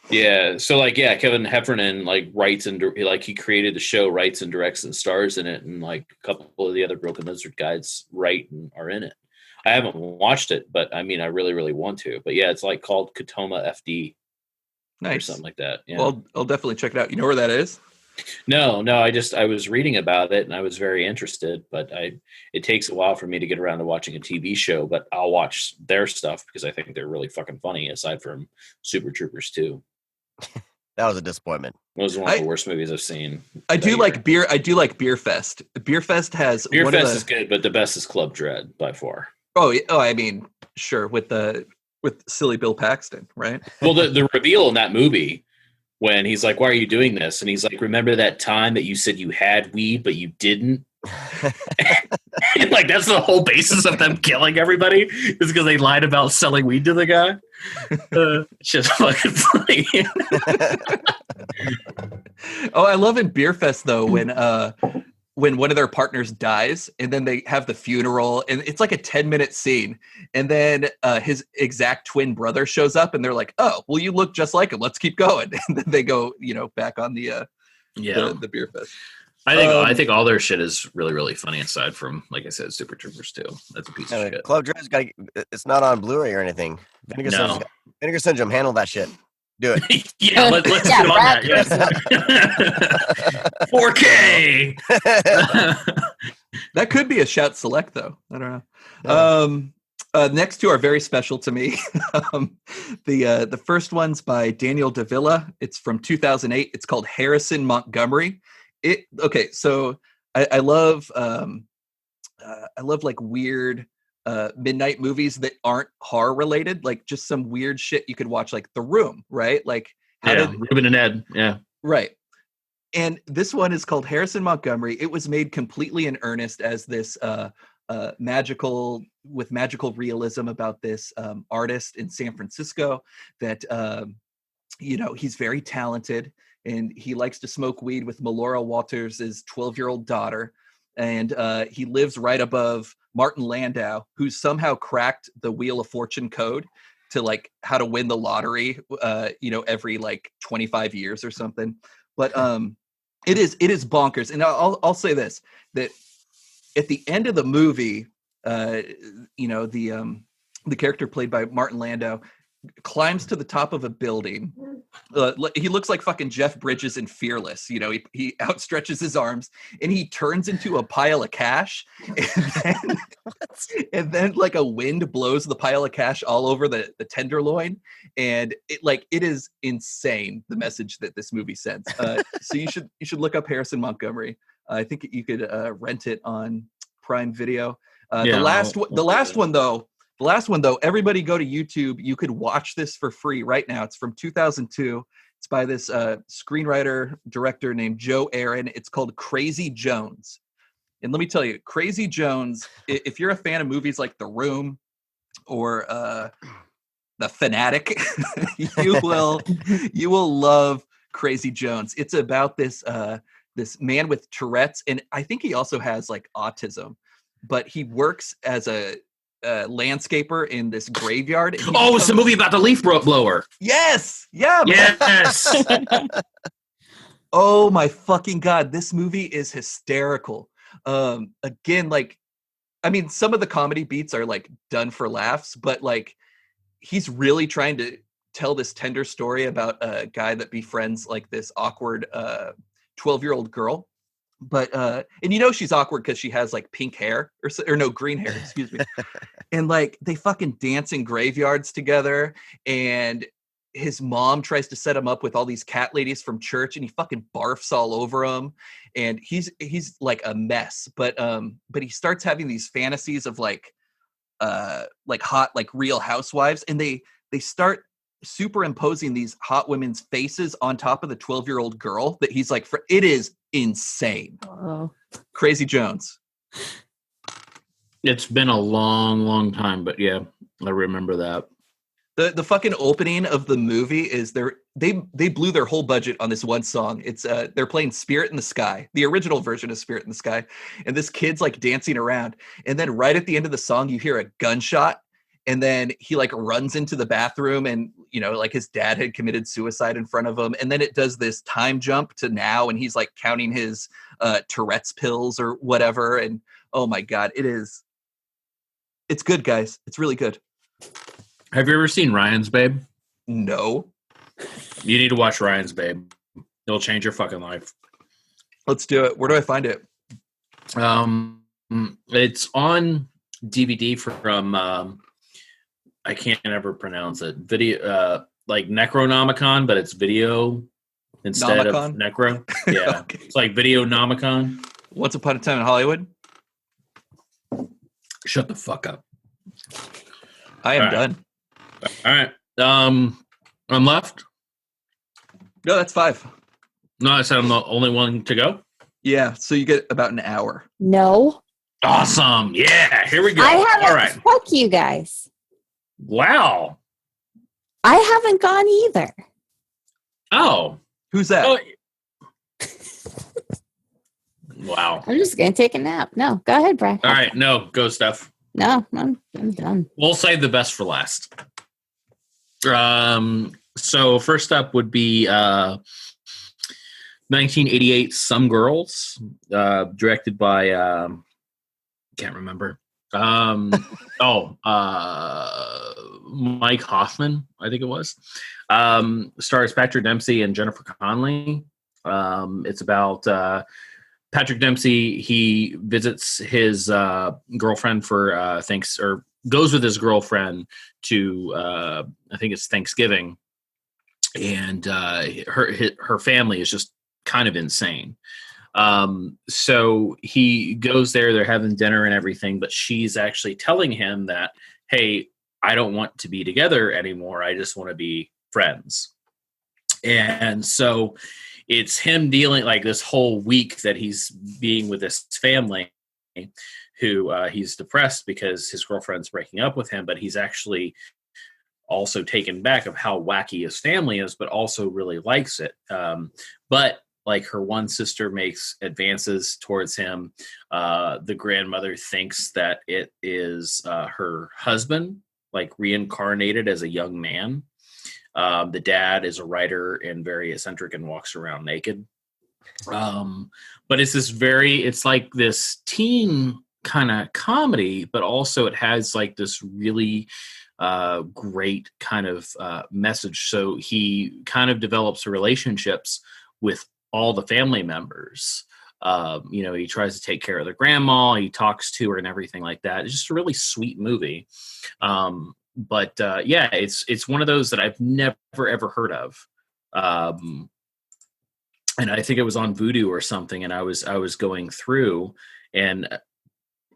Yeah, so Kevin Heffernan writes and he created the show, writes and directs and stars in it, and like a couple of the other Broken Lizard guys write and are in it. I haven't watched it, but I mean, I really, really want to. But yeah, it's like called Tacoma FD, nice, or something like that. Yeah. Well, I'll definitely check it out. You know where that is? No, I was reading about it and I was very interested, but it takes a while for me to get around to watching a TV show, but I'll watch their stuff because I think they're really fucking funny, aside from Super Troopers 2. That was a disappointment. It was one of the worst movies I've seen. I do like Beer Fest. Beer Fest has Beer Fest is good, but the best is Club Dread by far. Oh, I mean, sure, with silly Bill Paxton, right? Well, the reveal in that movie when he's like, "Why are you doing this?" and he's like, "Remember that time that you said you had weed but you didn't?" And like that's the whole basis of them killing everybody is because they lied about selling weed to the guy. It's just fucking funny. Oh, I love in Beer Fest though when one of their partners dies and then they have the funeral and it's like a 10-minute scene and then his exact twin brother shows up and they're like, "Oh, well, you look just like him. Let's keep going." And then they go, back on the Beer Fest. I think all their shit is really, really funny aside from, like I said, Super Troopers 2. That's a piece of shit. Club Dread's it's not on Blu-ray or anything. Vinegar Syndrome, handle that shit. Do it. Yeah, let's get on that. Yes. 4K. That could be a Shout Select, though. I don't know. Next two are very special to me. The first one's by Daniel Davila. It's from 2008. It's called Harrison Montgomery. So I love like weird midnight movies that aren't horror related, like just some weird shit you could watch, like The Room, right? Like Ruben and Ed, yeah, right. And this one is called Harrison Montgomery. It was made completely in earnest as this magical realism about this artist in San Francisco that he's very talented. And he likes to smoke weed with Melora Walters' 12-year-old daughter. And he lives right above Martin Landau, who's somehow cracked the Wheel of Fortune code to like how to win the lottery, every like 25 years or something. But it is bonkers. And I'll say this, that at the end of the movie, the character played by Martin Landau climbs to the top of a building. He looks like fucking Jeff Bridges in Fearless. He outstretches his arms and he turns into a pile of cash. And then like a wind blows the pile of cash all over the tenderloin. And it is insane, the message that this movie sends. So you should look up Harrison Montgomery. I think you could rent it on Prime Video. The last one though, everybody go to YouTube. You could watch this for free right now. It's from 2002. It's by this screenwriter director named Joe Aaron. It's called Crazy Jones. And let me tell you, Crazy Jones, if you're a fan of movies like The Room or The Fanatic, you will love Crazy Jones. It's about this man with Tourette's, and I think he also has like autism, but he works as a landscaper in this graveyard. It's the movie about the leaf blower. Yes. Yeah. Yes. Oh my fucking God. This movie is hysterical. Again, some of the comedy beats are like done for laughs, but like he's really trying to tell this tender story about a guy that befriends like this awkward 12-year-old girl. But and she's awkward because she has like pink hair or no, green hair, excuse me. And like they fucking dance in graveyards together, and his mom tries to set him up with all these cat ladies from church, and he fucking barfs all over them, and he's like a mess. But he starts having these fantasies of like hot like Real Housewives, and they start superimposing these hot women's faces on top of the 12-year-old girl that he's like, it is insane. Oh. Crazy Jones. It's been a long, long time, but yeah, I remember that. The fucking opening of the movie is they blew their whole budget on this one song. It's they're playing Spirit in the Sky, the original version of Spirit in the Sky, and this kid's like dancing around, and then right at the end of the song you hear a gunshot, and then he like runs into the bathroom, and like his dad had committed suicide in front of him, and then it does this time jump to now, and he's like counting his Tourette's pills or whatever, and oh my God, it's good, guys. It's really good. Have you ever seen Ryan's Babe? No. You need to watch Ryan's Babe. It'll change your fucking life. Let's do it. Where do I find it? It's on DVD from I can't ever pronounce it. Video like Necronomicon, but it's video instead Nomicon? of Necro. Yeah, Okay. it's like Video Nomicon. Once Upon a Time in Hollywood. Shut the fuck up. I am All right. done. All right. I'm left. No, that's 5. No, I said I'm the only one to go. Yeah, so you get about an hour. No. Awesome. Yeah, here we go. I haven't. All right. Fuck you guys. Wow. I haven't gone either. Oh. Who's that? Oh. Wow. I'm just gonna take a nap. No, go ahead, Brad. All right. No, go, Steph. No, I'm done. We'll save the best for last. So first up would be 1988 Some Girls, directed by can't remember. Mike Hoffman, I think it was. Stars Patrick Dempsey and Jennifer Connelly. It's about Patrick Dempsey. He visits his girlfriend for goes with his girlfriend to I think it's Thanksgiving, and her family is just kind of insane. So he goes there, they're having dinner and everything, but she's actually telling him that, hey, I don't want to be together anymore. I just want to be friends. And so it's him dealing like this whole week that he's being with this family who he's depressed because his girlfriend's breaking up with him, but he's actually also taken back of how wacky his family is, but also really likes it. But like her one sister makes advances towards him. The grandmother thinks that it is her husband, like reincarnated as a young man. The dad is a writer and very eccentric and walks around naked. But it's like this teen kind of comedy, but also it has like this really great kind of message. So he kind of develops relationships with all the family members. He tries to take care of the grandma, he talks to her and everything like that. It's just a really sweet movie. But it's one of those that I've never ever heard of. And I think it was on Vudu or something, and I was going through and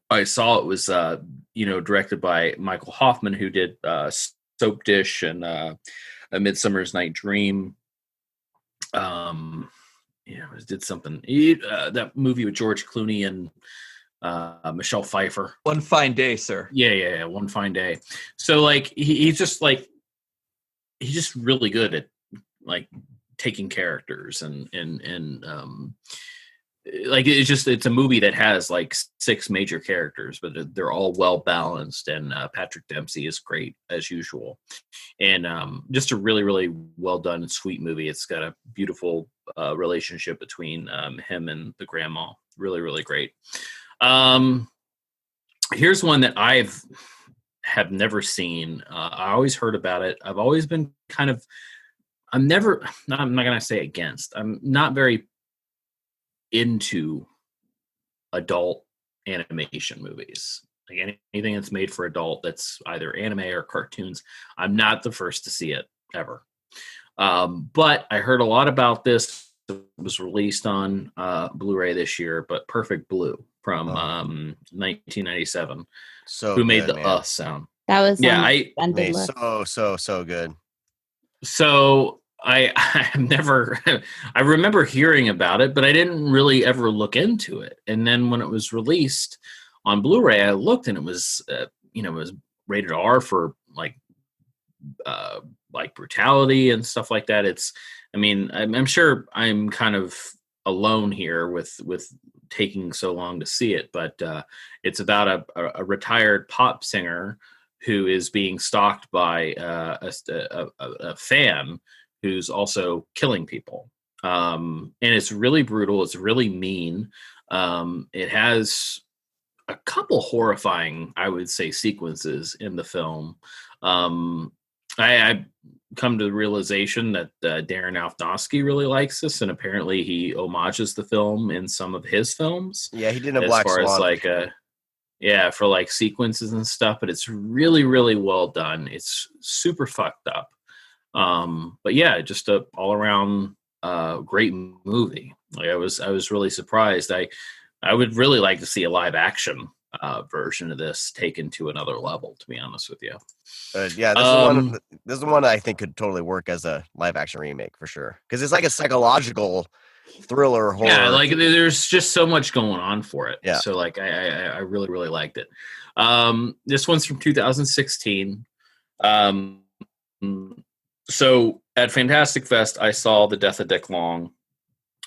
I saw it was directed by Michael Hoffman, who did Soap Dish and A Midsummer's Night Dream. Did something. That movie with George Clooney and Michelle Pfeiffer. One Fine Day, sir. Yeah. One Fine Day. So like he's just really good at like taking characters and it's a movie that has like 6 major characters, but they're all well balanced, and Patrick Dempsey is great as usual, and just a really, really well done and sweet movie. It's got a beautiful relationship between him and the grandma. Really, really great. Here's one that have never seen. I always heard about it. I've always been I'm not going to say against. I'm not very into adult animation movies. Like anything that's made for adult that's either anime or cartoons, I'm not the first to see it ever. But I heard a lot about this. It was released on Blu-ray this year, but Perfect Blue from 1997. So who made good, the man. sound? That was so good. So I remember hearing about it, but I didn't really ever look into it. And then when it was released on Blu-ray, I looked and it was it was rated R for like brutality and stuff like that. I'm sure I'm kind of alone here with taking so long to see it, but it's about a retired pop singer who is being stalked by a fan who's also killing people. And it's really brutal. It's really mean. It has a couple horrifying, I would say, sequences in the film. I come to the realization that Darren Aronofsky really likes this, and apparently he homages the film in some of his films. Yeah, he did a Black Swan. As far as for like sequences and stuff, but it's really, really well done. It's super fucked up. But yeah, just a all around great movie. Like I was really surprised. I would really like to see a live action version of this taken to another level, to be honest with you. Yeah, this is one I think could totally work as a live action remake for sure, because it's like a psychological thriller horror. Yeah, like there's just so much going on for it. Yeah. So like I really, really liked it. This one's from 2016. So at Fantastic Fest, I saw The Death of Dick Long,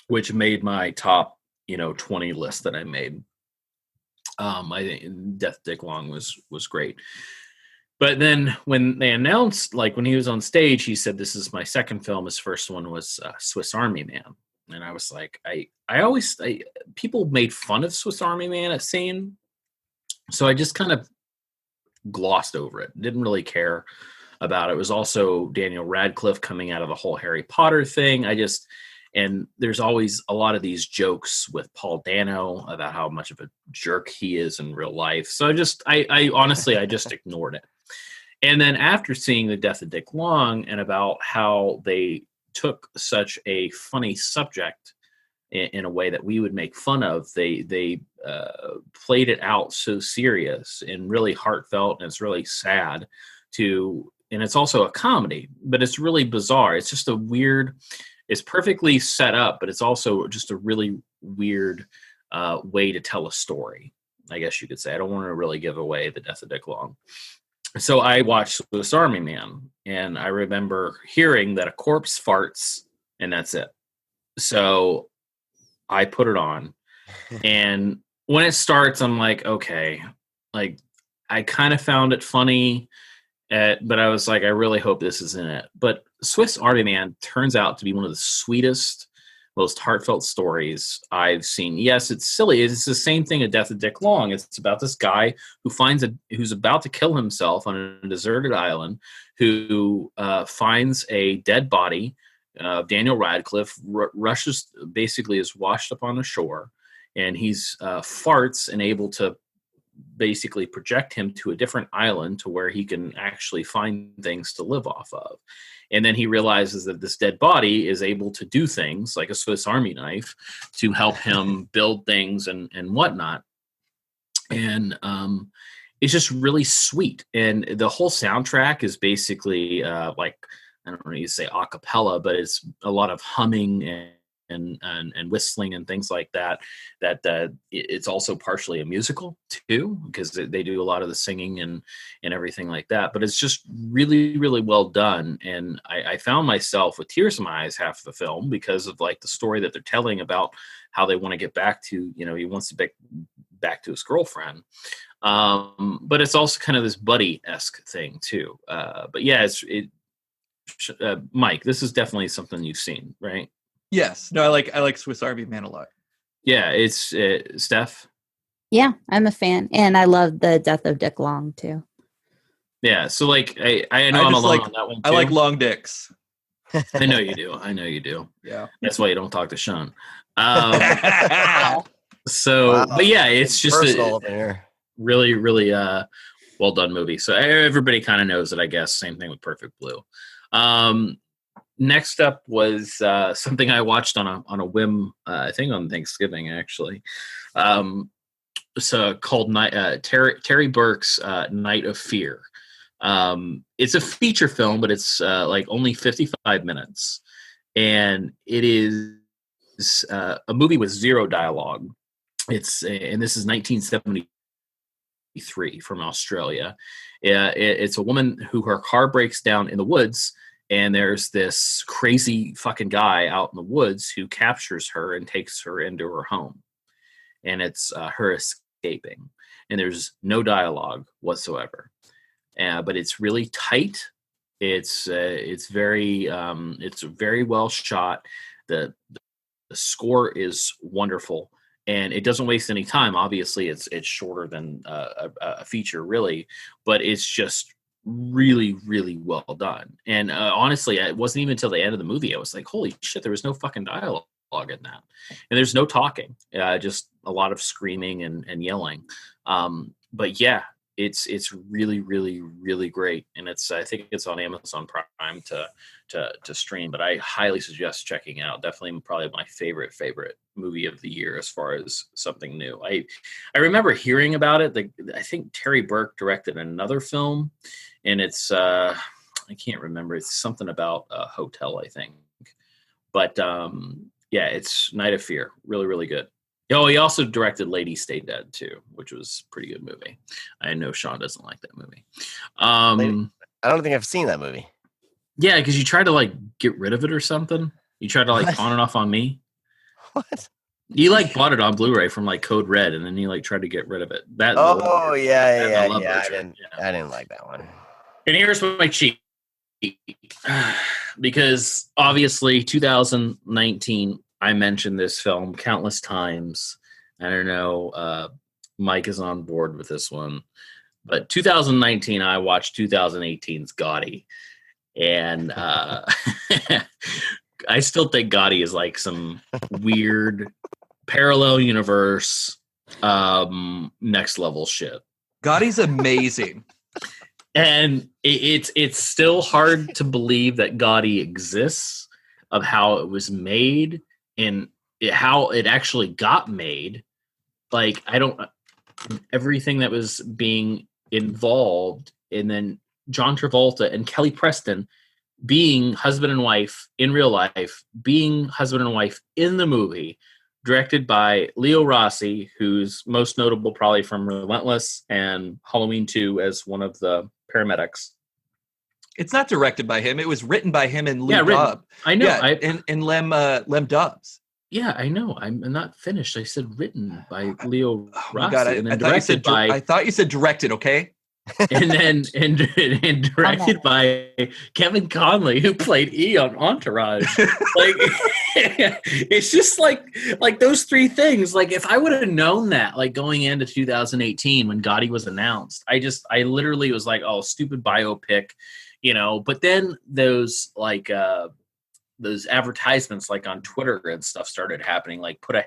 which made my top 20 list that I made. I think Death of Dick Long was great. But then when they announced, like when he was on stage, he said, "This is my second film." His first one was Swiss Army Man. And I was like, people made fun of Swiss Army Man at scene. So I just kind of glossed over it. Didn't really care about it. It was also Daniel Radcliffe coming out of the whole Harry Potter thing. And there's always a lot of these jokes with Paul Dano about how much of a jerk he is in real life. So I honestly just ignored it. And then after seeing The Death of Dick Long and about how they took such a funny subject in a way that we would make fun of, they played it out so serious and really heartfelt, and it's really sad and it's also a comedy, but it's really bizarre. It's just it's perfectly set up, but it's also just a really weird way to tell a story, I guess you could say. I don't want to really give away The Death of Dick Long. So I watched Swiss Army Man, and I remember hearing that a corpse farts, and that's it. So I put it on, and when it starts, I'm like, okay, like I kind of found it funny, but I was like, I really hope this is in it. But Swiss Army Man turns out to be one of the sweetest, most heartfelt stories I've seen. Yes, it's silly. It's the same thing at Death of Dick Long. It's about this guy who's about to kill himself on a deserted island, who finds a dead body. Daniel Radcliffe basically is washed up on the shore, and he's farts and able to basically project him to a different island to where he can actually find things to live off of. And then he realizes that this dead body is able to do things like a Swiss Army knife to help him build things and whatnot. And it's just really sweet. And the whole soundtrack is basically like, I don't know, you say a cappella, but it's a lot of humming and whistling and things like that. It's also partially a musical too, because they do a lot of the singing and everything like that. But it's just really, really well done. And I found myself with tears in my eyes half of the film because of like the story that they're telling about how they want to get back to, he wants to get back to his girlfriend. But it's also kind of this buddy-esque thing too. But yeah, Mike, this is definitely something you've seen, right? Yes. No, I like Swiss Army Man a lot. Yeah, it's Steph. Yeah, I'm a fan, and I love The Death of Dick Long too. Yeah, so like I know I'm alone on that one too. I like long dicks. I know you do. Yeah, that's why you don't talk to Sean. So, wow. But yeah, it's just really, really well done movie. So everybody kind of knows it, I guess. Same thing with Perfect Blue. Next up was something I watched on a whim. I think on Thanksgiving, actually. So called Terry Burke's Night of Fear. It's a feature film, but it's like only 55 minutes, and it is a movie with zero dialogue. And this is 1973 from Australia. It's a woman who her car breaks down in the woods. And there's this crazy fucking guy out in the woods who captures her and takes her into her home. And it's her escaping. And there's no dialogue whatsoever. But it's really tight. It's very well shot. The score is wonderful. And it doesn't waste any time. Obviously, it's shorter than a feature, really. But it's just really, really well done. And honestly, it wasn't even until the end of the movie I was like, holy shit, there was no fucking dialogue in that, and there's no talking, just a lot of screaming and yelling. But yeah, it's really, really, really great, and I think it's on Amazon Prime to stream. But I highly suggest checking it out. Definitely, probably my favorite movie of the year as far as something new. I remember hearing about it. I think Terry Burke directed another film, and it's I can't remember. It's something about a hotel, I think. But yeah, it's Night of Fear. Really, really good. Oh, he also directed Lady Stay Dead too, which was a pretty good movie. I know Sean doesn't like that movie. I don't think I've seen that movie. Yeah, because you tried to like get rid of it or something. You tried to like pawn it off on me. What? You like bought it on Blu-ray from like Code Red, and then you like tried to get rid of it. Yeah. I didn't like that one. And here's my cheat. Because obviously 2019, I mentioned this film countless times. I don't know, Mike is on board with this one, but 2019, I watched 2018's Gotti, and I still think Gotti is like some weird parallel universe, next level shit. Gotti's amazing. And it's still hard to believe that Gotti exists, of how it was made and how it actually got made. Like, everything that was being involved, and then John Travolta and Kelly Preston being husband and wife in real life, being husband and wife in the movie, directed by Leo Rossi, who's most notable probably from Relentless and Halloween 2 as one of the paramedics. It's not directed by him. It was written by him and Lou Dobb. I know. Yeah, and Lem Dobbs. Yeah, I know. I'm not finished. I said written by Leo Rossi, God, and then directed by. I thought you said directed. Okay. And then and directed by Kevin Conley, who played E on Entourage. Like, it's just like those three things. Like, if I would have known that, like going into 2018 when Gotti was announced, I literally was like, oh, stupid biopic, you know. But then those advertisements like on Twitter and stuff started happening. Like, put a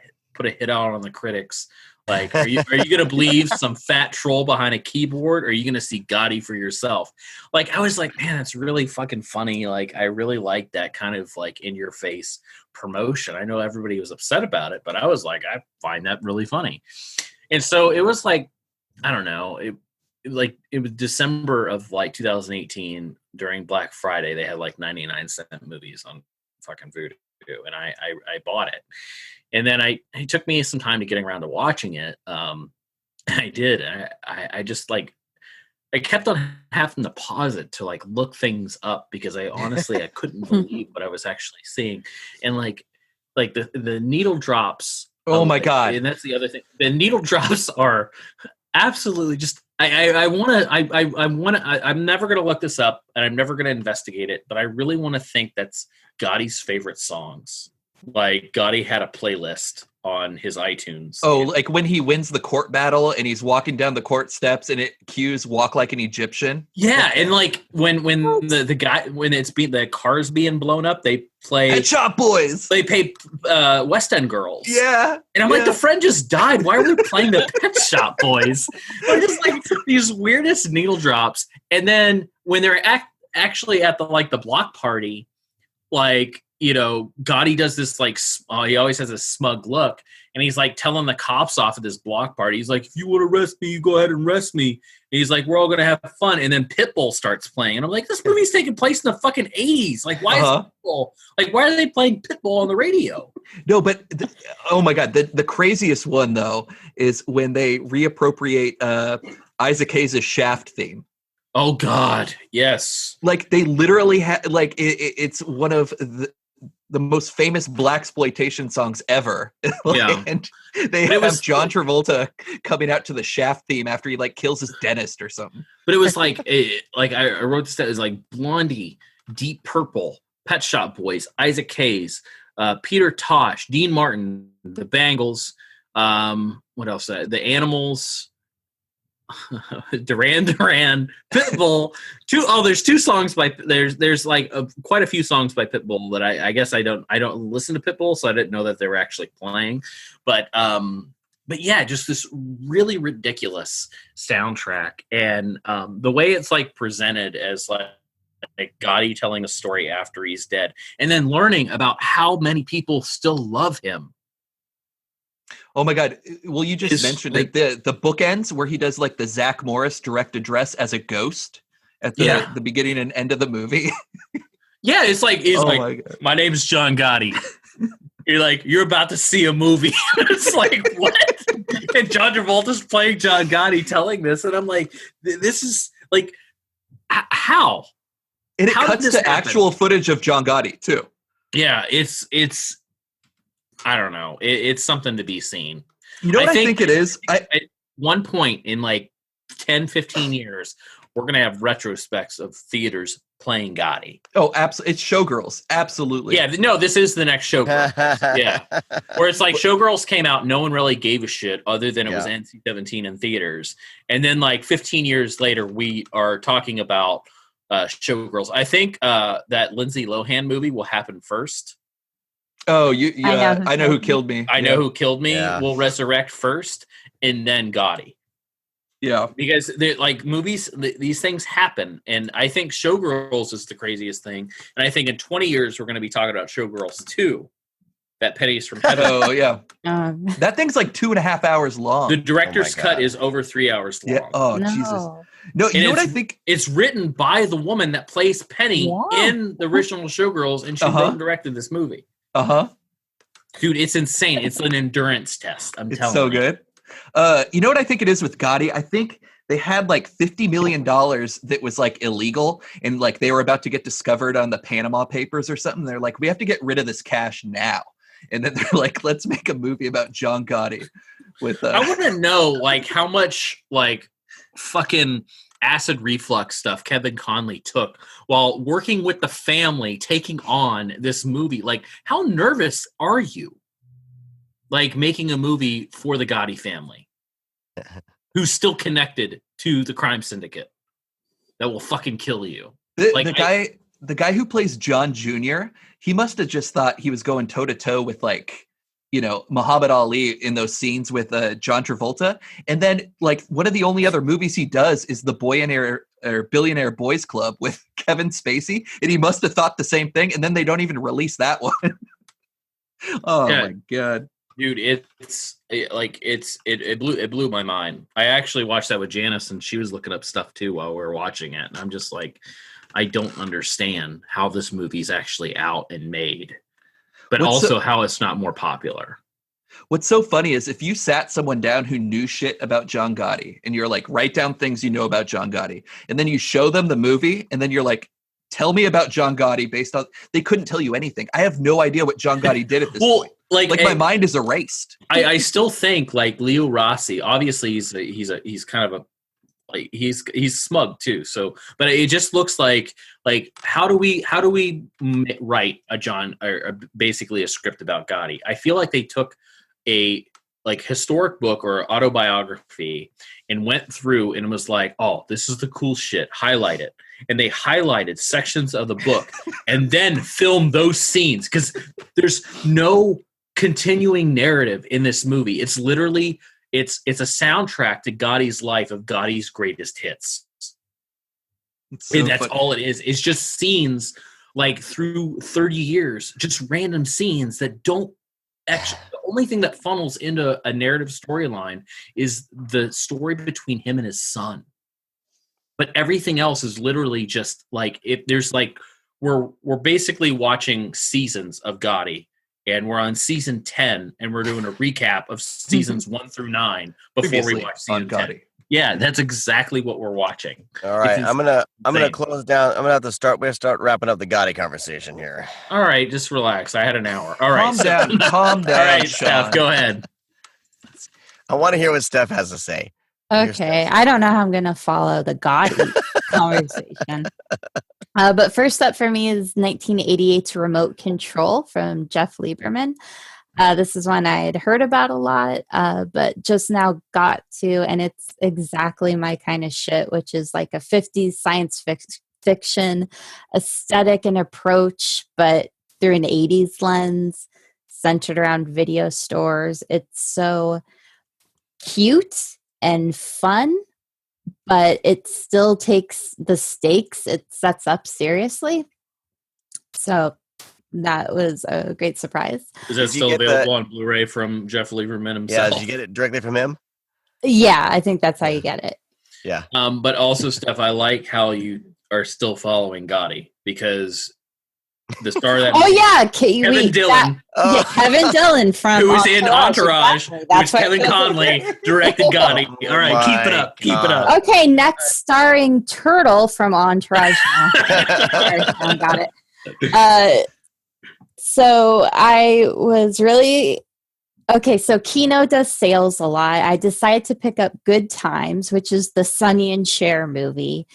hit out on the critics. Like, are you going to believe some fat troll behind a keyboard, or are you going to see Gotti for yourself? Like, I was like, man, that's really fucking funny. Like, I really like that kind of like in your face promotion. I know everybody was upset about it, but I was like, I find that really funny. And so it was like, I don't know, it was December of like 2018 during Black Friday. They had like 99-cent movies on fucking Vudu, and I bought it. And then it took me some time to getting around to watching it. I did. I just like, I kept on having to pause it to like look things up, because I couldn't believe what I was actually seeing. And like the needle drops. Oh my God. And that's the other thing. The needle drops are absolutely just, I'm never going to look this up, and I'm never going to investigate it, but I really want to think that's Gotti's favorite songs. Like, Gotti had a playlist on his iTunes. Oh, like when he wins the court battle and he's walking down the court steps and it cues "Walk Like an Egyptian." Yeah, and like when the guy, when the car's being blown up, they play Pet Shop Boys. They play West End Girls. Yeah, and I'm like, the friend just died. Why are we playing the Pet Shop Boys? They're just like these weirdest needle drops. And then when they're actually at the block party, like, you know, Gotti does this like, he always has a smug look, and he's like telling the cops off at this block party. He's like, if you want to arrest me, you go ahead and arrest me. And he's like, we're all going to have fun. And then Pitbull starts playing. And I'm like, this movie's taking place in the fucking 80s. Like, why is Pitbull? Like, why are they playing Pitbull on the radio? No, but oh my God. The craziest one though is when they reappropriate Isaac Hayes' Shaft theme. Oh God. Yes. Like, they literally had, like, it's one of the most famous blaxploitation songs ever. Yeah. And they have John Travolta coming out to the Shaft theme after he like kills his dentist or something. But it was like, I wrote this down. It was like Blondie, Deep Purple, Pet Shop Boys, Isaac Hayes, Peter Tosh, Dean Martin, the Bangles, what else? The Animals, Duran Duran, Pitbull. There's two songs by there's like quite a few songs by Pitbull that I guess I don't listen to Pitbull, so I didn't know that they were actually playing. But but yeah, just this really ridiculous soundtrack, and the way it's like presented as like Gotti telling a story after he's dead, and then learning about how many people still love him. Oh my God! Well, you just mentioned it. The bookends where he does like the Zach Morris direct address as a ghost at the beginning and end of the movie. Yeah, it's like my name's John Gotti. You're about to see a movie. It's like, what? And John Travolta's playing John Gotti telling this, and I'm like, this is like, how? And it cuts to actual footage of John Gotti too. Yeah, it's I don't know. It's something to be seen. You know what I think it is? At one point in like 10, 15 years, we're going to have retrospects of theaters playing Gotti. Oh, absolutely. It's Showgirls. Absolutely. Yeah, no, this is the next Showgirls. Yeah. Where it's like Showgirls came out, no one really gave a shit other than it was NC-17 in theaters. And then like 15 years later, we are talking about Showgirls. I think that Lindsay Lohan movie will happen first. Oh, I know who killed me. I know who killed me will resurrect first, and then Gotti. Yeah, because they're like movies. These things happen, and I think Showgirls is the craziest thing. And I think in 20 years we're going to be talking about Showgirls 2. That Pennies from Heaven. Oh yeah, that thing's like 2.5 hours long. The director's cut is over 3 hours long. Yeah. Oh No. Jesus. No, you know what I think? It's written by the woman that plays Penny in the original Showgirls, and she wrote and directed this movie. Dude, it's insane. It's an endurance test. I'm telling you. It's so good. You know what I think it is with Gotti? I think they had like $50 million that was like illegal, and like they were about to get discovered on the Panama Papers or something. They're like, we have to get rid of this cash now. And then they're like, let's make a movie about John Gotti. I want to know like how much like fucking acid reflux stuff Kevin Conley took while working with the family taking on this movie. Like, how nervous are you? Like making a movie for the Gotti family, who's still connected to the crime syndicate that will fucking kill you. The guy who plays John Jr., he must have just thought he was going toe to toe with like, you know, Muhammad Ali in those scenes with John Travolta. And then like one of the only other movies he does is the Billionaire Boys Club with Kevin Spacey. And he must have thought the same thing. And then they don't even release that one. My God. Dude, it blew my mind. I actually watched that with Janice, and she was looking up stuff too while we were watching it. And I'm just like, I don't understand how this movie's actually out and made, but how it's not more popular. What's so funny is if you sat someone down who knew shit about John Gotti and you're like, write down things you know about John Gotti, and then you show them the movie and then you're like, tell me about John Gotti based on, they couldn't tell you anything. I have no idea what John Gotti did at this point. Like my mind is erased. I still think like Leo Rossi, obviously he's kind of he's smug too. So, but it just looks like how do we write a basically a script about Gotti? I feel like they took a like historic book or autobiography and went through and was like, oh, this is the cool shit. Highlight it. And they highlighted sections of the book and then filmed those scenes because there's no continuing narrative in this movie. It's literally it's a soundtrack to Gotti's life of Gotti's greatest hits. And that's all it is. It's just scenes like through 30 years, just random scenes that don't actually, the only thing that funnels into a narrative storyline is the story between him and his son. But everything else is literally just like, if there's like, we're basically watching seasons of Gotti, and we're on season 10 and we're doing a recap of seasons 1 through 9 before we watch season 10. Yeah, that's exactly what we're watching. All right, I'm gonna close down. I'm gonna have to start. We're start wrapping up the Gotti conversation here. All right, just relax. I had an hour. All right, calm down. All right, Steph, go ahead. I want to hear what Steph has to say. Okay, I don't know how I'm gonna follow the Gotti conversation. But first up for me is 1988's Remote Control from Jeff Lieberman. This is one I had heard about a lot, but just now got to, and it's exactly my kind of shit, which is like a 50s science fiction aesthetic and approach, but through an 80s lens, centered around video stores. It's so cute and fun, but it still takes the stakes it sets up seriously. So that was a great surprise. Is that still available on Blu-ray from Jeff Lieberman himself? Yeah, did you get it directly from him? Yeah, I think that's how you get it. Yeah. But also, Steph, I like how you are still following Gotti, because the star that Kevin Dillon, Kevin Dillon from who was in Entourage, exactly. who was Kevin Conley, directed Gotti. All right, keep it up, keep it up. Okay, next starring Turtle from Entourage. Got it. So I was really okay. So Kino does sales a lot. I decided to pick up Good Times, which is the Sonny and Cher movie.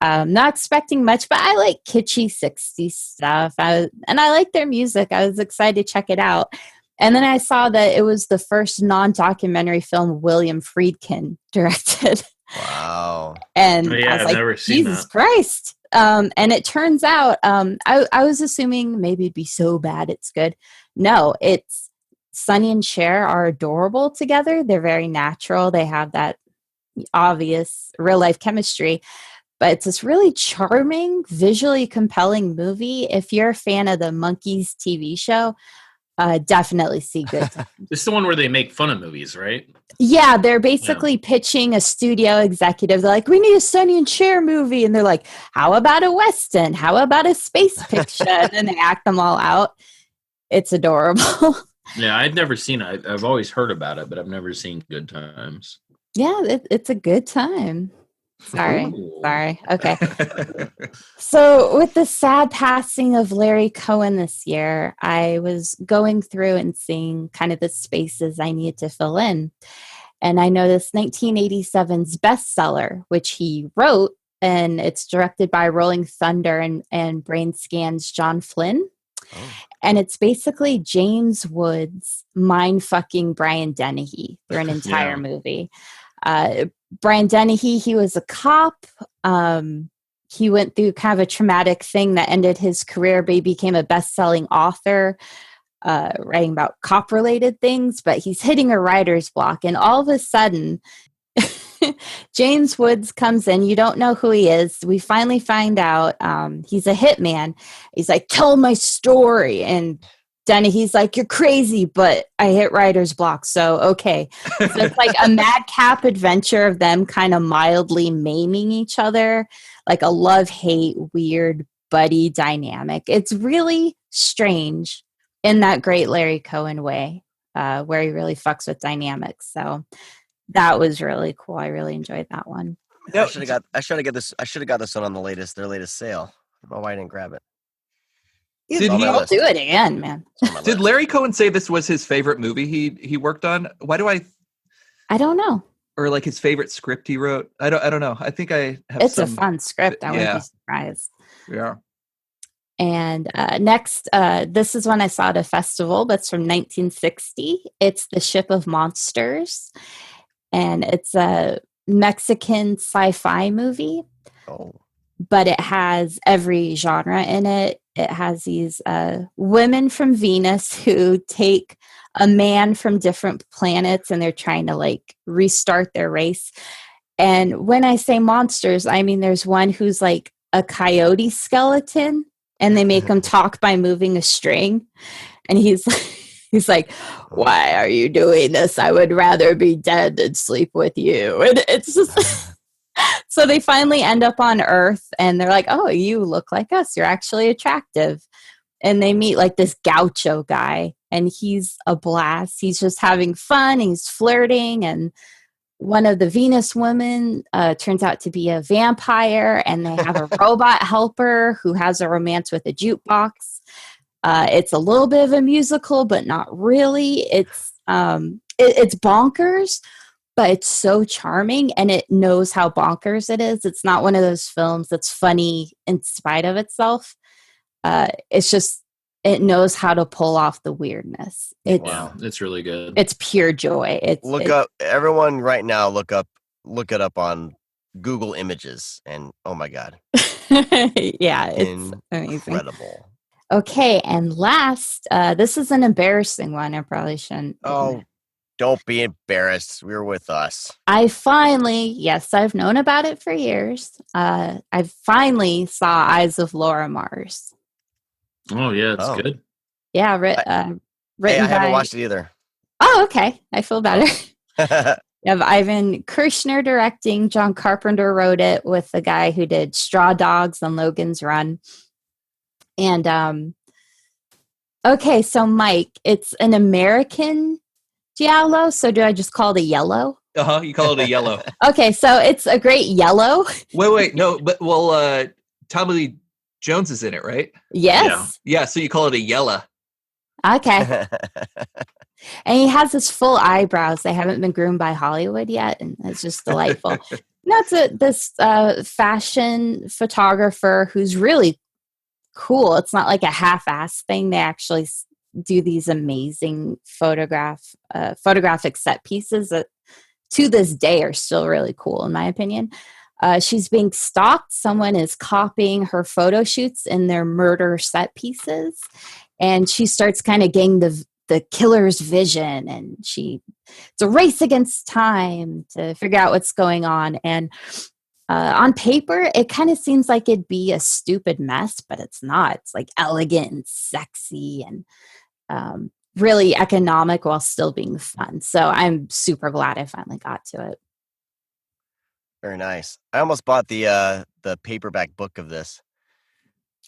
Not expecting much, but I like kitschy 60s stuff. And I like their music. I was excited to check it out. And then I saw that it was the first non-documentary film William Friedkin directed. Wow. And I was like, never seen Jesus that. Christ. And it turns out, I was assuming maybe it'd be so bad it's good. No, it's Sonny and Cher are adorable together. They're very natural. They have that obvious real life chemistry. But it's this really charming, visually compelling movie. If you're a fan of the Monkees TV show, definitely see Good Times. This is the one where they make fun of movies, right? Yeah, they're basically pitching a studio executive. They're like, we need a Sonny and Cher movie. And they're like, how about a Western? How about a space picture? And then they act them all out. It's adorable. Yeah, I've never seen it. I've always heard about it, but I've never seen Good Times. Yeah, it's a good time. Sorry. Ooh. Okay. So with the sad passing of Larry Cohen this year, I was going through and seeing kind of the spaces I needed to fill in. And I noticed 1987's bestseller, which he wrote, and it's directed by Rolling Thunder and Brain Scan's John Flynn. Oh. And it's basically James Woods mind-fucking Brian Dennehy through an entire movie. Brian Dennehy, he was a cop. He went through kind of a traumatic thing that ended his career, but he became a best-selling author, writing about cop-related things, but he's hitting a writer's block. And all of a sudden, James Woods comes in. You don't know who he is. We finally find out he's a hitman. He's like, tell my story. And Dennehy's like, you're crazy, but I hit writer's block, so okay. So it's like a madcap adventure of them kind of mildly maiming each other, like a love-hate, weird buddy dynamic. It's really strange in that great Larry Cohen way, where he really fucks with dynamics. So that was really cool. I really enjoyed that one. I should have got this one on their latest sale. I don't know why I didn't grab it. I'll do it again, man. Did Larry Cohen say this was his favorite movie he worked on? I don't know. Or like his favorite script he wrote? I don't know. I think I have It's a fun script. I wouldn't be surprised. Yeah. And next, this is one I saw at a festival, but it's from 1960. It's The Ship of Monsters. And it's a Mexican sci-fi movie. Oh. But it has every genre in it. It has these women from Venus who take a man from different planets and they're trying to like restart their race. And when I say monsters, I mean there's one who's like a coyote skeleton and they make him talk by moving a string. And he's like, why are you doing this? I would rather be dead than sleep with you. And it's just... So they finally end up on Earth and they're like, oh, you look like us. You're actually attractive. And they meet like this gaucho guy and he's a blast. He's just having fun. He's flirting. And one of the Venus women turns out to be a vampire and they have a robot helper who has a romance with a jukebox. It's a little bit of a musical, but not really. It's bonkers. But it's so charming and it knows how bonkers it is. It's not one of those films that's funny in spite of itself. It's just, it knows how to pull off the weirdness. Wow, it's really good. It's pure joy. Everyone right now, look it up on Google Images and oh my God. Yeah, it's amazing. Incredible. Okay, and last, this is an embarrassing one. I probably shouldn't. Oh, Don't be embarrassed. We're with us. I've known about it for years. I finally saw Eyes of Laura Mars. Oh yeah, it's good. Yeah, Hey, written I haven't by. watched it either. Oh, okay. I feel better. You have Ivan Kirshner directing. John Carpenter wrote it with the guy who did Straw Dogs and Logan's Run. And okay, so Mike, it's an American giallo. So do I just call it a yellow? You call it a yellow. Okay, so it's a great yellow. Wait, no, but Tommy Lee Jones is in it, right? Yes. Yeah, so you call it a yellow. Okay. And he has his full eyebrows. They haven't been groomed by Hollywood yet, and it's just delightful. That's this fashion photographer who's really cool. It's not like a half-ass thing. They actually do these amazing photographic set pieces that to this day are still really cool, in my opinion. She's being stalked. Someone is copying her photo shoots in their murder set pieces, and she starts kind of getting the killer's vision, and it's a race against time to figure out what's going on. And on paper, it kind of seems like it'd be a stupid mess, but it's not. It's like elegant and sexy and really economic while still being fun. So I'm super glad I finally got to it. Very nice. I almost bought the paperback book of this.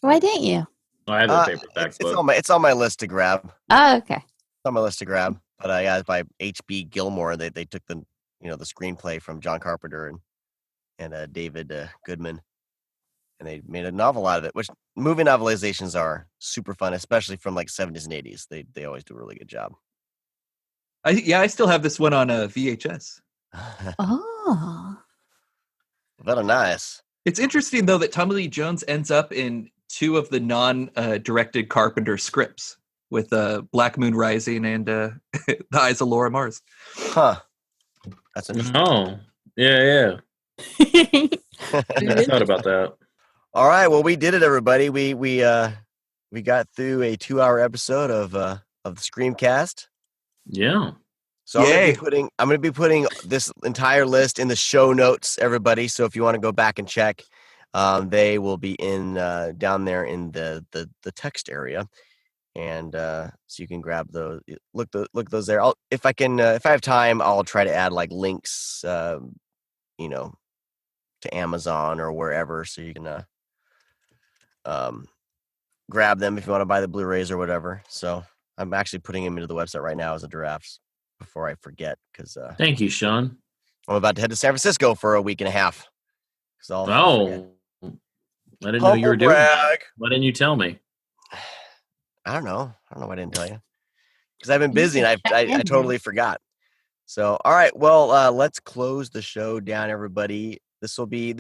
Why didn't you? I have a paperback book. It's on my list to grab. Oh, okay. It's on my list to grab. But it's by H.B. Gilmore. They took the screenplay from John Carpenter and David Goodman, and they made a novel out of it. Which movie novelizations are super fun, especially from like 70s and 80s. They always do a really good job. I still have this one on a VHS. Oh, very nice. It's interesting though that Tommy Lee Jones ends up in two of the non-directed Carpenter scripts with Black Moon Rising and The Eyes of Laura Mars. Huh. That's interesting. Oh, yeah. I thought about that. All right, well, we did it, everybody. We got through a 2-hour episode of the Screamcast. Yeah. So I'm going to be putting this entire list in the show notes, everybody. So if you want to go back and check, they will be in down there in the text area, and so you can grab those. Look those there. If I have time, I'll try to add like links, to Amazon or wherever, so you can grab them if you want to buy the Blu-rays or whatever. So I'm actually putting them into the website right now as a drafts before I forget, because thank you, Sean. I'm about to head to San Francisco for a week and a half. I didn't know you were doing that. Why didn't you tell me? I don't know why I didn't tell you, because I've been busy and I totally forgot. So all right, well, let's close the show down, everybody. This will be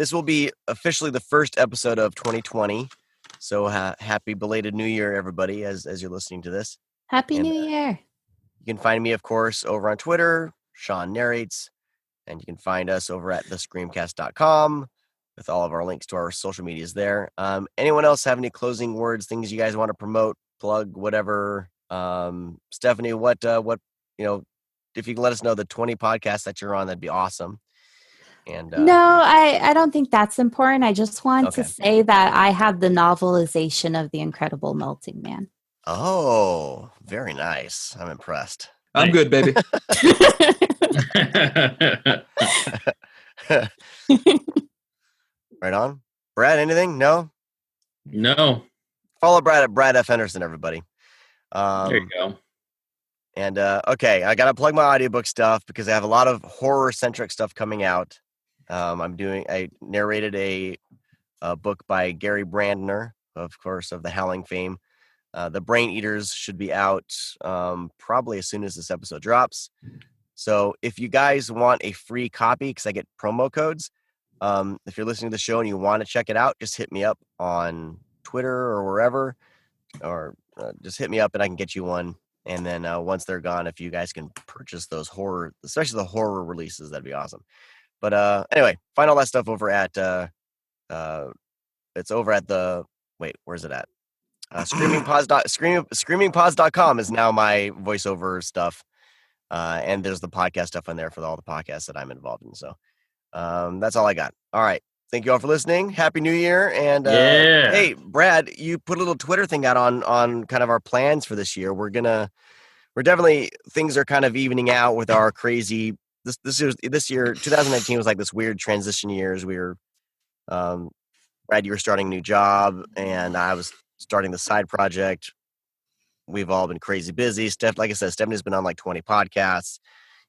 officially the first episode of 2020. So happy belated New Year, everybody, as you're listening to this. Happy New Year. You can find me, of course, over on Twitter, Sean Narrates, and you can find us over at thescreamcast.com with all of our links to our social medias there. Anyone else have any closing words, things you guys want to promote, plug, whatever? Stephanie, what if you can let us know the 20 podcasts that you're on, that'd be awesome. And no, I don't think that's important. I just want to say that I have the novelization of The Incredible Melting Man. Oh, very nice. I'm impressed. I'm good, baby. Right on. Brad, anything? No? No. Follow Brad at Brad F. Henderson, everybody. There you go. And okay, I gotta plug my audiobook stuff because I have a lot of horror-centric stuff coming out. I narrated a book by Gary Brandner, of course, of the Howling fame. The Brain Eaters should be out probably as soon as this episode drops. So if you guys want a free copy, because I get promo codes, if you're listening to the show and you want to check it out, just hit me up on Twitter or wherever, or just hit me up and I can get you one. And then once they're gone, if you guys can purchase those horror, especially the horror releases, that'd be awesome. But anyway, find all that stuff over at it's over at where's it at? Screamingpause.com is now my voiceover stuff. And there's the podcast stuff on there for all the podcasts that I'm involved in. So that's all I got. All right. Thank you all for listening. Happy New Year. And hey, Brad, you put a little Twitter thing out on kind of our plans for this year. We're definitely, things are kind of evening out with our crazy, this year, 2019 was like this weird transition year as we were, Brad, you were starting a new job and I was starting the side project. We've all been crazy busy. Like I said, Stephanie's been on like 20 podcasts,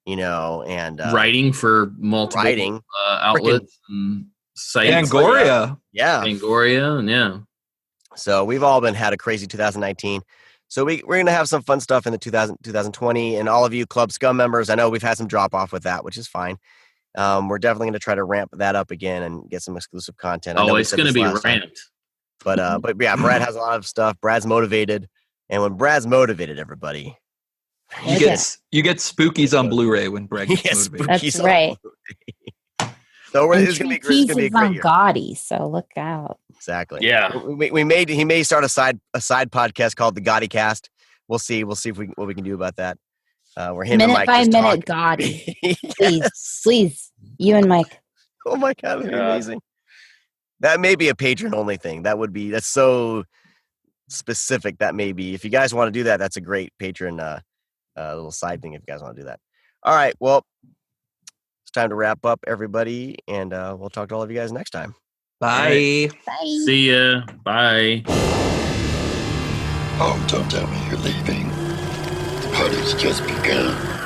and writing for multiple outlets and sites. Fangoria. Yeah. Fangoria, and yeah. So we've all had a crazy 2019. So we're going to have some fun stuff in the 2020. And all of you Club Scum members, I know we've had some drop off with that, which is fine. We're definitely going to try to ramp that up again and get some exclusive content. Oh, it's going to be ramped. But yeah, Brad has a lot of stuff. Brad's motivated. And when Brad's motivated, everybody, you get spookies on Blu-ray when Brad gets motivated. That's right. So it's going to be a great on year. Gaudy, so look out. Exactly. Yeah. He may start a side podcast called the Gaudy Cast. We'll see what we can do about that. Where him and Mike by just minute talk. Gaudy. Yes. Please, you and Mike. Oh my God, that'd be amazing. That may be a patron only thing. That's so specific. That may be, if you guys want to do that, that's a great patron little side thing if you guys want to do that. All right, well, it's time to wrap up, everybody, and we'll talk to all of you guys next time. Bye. Bye. See ya. Bye. Oh, don't tell me you're leaving. The party's just begun.